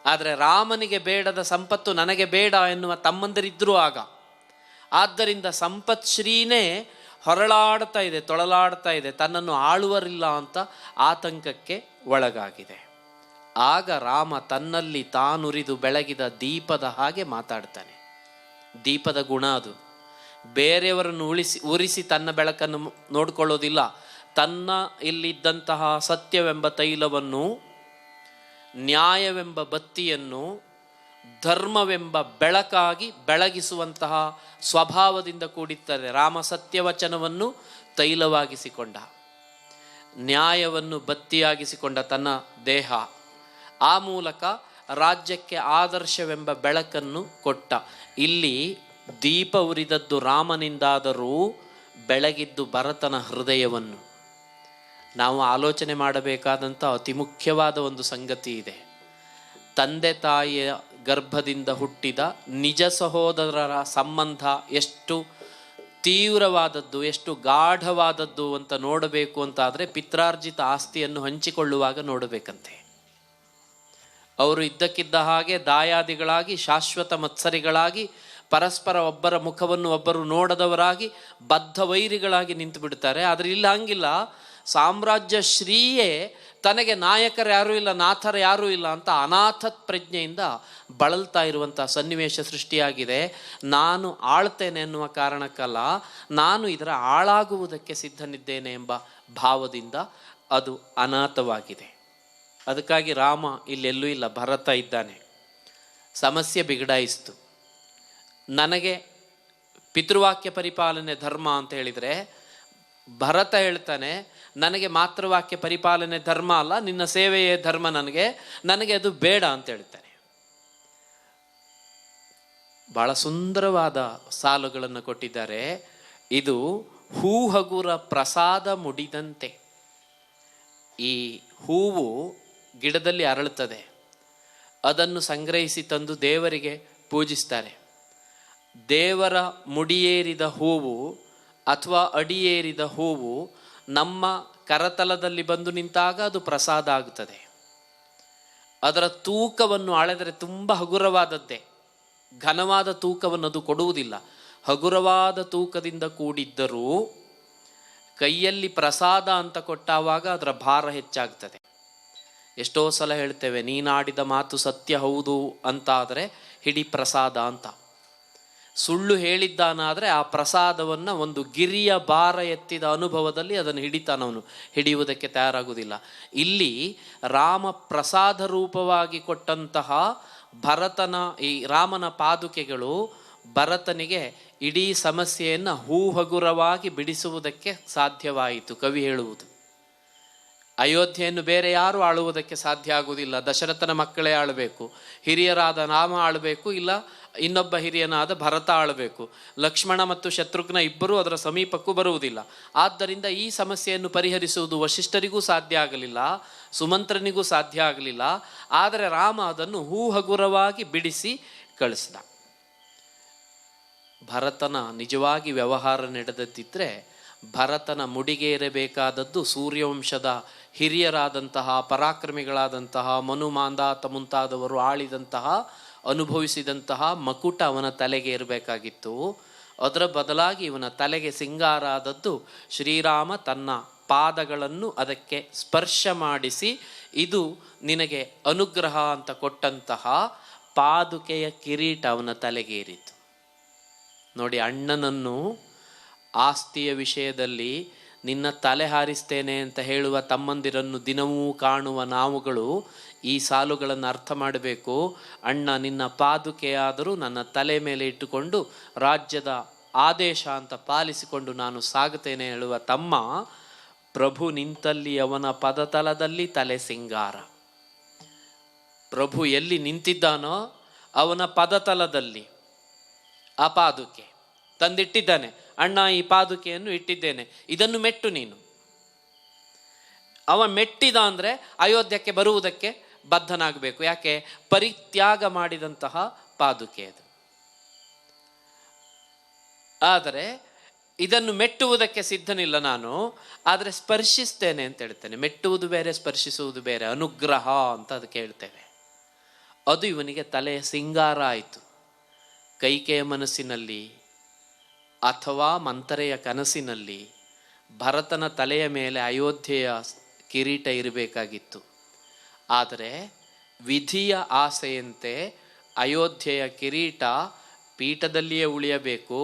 ಆದರೆ ರಾಮನಿಗೆ ಬೇಡದ ಸಂಪತ್ತು ನನಗೆ ಬೇಡ ಎನ್ನುವ ತಮ್ಮಂದಿರಿದ್ದರೂ ಆಗ. ಆದ್ದರಿಂದ ಸಂಪತ್ಶ್ರೀನೇ ಹೊರಳಾಡ್ತಾ ಇದೆ, ತೊಳಲಾಡ್ತಾ ಇದೆ, ತನ್ನನ್ನು ಆಳುವರಿಲ್ಲ ಅಂತ ಆತಂಕಕ್ಕೆ ಒಳಗಾಗಿದೆ. ಆಗ ರಾಮ ತನ್ನಲ್ಲಿ ತಾನುರಿದು ಬೆಳಗಿದ ದೀಪದ ಹಾಗೆ ಮಾತಾಡ್ತಾನೆ. ದೀಪದ ಗುಣ ಅದು. ಬೇರೆಯವರನ್ನು ಉರಿಸಿ ತನ್ನ ಬೆಳಕನ್ನು ನೋಡಿಕೊಳ್ಳೋದಿಲ್ಲ. ತನ್ನ ಇಲ್ಲಿದ್ದಂತಹ ಸತ್ಯವೆಂಬ ತೈಲವನ್ನು, ನ್ಯಾಯವೆಂಬ ಬತ್ತಿಯನ್ನು ಧರ್ಮವೆಂಬ ಬೆಳಕಾಗಿ ಬೆಳಗಿಸುವಂತಹ ಸ್ವಭಾವದಿಂದ ಕೂಡಿದ್ದಾರೆ. ರಾಮ ಸತ್ಯವಚನವನ್ನು ತೈಲವಾಗಿಸಿಕೊಂಡ, ನ್ಯಾಯವನ್ನು ಬತ್ತಿಯಾಗಿಸಿಕೊಂಡ ತನ್ನ ದೇಹ, ಆ ಮೂಲಕ ರಾಜ್ಯಕ್ಕೆ ಆದರ್ಶವೆಂಬ ಬೆಳಕನ್ನು ಕೊಟ್ಟ. ಇಲ್ಲಿ ದೀಪ ಉರಿದದ್ದು ರಾಮನಿಂದಾದರೂ ಬೆಳಗಿದ್ದು ಭರತನ ಹೃದಯವನ್ನು. ನಾವು ಆಲೋಚನೆ ಮಾಡಬೇಕಾದಂಥ ಅತಿ ಮುಖ್ಯವಾದ ಒಂದು ಸಂಗತಿ ಇದೆ. ತಂದೆ ತಾಯಿಯ ಗರ್ಭದಿಂದ ಹುಟ್ಟಿದ ನಿಜ ಸಹೋದರರ ಸಂಬಂಧ ಎಷ್ಟು ತೀವ್ರವಾದದ್ದು, ಎಷ್ಟು ಗಾಢವಾದದ್ದು ಅಂತ ನೋಡಬೇಕು ಅಂತಾದರೆ ಪಿತ್ರಾರ್ಜಿತ ಆಸ್ತಿಯನ್ನು ಹಂಚಿಕೊಳ್ಳುವಾಗ ನೋಡಬೇಕಂತೆ. ಅವರು ಇದ್ದಕ್ಕಿದ್ದ ಹಾಗೆ ದಾಯಾದಿಗಳಾಗಿ, ಶಾಶ್ವತ ಮತ್ಸರಿಗಳಾಗಿ, ಪರಸ್ಪರ ಒಬ್ಬರ ಮುಖವನ್ನು ಒಬ್ಬರು ನೋಡದವರಾಗಿ, ಬದ್ಧ ವೈರಿಗಳಾಗಿ ನಿಂತು ಬಿಡ್ತಾರೆ. ಆದರೆ ಇಲ್ಲ, ಹಂಗಿಲ್ಲ. ಸಾಮ್ರಾಜ್ಯ ಶ್ರೀಯೇ ತನಗೆ ನಾಯಕರು ಯಾರೂ ಇಲ್ಲ, ನಾಥರು ಯಾರೂ ಇಲ್ಲ ಅಂತ ಅನಾಥ ಪ್ರಜ್ಞೆಯಿಂದ ಬಳಲ್ತಾ ಇರುವಂಥ ಸನ್ನಿವೇಶ ಸೃಷ್ಟಿಯಾಗಿದೆ. ನಾನು ಆಳ್ತೇನೆ ಎನ್ನುವ ಕಾರಣಕ್ಕಲ್ಲ, ನಾನು ಇದರ ಆಳಾಗುವುದಕ್ಕೆ ಸಿದ್ಧನಿದ್ದೇನೆ ಎಂಬ ಭಾವದಿಂದ ಅದು ಅನಾಥವಾಗಿದೆ. ಅದಕ್ಕಾಗಿ ರಾಮ ಇಲ್ಲೆಲ್ಲೂ ಇಲ್ಲ, ಭರತ ಇದ್ದಾನೆ. ಸಮಸ್ಯೆ ಬಿಗಡಾಯಿಸ್ತು. ನನಗೆ ಪಿತೃವಾಕ್ಯ ಪರಿಪಾಲನೆ ಧರ್ಮ ಅಂತ ಹೇಳಿದರೆ, ಭರತ ಹೇಳ್ತಾನೆ ನನಗೆ ಮಾತೃವಾಕ್ಯ ಪರಿಪಾಲನೆ ಧರ್ಮ ಅಲ್ಲ, ನಿನ್ನ ಸೇವೆಯೇ ಧರ್ಮ, ನನಗೆ ಅದು ಬೇಡ ಅಂತ ಹೇಳ್ತಾನೆ. ಬಹಳ ಸುಂದರವಾದ ಸಾಲುಗಳನ್ನು ಕೊಟ್ಟಿದ್ದಾರೆ. ಇದು ಹೂ ಹಗುರ ಪ್ರಸಾದ ಮುಡಿದಂತೆ. ಈ ಹೂವು ಗಿಡದಲ್ಲಿ ಅರಳುತ್ತದೆ, ಅದನ್ನು ಸಂಗ್ರಹಿಸಿ ತಂದು ದೇವರಿಗೆ ಪೂಜಿಸ್ತಾರೆ. ದೇವರ ಮುಡಿಯೇರಿದ ಹೂವು ಅಥವಾ ಅಡಿಯೇರಿದ ಹೂವು ನಮ್ಮ ಕರತಲದಲ್ಲಿ ಬಂದು ನಿಂತಾಗ ಅದು ಪ್ರಸಾದ ಆಗುತ್ತದೆ. ಅದರ ತೂಕವನ್ನು ಅಳೆದರೆ ತುಂಬ ಹಗುರವಾದದ್ದೇ, ಘನವಾದ ತೂಕವನ್ನು ಅದು ಕೊಡುವುದಿಲ್ಲ. ಹಗುರವಾದ ತೂಕದಿಂದ ಕೂಡಿದ್ದರೂ ಕೈಯಲ್ಲಿ ಪ್ರಸಾದ ಅಂತ ಕೊಟ್ಟಾವಾಗ ಅದರ ಭಾರ ಹೆಚ್ಚಾಗ್ತದೆ. ಎಷ್ಟೋ ಸಲ ಹೇಳ್ತೇವೆ, ನೀನಾಡಿದ ಮಾತು ಸತ್ಯ ಹೌದು ಅಂತ ಆದರೆ ಹಿಡಿ ಪ್ರಸಾದ ಅಂತ. ಸುಳ್ಳು ಹೇಳಿದ್ದಾನಾದರೆ ಆ ಪ್ರಸಾದವನ್ನು ಒಂದು ಗಿರಿಯ ಭಾರ ಎತ್ತಿದ ಅನುಭವದಲ್ಲಿ ಅದನ್ನು ಹಿಡಿತಾನವನು, ಹಿಡಿಯುವುದಕ್ಕೆ ತಯಾರಾಗುವುದಿಲ್ಲ. ಇಲ್ಲಿ ರಾಮ ಪ್ರಸಾದ ರೂಪವಾಗಿ ಕೊಟ್ಟಂತಹ ಭರತನ ಈ ರಾಮನ ಪಾದುಕೆಗಳು ಭರತನಿಗೆ ಇಡೀ ಸಮಸ್ಯೆಯನ್ನು ಹೂಹಗುರವಾಗಿ ಬಿಡಿಸುವುದಕ್ಕೆ ಸಾಧ್ಯವಾಯಿತು. ಕವಿ ಹೇಳುವುದು, ಅಯೋಧ್ಯೆಯನ್ನು ಬೇರೆ ಯಾರು ಆಳುವುದಕ್ಕೆ ಸಾಧ್ಯ ಆಗುವುದಿಲ್ಲ. ದಶರಥನ ಮಕ್ಕಳೇ ಆಳಬೇಕು, ಹಿರಿಯರಾದ ರಾಮ ಆಳಬೇಕು, ಇಲ್ಲ ಇನ್ನೊಬ್ಬ ಹಿರಿಯನಾದ ಭರತ ಆಳಬೇಕು. ಲಕ್ಷ್ಮಣ ಮತ್ತು ಶತ್ರುಘ್ನ ಇಬ್ಬರೂ ಅದರ ಸಮೀಪಕ್ಕೂ ಬರುವುದಿಲ್ಲ. ಆದ್ದರಿಂದ ಈ ಸಮಸ್ಯೆಯನ್ನು ಪರಿಹರಿಸುವುದು ವಶಿಷ್ಠರಿಗೂ ಸಾಧ್ಯ ಆಗಲಿಲ್ಲ, ಸುಮಂತ್ರನಿಗೂ ಸಾಧ್ಯ ಆಗಲಿಲ್ಲ. ಆದರೆ ರಾಮ ಅದನ್ನು ಹೂಹಗುರವಾಗಿ ಬಿಡಿಸಿ ಕಳಿಸಿದ. ಭರತನ ನಿಜವಾಗಿ ವ್ಯವಹಾರ ನಡೆದಿದ್ದರೆ ಭರತನ ಮುಡಿಗೇರಬೇಕಾದದ್ದು ಸೂರ್ಯವಂಶದ ಹಿರಿಯರಾದಂತಹ ಪರಾಕ್ರಮಿಗಳಾದಂತಹ ಮನು, ಮಾಂಧಾತ ಮುಂತಾದವರು ಆಳಿದಂತಹ ಅನುಭವಿಸಿದಂತಹ ಮಕುಟ ಅವನ ತಲೆಗೆ ಇರಬೇಕಾಗಿತ್ತು. ಅದರ ಬದಲಾಗಿ ಇವನ ತಲೆಗೆ ಸಿಂಗಾರ ಆದದ್ದು ಶ್ರೀರಾಮ ತನ್ನ ಪಾದಗಳನ್ನು ಅದಕ್ಕೆ ಸ್ಪರ್ಶ ಮಾಡಿಸಿ ಇದು ನಿನಗೆ ಅನುಗ್ರಹ ಅಂತ ಕೊಟ್ಟಂತಹ ಪಾದುಕೆಯ ಕಿರೀಟ ಅವನ ತಲೆಗೇರಿತು. ನೋಡಿ, ಅಣ್ಣನನ್ನು ಆಸ್ತಿಯ ವಿಷಯದಲ್ಲಿ ನಿನ್ನ ತಲೆ ಹಾರಿಸ್ತೇನೆ ಅಂತ ಹೇಳುವ ತಮ್ಮಂದಿರನ್ನು ದಿನವೂ ಕಾಣುವ ನಾವುಗಳು ಈ ಸಾಲುಗಳನ್ನು ಅರ್ಥ ಮಾಡಬೇಕು. ಅಣ್ಣ ನಿನ್ನ ಪಾದುಕೆಯಾದರೂ ನನ್ನ ತಲೆ ಮೇಲೆ ಇಟ್ಟುಕೊಂಡು ರಾಜ್ಯದ ಆದೇಶ ಅಂತ ಪಾಲಿಸಿಕೊಂಡು ನಾನು ಸಾಗುತ್ತೇನೆ ಹೇಳುವ ತಮ್ಮ, ಪ್ರಭು ನಿಂತಲ್ಲಿ ಅವನ ಪದತಲದಲ್ಲಿ ತಲೆ ಸಿಂಗಾರ. ಪ್ರಭು ಎಲ್ಲಿ ನಿಂತಿದ್ದಾನೋ ಅವನ ಪದತಲದಲ್ಲಿ ಆ ಪಾದುಕೆ ತಂದಿಟ್ಟಿದ್ದಾನೆ. ಅಣ್ಣ, ಈ ಪಾದುಕೆಯನ್ನು ಇಟ್ಟಿದ್ದೇನೆ, ಇದನ್ನು ಮೆಟ್ಟು ನೀನು. ಅವ ಮೆಟ್ಟಿದ ಅಂದರೆ ಅಯೋಧ್ಯಕ್ಕೆ ಬರುವುದಕ್ಕೆ ಬದ್ಧನಾಗಬೇಕು. ಯಾಕೆ? ಪರಿತ್ಯಾಗ ಮಾಡಿದಂತಹ ಪಾದುಕೆ ಅದು. ಆದರೆ ಇದನ್ನು ಮೆಟ್ಟುವುದಕ್ಕೆ ಸಿದ್ಧನಿಲ್ಲ ನಾನು, ಆದರೆ ಸ್ಪರ್ಶಿಸ್ತೇನೆ ಅಂತ ಹೇಳ್ತೇನೆ. ಮೆಟ್ಟುವುದು ಬೇರೆ, ಸ್ಪರ್ಶಿಸುವುದು ಬೇರೆ. ಅನುಗ್ರಹ ಅಂತ ಅದಕ್ಕೆ ಹೇಳ್ತೇವೆ. ಅದು ಇವನಿಗೆ ತಲೆಯ ಸಿಂಗಾರ ಆಯಿತು. ಕೈಕೆಯ ಮನಸ್ಸಿನಲ್ಲಿ ಅಥವಾ ಮಂಥರೆಯ ಕನಸಿನಲ್ಲಿ ಭರತನ ತಲೆಯ ಮೇಲೆ ಅಯೋಧ್ಯೆಯ ಕಿರೀಟ ಇರಬೇಕಾಗಿತ್ತು. ಆದರೆ ವಿಧಿಯ ಆಸೆಯಂತೆ ಅಯೋಧ್ಯೆಯ ಕಿರೀಟ ಪೀಠದಲ್ಲಿಯೇ ಉಳಿಯಬೇಕು,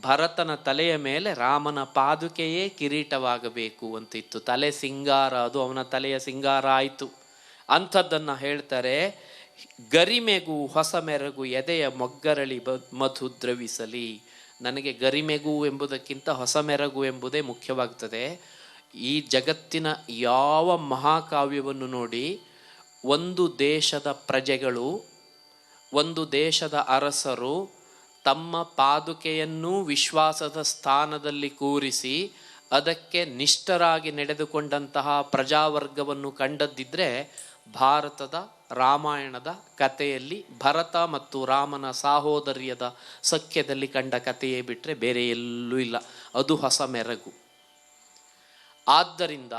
ಭರತನ ತಲೆಯ ಮೇಲೆ ರಾಮನ ಪಾದುಕೆಯೇ ಕಿರೀಟವಾಗಬೇಕು ಅಂತಿತ್ತು. ತಲೆ ಸಿಂಗಾರ, ಅದು ಅವನ ತಲೆಯ ಸಿಂಗಾರ ಆಯಿತು. ಅಂಥದ್ದನ್ನು ಹೇಳ್ತಾರೆ, ಗರಿಮೆಗೂ ಹೊಸ ಮೆರಗು ಎದೆಯ ಮೊಗ್ಗರಳಿ ಮಧು ದ್ರವಿಸಲಿ. ನನಗೆ ಗರಿಮೆಗೂ ಎಂಬುದಕ್ಕಿಂತ ಹೊಸ ಮೆರಗು ಎಂಬುದೇ ಮುಖ್ಯವಾಗ್ತದೆ. ಈ ಜಗತ್ತಿನ ಯಾವ ಮಹಾಕಾವ್ಯವನ್ನು ನೋಡಿ, ಒಂದು ದೇಶದ ಪ್ರಜೆಗಳು, ಒಂದು ದೇಶದ ಅರಸರು ತಮ್ಮ ಪಾದುಕೆಯನ್ನು ವಿಶ್ವಾಸದ ಸ್ಥಾನದಲ್ಲಿ ಕೂರಿಸಿ ಅದಕ್ಕೆ ನಿಷ್ಠರಾಗಿ ನಡೆದುಕೊಂಡಂತಹ ಪ್ರಜಾವರ್ಗವನ್ನು ಕಂಡದ್ದಿದ್ರೆ ಭಾರತದ ರಾಮಾಯಣದ ಕಥೆಯಲ್ಲಿ ಭರತ ಮತ್ತು ರಾಮನ ಸಾಹೋದರ್ಯದ ಸಖ್ಯದಲ್ಲಿ ಕಂಡ ಕಥೆಯೇ ಬಿಟ್ಟರೆ ಬೇರೆ ಎಲ್ಲೂ ಇಲ್ಲ. ಅದು ಹೊಸ ಮೆರಗು. ಆದ್ದರಿಂದ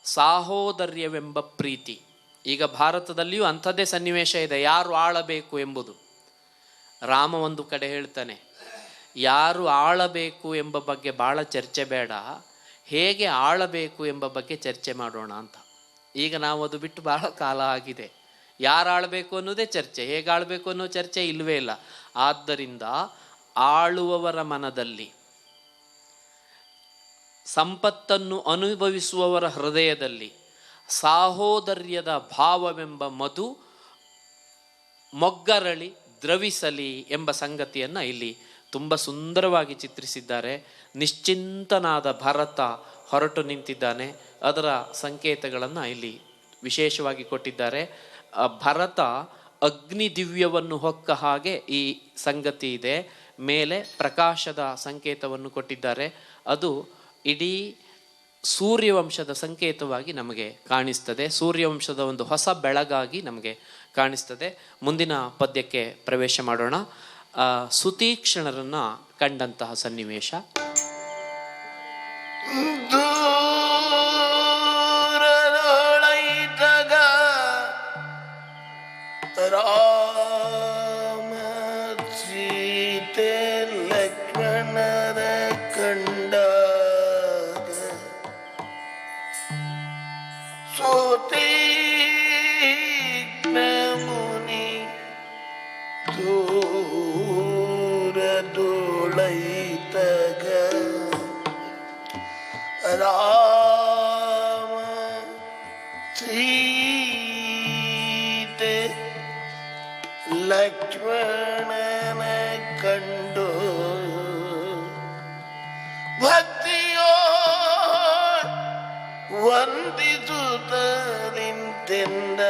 ಸಾಹೋದರ್ಯವೆಂಬ ಪ್ರೀತಿ, ಈಗ ಭಾರತದಲ್ಲಿಯೂ ಅಂಥದ್ದೇ ಸನ್ನಿವೇಶ ಇದೆ. ಯಾರು ಆಳಬೇಕು ಎಂಬುದು. ರಾಮ ಒಂದು ಕಡೆ ಹೇಳ್ತಾನೆ, ಯಾರು ಆಳಬೇಕು ಎಂಬ ಬಗ್ಗೆ ಭಾಳ ಚರ್ಚೆ ಬೇಡ, ಹೇಗೆ ಆಳಬೇಕು ಎಂಬ ಬಗ್ಗೆ ಚರ್ಚೆ ಮಾಡೋಣ ಅಂತ. ಈಗ ನಾವು ಅದು ಬಿಟ್ಟು ಬಹಳ ಕಾಲ ಆಗಿದೆ. ಯಾರು ಆಳಬೇಕು ಅನ್ನೋದೇ ಚರ್ಚೆ, ಹೇಗೆ ಆಳಬೇಕು ಅನ್ನೋ ಚರ್ಚೆ ಇಲ್ಲವೇ ಇಲ್ಲ. ಆದ್ದರಿಂದ ಆಳುವವರ ಮನದಲ್ಲಿ, ಸಂಪತ್ತನ್ನು ಅನುಭವಿಸುವವರ ಹೃದಯದಲ್ಲಿ ಸಾಹೋದರ್ಯದ ಭಾವವೆಂಬ ಮಧು ಮೊಗ್ಗರಳಿ ದ್ರವಿಸಲಿ ಎಂಬ ಸಂಗತಿಯನ್ನು ಇಲ್ಲಿ ತುಂಬ ಸುಂದರವಾಗಿ ಚಿತ್ರಿಸಿದ್ದಾರೆ. ನಿಶ್ಚಿಂತನಾದ ಭರತ ಹೊರಟು ನಿಂತಿದ್ದಾನೆ, ಅದರ ಸಂಕೇತಗಳನ್ನು ಇಲ್ಲಿ ವಿಶೇಷವಾಗಿ ಕೊಟ್ಟಿದ್ದಾರೆ. ಭರತ ಅಗ್ನಿ ದಿವ್ಯವನ್ನು ಹೊಕ್ಕ ಹಾಗೆ ಈ ಸಂಗತಿ ಇದೆ. ಮೇಲೆ ಪ್ರಕಾಶದ ಸಂಕೇತವನ್ನು ಕೊಟ್ಟಿದ್ದಾರೆ. ಅದು ಇಡೀ ಸೂರ್ಯವಂಶದ ಸಂಕೇತವಾಗಿ ನಮಗೆ ಕಾಣಿಸ್ತದೆ. ಸೂರ್ಯವಂಶದ ಒಂದು ಹೊಸ ಬೆಳಗಾಗಿ ನಮಗೆ ಕಾಣಿಸ್ತದೆ. ಮುಂದಿನ ಪದ್ಯಕ್ಕೆ ಪ್ರವೇಶ ಮಾಡೋಣ. ಸುತೀಕ್ಷ್ಣರನ್ನು ಕಂಡಂತಹ ಸನ್ನಿವೇಶ. ದೂರದೊಳೈತಗ ರಾಮ ಸೀತೆ ಲಕ್ಷ್ಮಣರ ಕಂಡಾಗ ಸುತೀಕ್ಷ್ಣ ಮುನಿ ದೂರದೊಳೈತಗ ರಾಮ ಸೀತೆ ಲಕ್ಷ್ಮಣನ ಕಂಡು ಭಕ್ತಿಯೋ ವಂದಿಸುತ್ತ ನಿಂತೆಂದ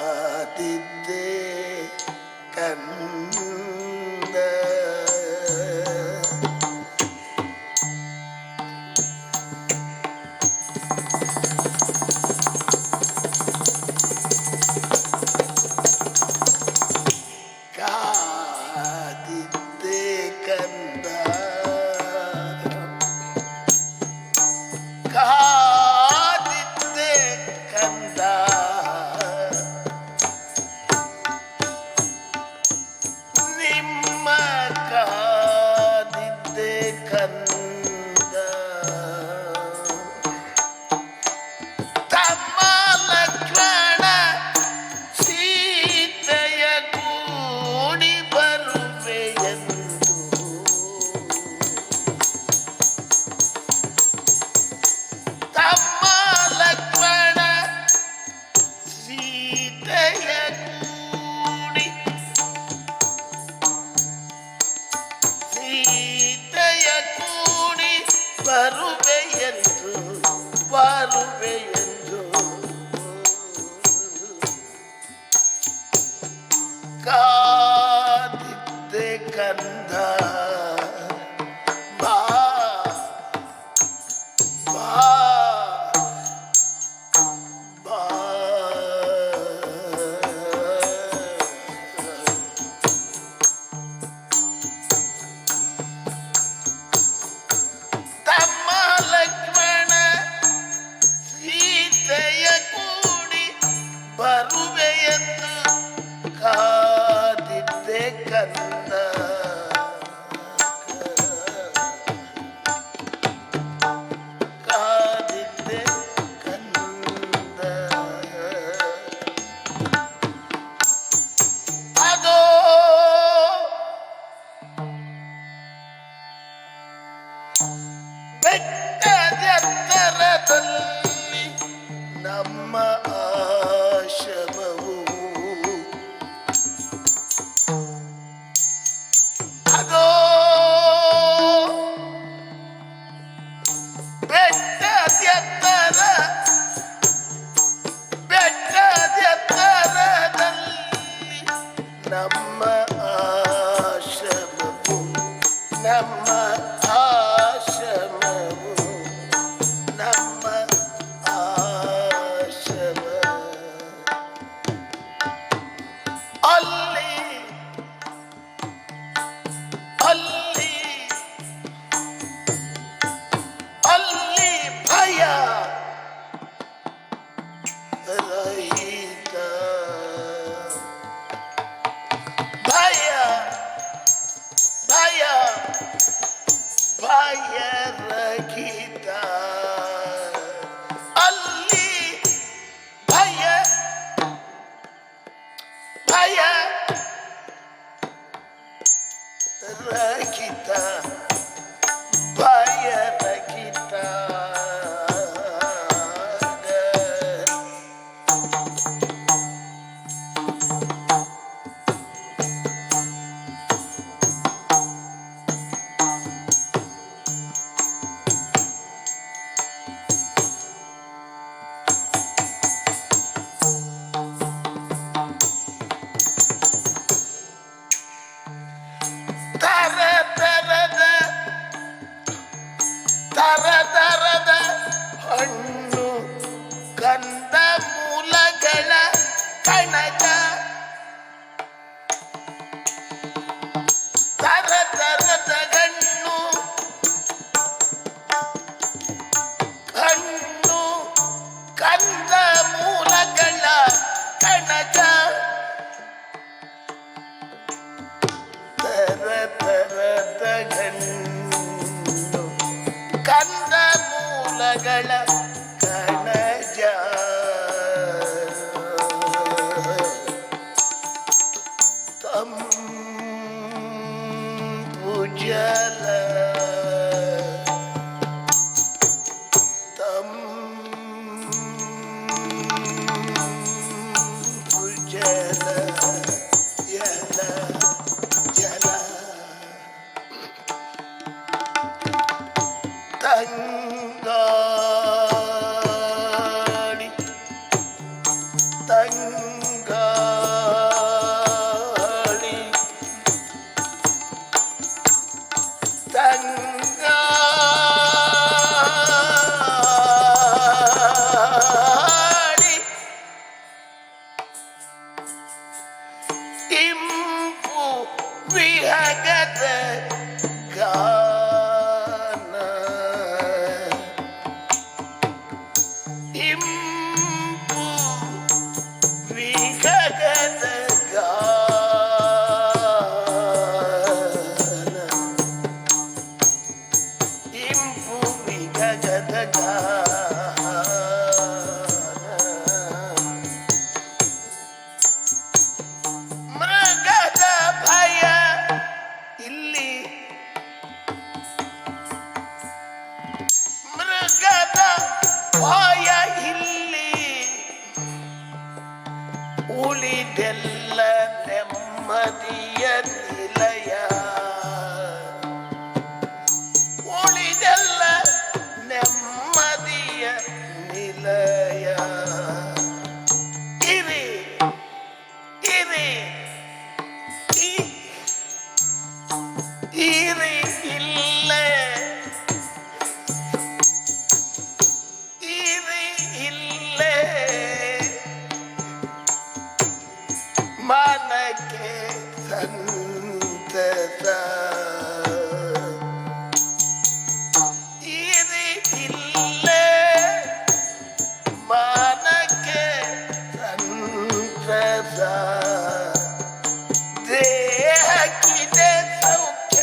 ಕಾದಿದ್ದೆ ಕಂದ. ಕಾದಿದ್ದೆ ಕಂದ, ಕಾದಿದ್ದೆ ಕಂದ, ನಿಮ್ಮ ಕಾದಿದ್ದೆ ಕಂದ. ತಮ್ಮ ಲಕ್ಷ್ಮಣ ಸೀತೆಯ ಕೂಡಿ ಬರುವೆಯೆಂದು ತಮ್ಮ ಲಕ್ಷ್ಮಣ ಸೀತೆಯ ಕೂಡಿ ಸೀತೆಯ ಕೂಡಿ ಬರುವೆಯೆಂದು ಬರುವೆಯೆಂದು ಕಾದಿದ್ದೆ ಕಂದ. ಬಾ ಬಾ ಬಾ ತಮ್ಮ ನಮ್ಮ ಆಶ್ರಮವು ನಮ್ಮ ಆಶ್ರಮ ಅಲ್ಲಿ ಅಲ್ಲಿ ಅಲ್ಲಿ ಭಯ ರಹಿತ ಭಯ ಭಯ ಭಯ ರಹಿತ ಅಲ್ಲಿ ಭಯ ಭಯ ರಹಿತ ಭಯ ರಹಿತ ತರತರದ ಹಣ್ಣು ಕಂದ ಮೂಲಗಳ ಕಣಜ ತರತರದ ಹಣ್ಣು ಕಂದ ಮೂಲಗಳ ಕಣಜ ತರತರದ ಕಂದ ಮೂಲಗಳ ಕಣಜ ತಂಪು ಜಲ ತಂಪು ಜಲ ಜಲ ಜಲ ತಂಗಾಡಿ ತಂಗಾಡಿ ತಂಗಾಡಿ ಇಂಪು ವಿಹಗದ ಗಾನ ಇಂಪು ವಿಹಗದ ಗಾನ ಇಂಪು ವಿಹಗದ ಗಾನ ಮೃಗದ ಭಯ ಇಲ್ಲಿ ಮೃಗದ ಭಯ ಇಲ್ಲಿ ಉಳಿದೆಲ್ಲ ನೆಮ್ಮದಿಯ ನಿಲಯ ಉಳಿದೆಲ್ಲ ನೆಮ್ಮದಿಯ ನಿಲಯ ಇರಿ ಇರಿ ಇರಿ ಇಲ್ಲೇ ಇರಿ ಇಲ್ಲೇ ಮನಕ್ಕೆ ಸಂತಸ ಇರಿ ಇಲ್ಲೇ ಮನಕ್ಕೆ ಸಂತಸ ದೇಹಕ್ಕಿದೆ ಸೌಖ್ಯ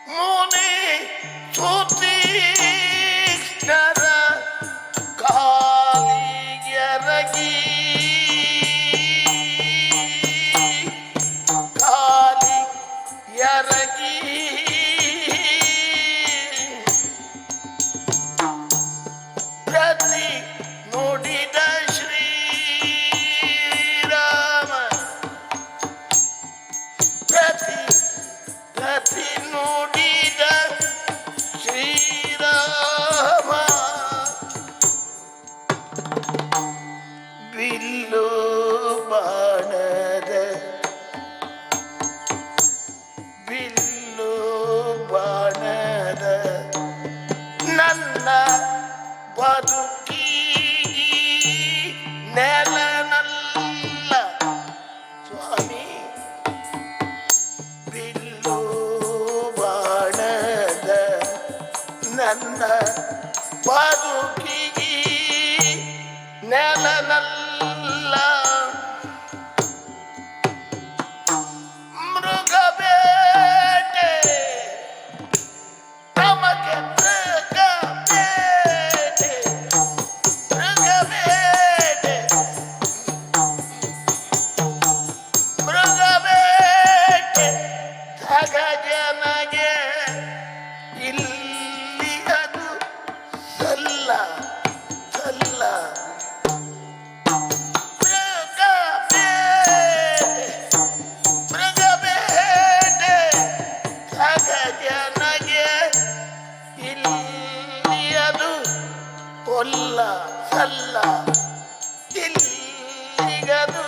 ಮುನಿ ಸುತೀಕ್ಷ್ಣರ ಕಾಲಿಗೆರಗಿ ಪ್ರತಿ ನುಡಿದ ಶ್ರೀರಾಮ ಪ್ರತಿ ನುಡಿದ ಶ್ರೀರಾಮ ಬಿಲ್ಲು ಬಾಣದ ನನ್ನ ಬದುಕಿ ನೆಲನಲ್ಲ ಸ್ವಾಮಿ ಬಿಲ್ಲು ಬಾಣದ ನನ್ನ ಬದುಕಿ ನೆಲನಲ್ಲ ಮೃಗಬೇಟೆ ನಮಗೆ ಜನಗೆ ಇಲ್ಲಿ ಅದು ಸಲ್ಲ ಸಲ್ಲ ಮೃಗಬೇಟೆ ಜನಗೆ ಇಲ್ಲಿ ಅದು ಕೊಲ್ಲ ಸಲ್ಲ ಇಲ್ಲಿಗದು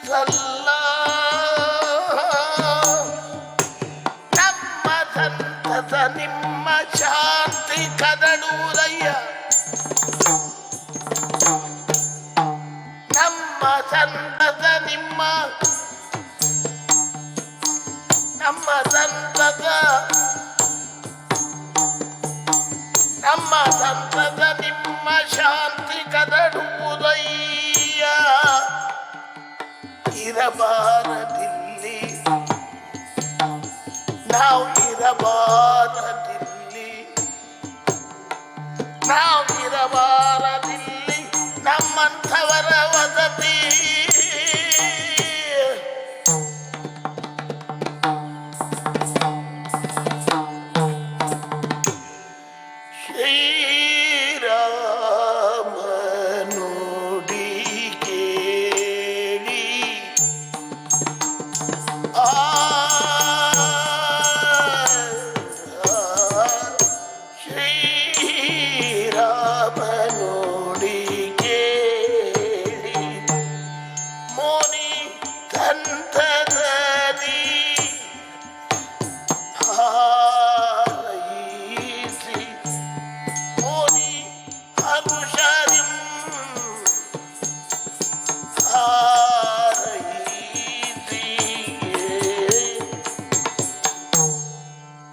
ಸಲ್ಲ ನಿಮ್ಮ ಶಾಂತಿ ಕದಡುವುದಯ್ಯ ನಮ್ಮ ಸಂತತ ನಮ್ಮ ಸಂತತ ನಿಮ್ಮ ಶಾಂತಿ ಕದಡುವುದಯ್ಯ ಇರಬಾರದಿಲ್ಲಿ ನಾವು ಇರಬಾರದಿಲ್ಲಿ ನಮ್ಮಂಥವರ ವಸತಿ ಶ್ರೀರಾಮ ನುಡಿ ಕೇಳಿ ಶ್ರೀರಾಮ ನುಡಿ ಕೇಳಿ ಮುನಿ ಕಂಠದಲ್ಲಿ ಹಾರೈಸಿ ಮುನಿ ಹರುಷರಿಂ ಹಾರೈಸಿ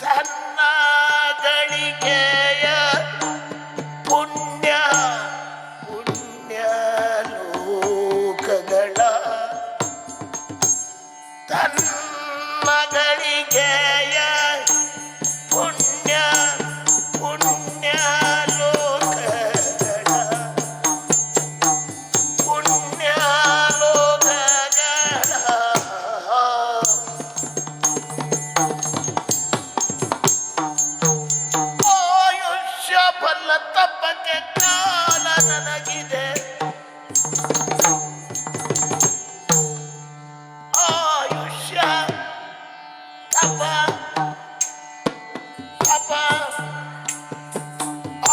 ತನ್ನ ಗಳಿಗೆಯ ಪುಣ್ಯ ಲೋಕಗಳ ತನ್ನ ಗಳಿಗೆಯ ಪುಣ್ಯ ಲೋಕಗಳ ಪುಣ್ಯ ಲೋಕಗಳ ಆಯುಷ್ಯ ಬಲ್ಲ ತಪ್ಪಕ್ಕೆ ಕಾಲ ನನಗಿದೆ ಆಯುಷ್ಯ ತಪ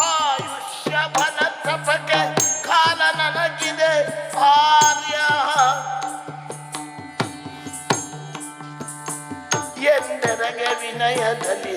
ಆಯುಷ್ಯ ಬಲ ತಪಕ್ಕೆ ಕಾಲ ನನಗಿದೆ ಆರ್ಯ ಎಂದೆನಗೆ ವಿನಯದಲ್ಲಿ